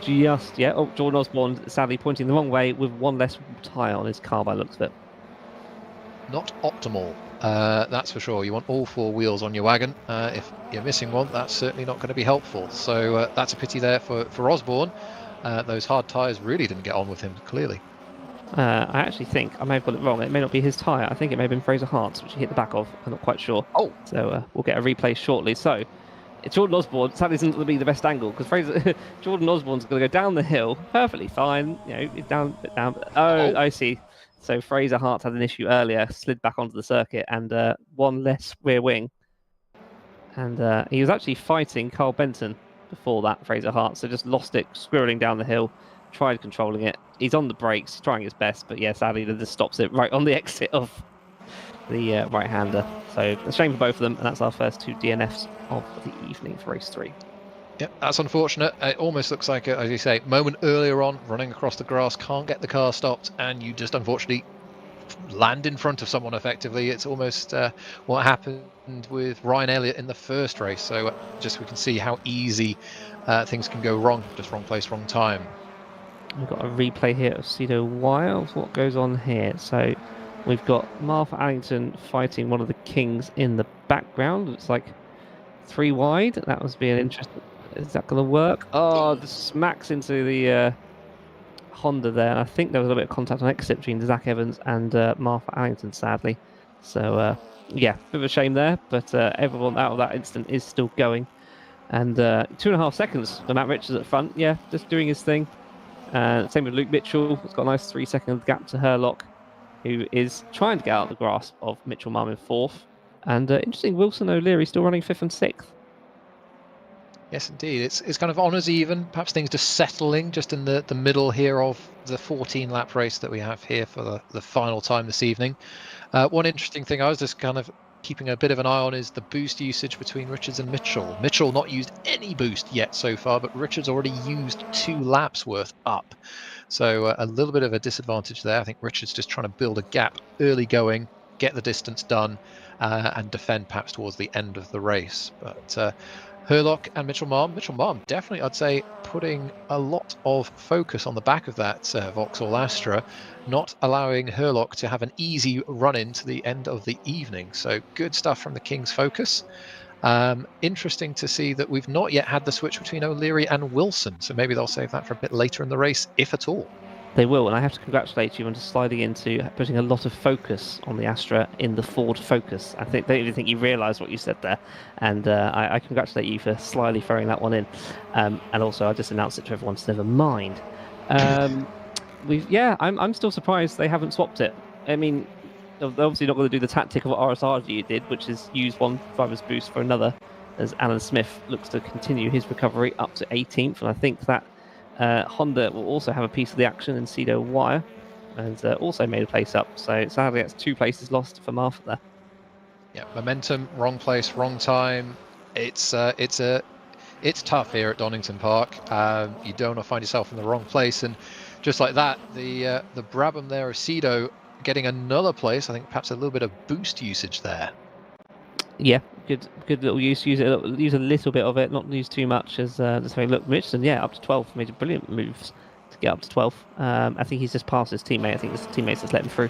just yet. Oh, Jordan Osborne sadly pointing the wrong way with one less tyre on his car by the looks of it. Not optimal, that's for sure. You want all 4 wheels on your wagon. If you're missing one, that's certainly not going to be helpful. So that's a pity there for Osborne. Those hard tyres really didn't get on with him, clearly. I actually think I may have got it wrong. It may not be his tyre. I think it may have been Fraser Hart's, which he hit the back of. I'm not quite sure. Oh. So we'll get a replay shortly. So Jordan Osborne sadly isn't going to be the best angle, because Jordan Osborne's going to go down the hill perfectly fine. He's down. Oh, I see. So Fraser Hart had an issue earlier, slid back onto the circuit, and one less rear wing. And he was actually fighting Carl Benton before that, Fraser Hart, so just lost it, squirreling down the hill, tried controlling it. He's on the brakes, trying his best, but yeah, sadly, that just stops it right on the exit of the right-hander. So a shame for both of them, and that's our first 2 DNFs of the evening for race 3. Yep, that's unfortunate. It almost looks like, as you say, moment earlier on, running across the grass, can't get the car stopped, and you just unfortunately land in front of someone effectively. It's almost what happened with Ryan Elliott in the first race. So just we can see how easy things can go wrong, just wrong place, wrong time. We've got a replay here of Cedo Wiles. What goes on here? So we've got Martha Allington fighting one of the Kings in the background. It's like 3 wide. That was being interesting. Is that going to work? Oh, the smacks into the Honda there. I think there was a little bit of contact on exit between Zach Evans and Martha Allington, sadly. So, yeah, bit of a shame there, but everyone out of that instant is still going. And 2.5 seconds for Matt Richards at front. Yeah, just doing his thing. Same with Luke Mitchell. It's got a nice 3-second gap to Herlock, who is trying to get out of the grasp of Mitchell-Malm in 4th. And interesting, Wilson O'Leary still running 5th and 6th. Yes, indeed. It's kind of honours even. Perhaps things just settling just in the middle here of the 14-lap race that we have here for the final time this evening. One interesting thing, I was just kind of keeping a bit of an eye on is the boost usage between Richards and Mitchell. Mitchell not used any boost yet so far, but Richards already used 2 laps worth up. So a little bit of a disadvantage there. I think Richards just trying to build a gap early going, get the distance done, and defend perhaps towards the end of the race. But Herlock and Mitchell Marm definitely, I'd say, putting a lot of focus on the back of that Vauxhall Astra, not allowing Herlock to have an easy run into the end of the evening. So good stuff from the King's Focus. Interesting to see that we've not yet had the switch between O'Leary and Wilson, so maybe they'll save that for a bit later in the race, if at all. They will, and I have to congratulate you on just sliding into putting a lot of focus on the Astra in the Ford Focus. I don't even think you realised what you said there, and I congratulate you for slyly throwing that one in. And also, I just announced it to everyone to never mind. I'm still surprised they haven't swapped it. I mean, they're obviously not going to do the tactic of what RSRG did, which is use one driver's boost for another, as Alan Smith looks to continue his recovery up to 18th, and I think that Honda will also have a piece of the action, and Cedo Wire has also made a place up. So sadly, that's 2 places lost for Martha there. Yeah, momentum, wrong place, wrong time. It's tough here at Donington Park. You don't want to find yourself in the wrong place, and just like that, the Brabham there of Cedo getting another place. I think perhaps a little bit of boost usage there. Yeah, good little use. Use a little bit of it, not use too much. As let's have a look, Richardson, up to 12, made brilliant moves to get up to 12. I think he's just passed his teammate. I think his teammate's just let him through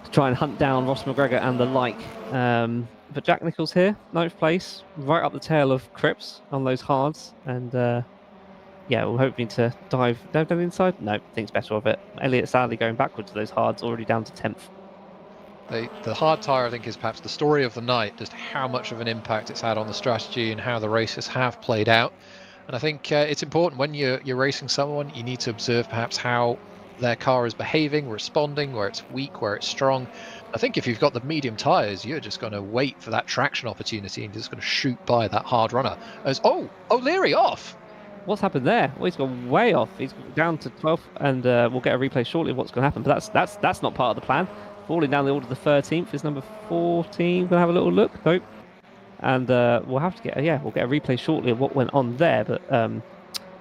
to try and hunt down Ross McGregor and the like. But Jack Nicholls here, 9th place, right up the tail of Cripps on those hards, and we're hoping to dive down the inside. No, thinks better of it. Elliott sadly going backwards to those hards, already down to 10th. The hard tyre, I think, is perhaps the story of the night, just how much of an impact it's had on the strategy and how the races have played out. And I think it's important when you're racing someone, you need to observe perhaps how their car is behaving, responding, where it's weak, where it's strong. I think if you've got the medium tyres, you're just going to wait for that traction opportunity and just going to shoot by that hard runner. As O'Leary off! What's happened there? Well, he's gone way off. He's down to 12th, and we'll get a replay shortly of what's going to happen. But that's not part of the plan. Falling down the order, the 13th is number 14. We'll have a little look. Nope. And we'll have to get we'll get a replay shortly of what went on there. But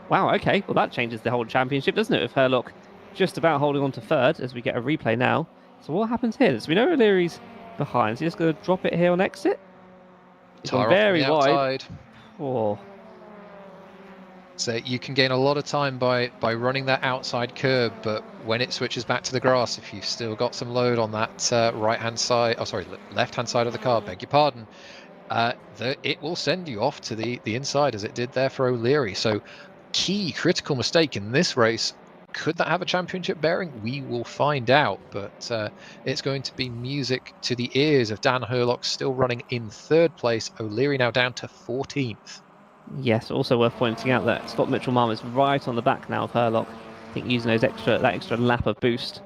wow, okay. Well, that changes the whole championship, doesn't it? With Herlock just about holding on to 3rd as we get a replay now. So what happens here? So we know O'Leary's behind. So he's just going to drop it here on exit. It's gone very wide. Oh. So you can gain a lot of time by running that outside curb, but when it switches back to the grass, if you've still got some load on that left-hand side of the car, beg your pardon, it will send you off to the inside, as it did there for O'Leary. So key critical mistake in this race. Could that have a championship bearing? We will find out, but it's going to be music to the ears of Dan Herlock, still running in 3rd place. O'Leary now down to 14th. Yes, also worth pointing out that Scott Mitchell-Marm is right on the back now of Herlock. I think using that extra lap of boost.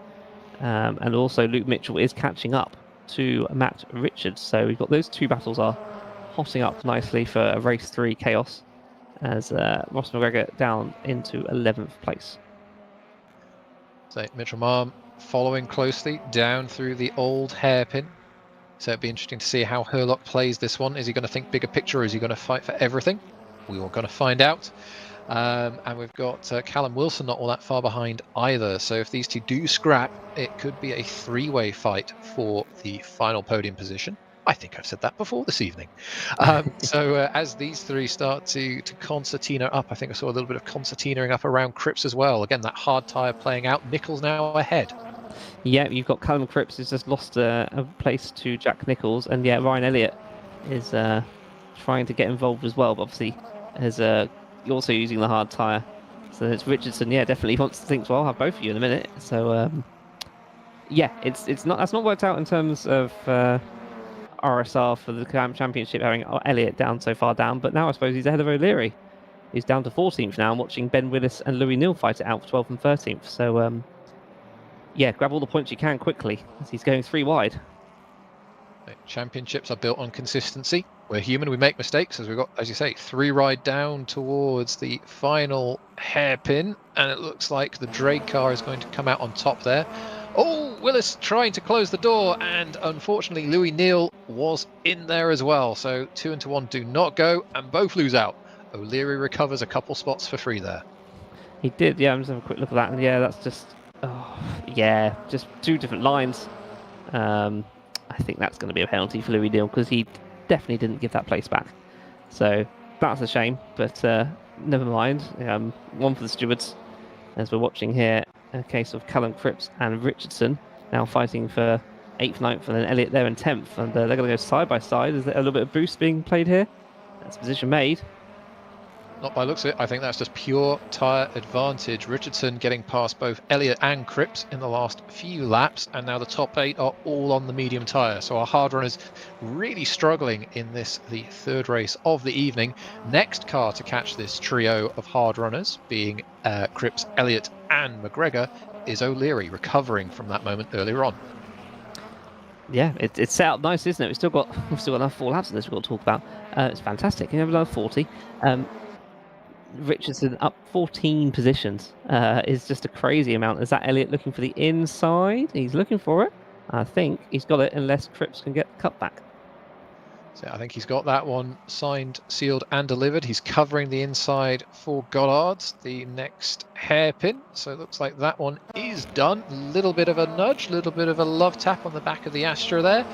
And also Luke Mitchell is catching up to Matt Richards. So we've got those 2 battles are hotting up nicely for a race 3 chaos, as Ross McGregor down into 11th place. So Mitchell-Marm following closely down through the old hairpin. So it'd be interesting to see how Herlock plays this one. Is he going to think bigger picture, or is he going to fight for everything? We are going to find out. And we've got Callum Wilson not all that far behind either. So if these two do scrap, it could be a 3-way fight for the final podium position. I think I've said that before this evening. As these 3 start to concertina up, I think I saw a little bit of concertinaing up around Cripps as well. Again, that hard tyre playing out. Nicholls now ahead. Yeah, you've got Callum Cripps who's just lost a place to Jack Nicholls, and Ryan Elliott is trying to get involved as well, but obviously is also using the hard tyre. So it's Richardson, definitely wants to think, well, I'll have both of you in a minute. So that's not worked out in terms of RSR for the championship, having Elliott down so far down, but now I suppose he's ahead of O'Leary. He's down to 14th now, and watching Ben Willis and Louis Neal fight it out for 12th and 13th. So grab all the points you can quickly, as he's going 3 wide. Championships are built on consistency. We're human, we make mistakes, as we've got, as you say, 3 ride down towards the final hairpin, and it looks like the Drake car is going to come out on top there. Oh, Willis trying to close the door, and unfortunately Louis Neal was in there as well. So 2 into 1 do not go, and both lose out. O'Leary recovers a couple spots for free there. He did, yeah. I'm just having a quick look at that, and yeah, that's just, yeah, just two different lines. I think that's going to be a penalty for Louis Neal because he definitely didn't give that place back. So that's a shame, but never mind. One for the stewards, as we're watching here, a case of Callum Cripps and Richardson now fighting for 8th, 9th, and then Elliott there in 10th, and they're going to go side by side. Is there a little bit of boost being played here? That's position made. Not by looks of it. I think that's just pure tyre advantage. Richardson getting past both Elliott and Cripps in the last few laps, and now the top 8 are all on the medium tyre. So our hard runners really struggling in this, the third race of the evening. Next car to catch this trio of hard runners, being Cripps, Elliott and McGregor, is O'Leary, recovering from that moment earlier on. Yeah, it's set up nice, isn't it? We've still got another 4 laps of this we've got to talk about. It's fantastic. You have another 40. Richardson up 14 positions is just a crazy amount. Is that Elliott looking for the inside? He's looking for it. I think he's got it unless Cripps can get the cut back. So I think he's got that one signed, sealed and delivered. He's covering the inside for Goddard's, the next hairpin. So it looks like that one is done. Little bit of a nudge, little bit of a love tap on the back of the Astra there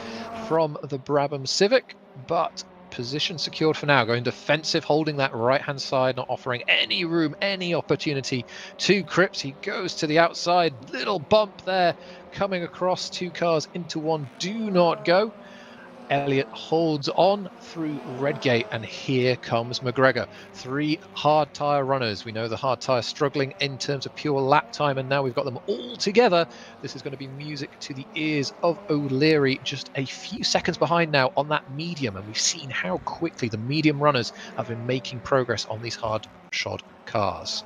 from the Brabham Civic, but position secured for now, going defensive, holding that right hand side, not offering any room, any opportunity to Cripps. He goes to the outside, little bump there, coming across, 2 cars into 1, do not go. Elliott holds on through Redgate, and here comes McGregor. 3 hard tyre runners. We know the hard tyre struggling in terms of pure lap time, and now we've got them all together. This is going to be music to the ears of O'Leary, just a few seconds behind now on that medium, and we've seen how quickly the medium runners have been making progress on these hard shod cars.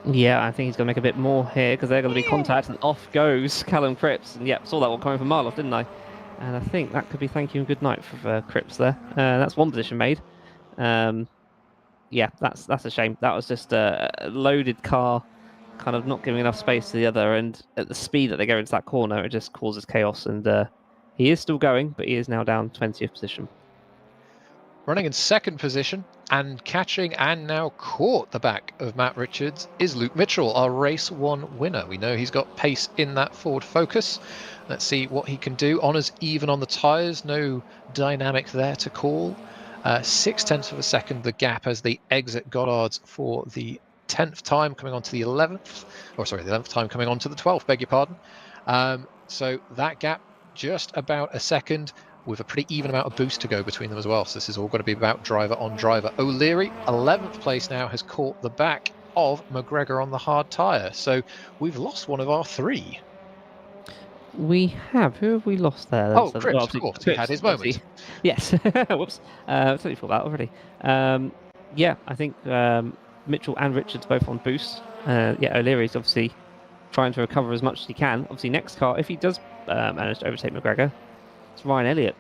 Yeah, I think he's going to make a bit more here because they're going to be contact, and off goes Callum Cripps. And yeah, saw that one coming from Marloff, didn't I? And I think that could be thank you and good night for Cripps there. That's one position made. Yeah, that's a shame. That was just a loaded car, kind of not giving enough space to the other. And at the speed that they go into that corner, it just causes chaos. And he is still going, but he is now down 20th position. Running in second position and catching and now caught the back of Matt Richards is Luke Mitchell, our race 1 winner. We know he's got pace in that Ford Focus. Let's see what he can do. Honours even on the tyres, no dynamic there to call. 0.6 of a second the gap as they exit Goddard's for the 10th time, coming on to the 11th. Or sorry, the 11th time coming on to the 12th, beg your pardon. So that gap just about a second, with a pretty even amount of boost to go between them as well. So this is all going to be about driver on driver. O'Leary, 11th place now, has caught the back of McGregor on the hard tyre. So we've lost one of our 3. We have. Who have we lost there? Oh, Cripps, of course. He had his moment. Yes. Whoops. Totally thought that already. Yeah, I think Mitchell and Richards both on boost. Yeah, O'Leary's obviously trying to recover as much as he can. Obviously, next car, if he does manage to overtake McGregor, it's Ryan Elliott.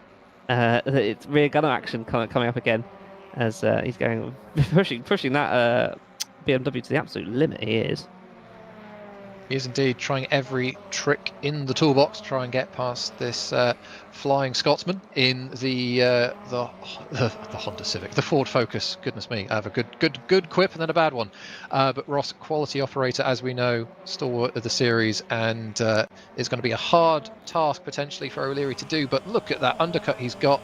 It's rear gunner action coming up again as he's going pushing that BMW to the absolute limit. He is. He is indeed trying every trick in the toolbox to try and get past this flying Scotsman in the Honda Civic, the Ford Focus. Goodness me, I have a good quip and then a bad one. But Ross, quality operator, as we know, stalwart of the series, and is going to be a hard task potentially for O'Leary to do. But look at that undercut he's got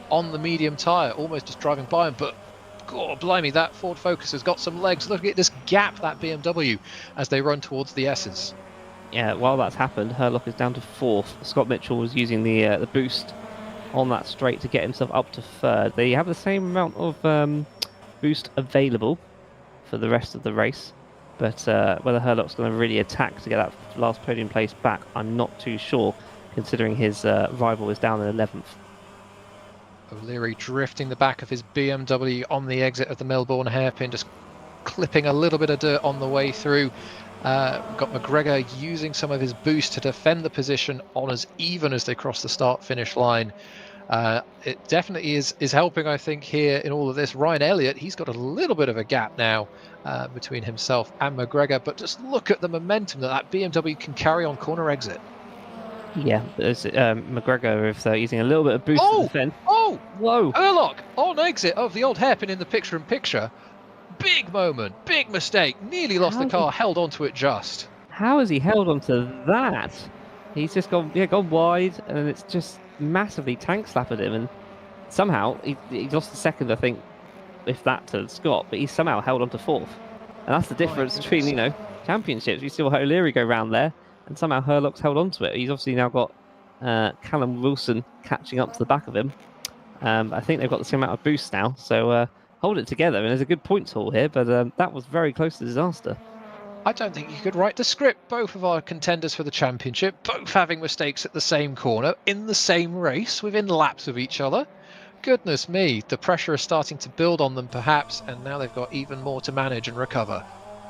on the medium tyre, almost just driving by him. But God blimey, that Ford Focus has got some legs. Look at this gap, that BMW, as they run towards the S's. Yeah, while that's happened, Herlock is down to 4th. Scott Mitchell was using the boost on that straight to get himself up to 3rd. They have the same amount of boost available for the rest of the race, but whether Herlock's going to really attack to get that last podium place back, I'm not too sure, considering his rival is down in 11th. O'Leary drifting the back of his BMW on the exit of the Melbourne hairpin, just clipping a little bit of dirt on the way through. Got McGregor using some of his boost to defend the position on as even as they cross the start-finish line. It definitely is helping, I think, here in all of this. Ryan Elliott, he's got a little bit of a gap now between himself and McGregor, but just look at the momentum that BMW can carry on corner exit. Yeah, McGregor is using a little bit of boost to defend. Oh! Oh! Whoa! Herlock on exit of the old hairpin in the picture-in-picture. Big moment, big mistake. Nearly lost the car, held onto it just. How has he held on to that? He's just gone wide, and it's just massively tank slapped him, and somehow he lost the second, I think, if that to Scott, but he's somehow held on to fourth. And that's the difference between, championships. We saw O'Leary go round there, and somehow Herlock's held on to it. He's obviously now got Callum Wilson catching up to the back of him. I think they've got the same amount of boost now, so hold it together. And there's a good points haul here, but that was very close to disaster. I don't think you could write the script. Both of our contenders for the championship, both having mistakes at the same corner, in the same race, within laps of each other. Goodness me, the pressure is starting to build on them perhaps, and now they've got even more to manage and recover.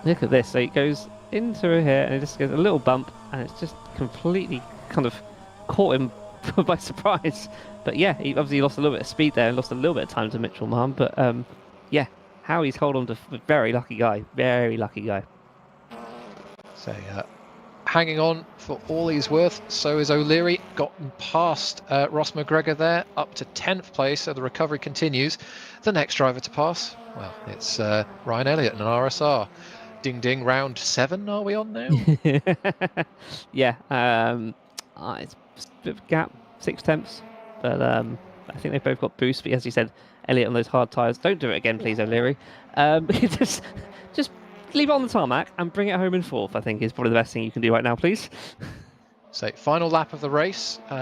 Look at this. So it goes into here, and it just goes a little bump, and it's just completely kind of caught him by surprise. But yeah, he obviously lost a little bit of speed there and lost a little bit of time to Mitchell Marm. But yeah, how he's held on to a very lucky guy. Very lucky guy. So hanging on for all he's worth. So is O'Leary. Gotten past Ross McGregor there, up to 10th place. So the recovery continues. The next driver to pass, well, it's Ryan Elliott in an RSR. Ding ding, round 7 are we on now? Yeah, it's a bit of a gap, 6/10, but I think they've both got boost. But as you said, Elliott on those hard tyres. Don't do it again, please, O'Leary. Just leave it on the tarmac and bring it home in 4th, I think, is probably the best thing you can do right now, please. So final lap of the race. We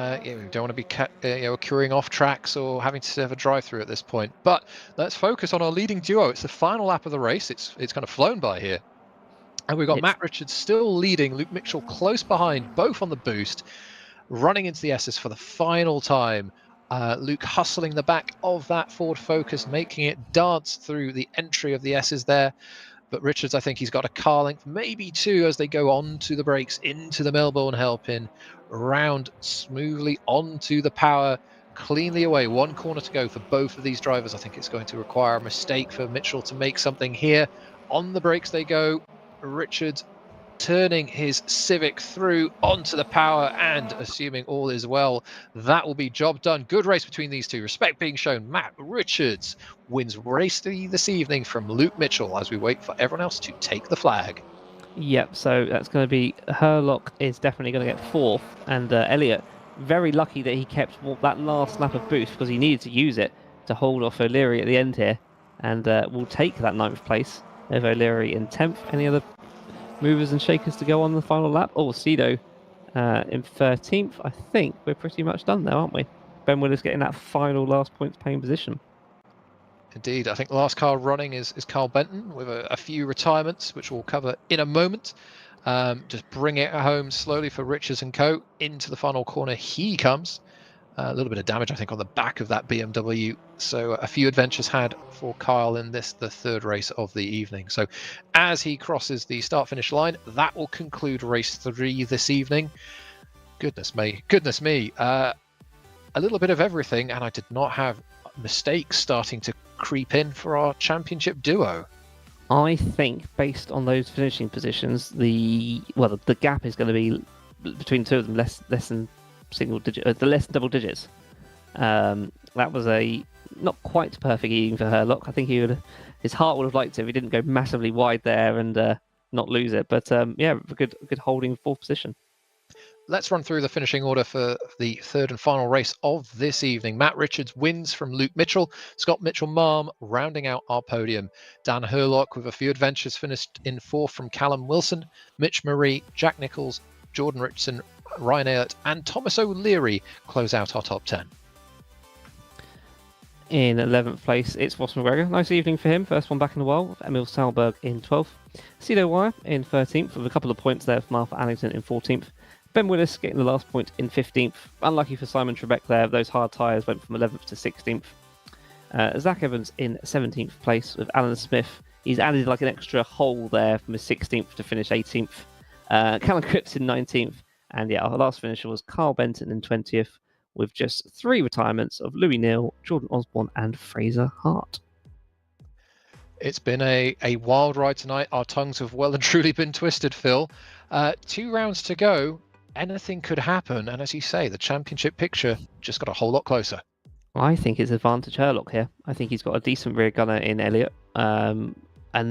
don't want to be queuing off tracks or having to have a drive-through at this point. But let's focus on our leading duo. It's the final lap of the race. It's kind of flown by here. And we've got Matt Richards still leading, Luke Mitchell close behind, both on the boost, running into the S's for the final time. Luke hustling the back of that Ford Focus, making it dance through the entry of the S's there. But Richards, I think he's got a car length, maybe 2, as they go on to the brakes, into the Melbourne hairpin, round smoothly onto the power, cleanly away. 1 corner to go for both of these drivers. I think it's going to require a mistake for Mitchell to make something here. On the brakes they go. Richards turning his Civic through onto the power, and assuming all is well, that will be job done. Good race between these two. Respect being shown. Matt Richards wins race 3 this evening from Luke Mitchell as we wait for everyone else to take the flag. Yep, so that's going to be Herlock is definitely going to get 4th, and Elliott very lucky that he kept that last lap of boost because he needed to use it to hold off O'Leary at the end here, and will take that 9th place of O'Leary in 10th. Any other movers and shakers to go on the final lap? Oh, Cedo in 13th. I think we're pretty much done there, aren't we? Ben Willis getting that final last points paying position. Indeed, I think the last car running is Carl Benton with a few retirements, which we'll cover in a moment. Just bring it home slowly for Richards and co. Into the final corner he comes. A little bit of damage, I think, on the back of that BMW. So a few adventures had for Kyle in this, the 3rd race of the evening. So as he crosses the start-finish line, that will conclude race 3 this evening. Goodness me. A little bit of everything, and I did not have mistakes starting to creep in for our championship duo. I think, based on those finishing positions, the gap is going to be between 2 of them less than single digit, less than double digits. That was a not quite perfect evening for Herlock. I think his heart would have liked it if he didn't go massively wide there and not lose it. But yeah, a good holding 4th position. Let's run through the finishing order for the 3rd and final race of this evening. Matt Richards wins from Luke Mitchell. Scott Mitchell-Marm rounding out our podium. Dan Herlock with a few adventures finished in 4th from Callum Wilson. Mitch Marie, Jack Nichols, Jordan Richardson, Ryan Elliott and Thomas O'Leary close out our top 10. In 11th place, it's Ross McGregor. Nice evening for him. First one back in a while. Emil Salberg in 12th. Cedo Wire in 13th with a couple of points there from Arthur Allington in 14th. Ben Willis getting the last point in 15th. Unlucky for Simon Trebek there. Those hard tyres went from 11th to 16th. Zach Evans in 17th place with Alan Smith. He's added like an extra hole there from his 16th to finish 18th. Callum Cripps in 19th. And yeah, our last finisher was Carl Benton in 20th with just 3 retirements of Louis Neal, Jordan Osborne and Fraser Hart. It's been a wild ride tonight. Our tongues have well and truly been twisted, Phil. 2 rounds to go. Anything could happen. And as you say, the championship picture just got a whole lot closer. I think it's advantage Herlock here. I think he's got a decent rear gunner in Elliott, and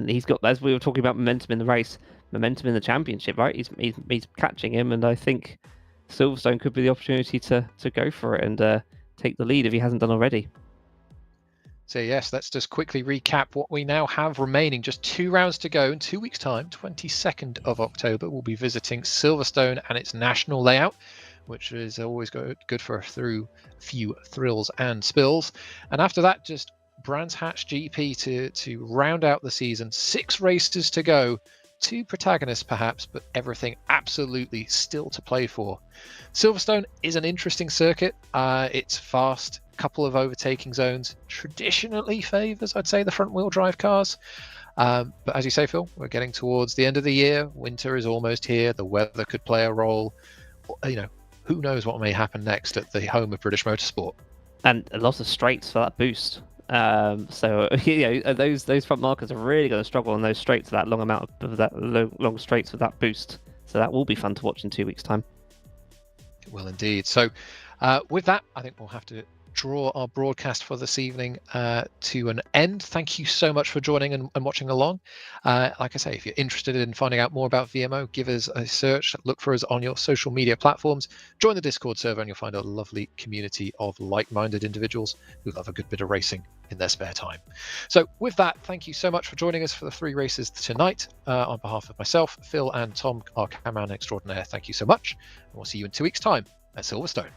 he's got, as we were talking about, momentum in the race, momentum in the championship, right? He's catching him, and I think Silverstone could be the opportunity to go for it and take the lead if he hasn't done already. So yes, let's just quickly recap what we now have remaining. Just 2 rounds to go. In 2 weeks' time, 22nd of October, we'll be visiting Silverstone and its national layout, which is always good for a few thrills and spills. And after that, just Brands Hatch GP to round out the season. 6 races to go. 2 protagonists perhaps, but everything absolutely still to play for. Silverstone is an interesting circuit. It's fast, couple of overtaking zones, traditionally favours, I'd say, the front wheel drive cars. But as you say, Phil, we're getting towards the end of the year. Winter is almost here. The weather could play a role. Who knows what may happen next at the home of British motorsport. And a lot of straights for that boost. So those front markers are really going to struggle on those straights, that long amount of that long straights with that boost. So that will be fun to watch in 2 weeks' time. It will indeed. So with that, I think we'll have to draw our broadcast for this evening to an end. Thank you so much for joining and watching along. Like I say, if you're interested in finding out more about VMO, give us a search, look for us on your social media platforms, join the Discord server, and you'll find a lovely community of like-minded individuals who love a good bit of racing in their spare time. So with that, thank you so much for joining us for the 3 races tonight. On behalf of myself, Phil, and Tom, our cameraman extraordinaire, thank you so much, and we'll see you in 2 weeks' time at Silverstone.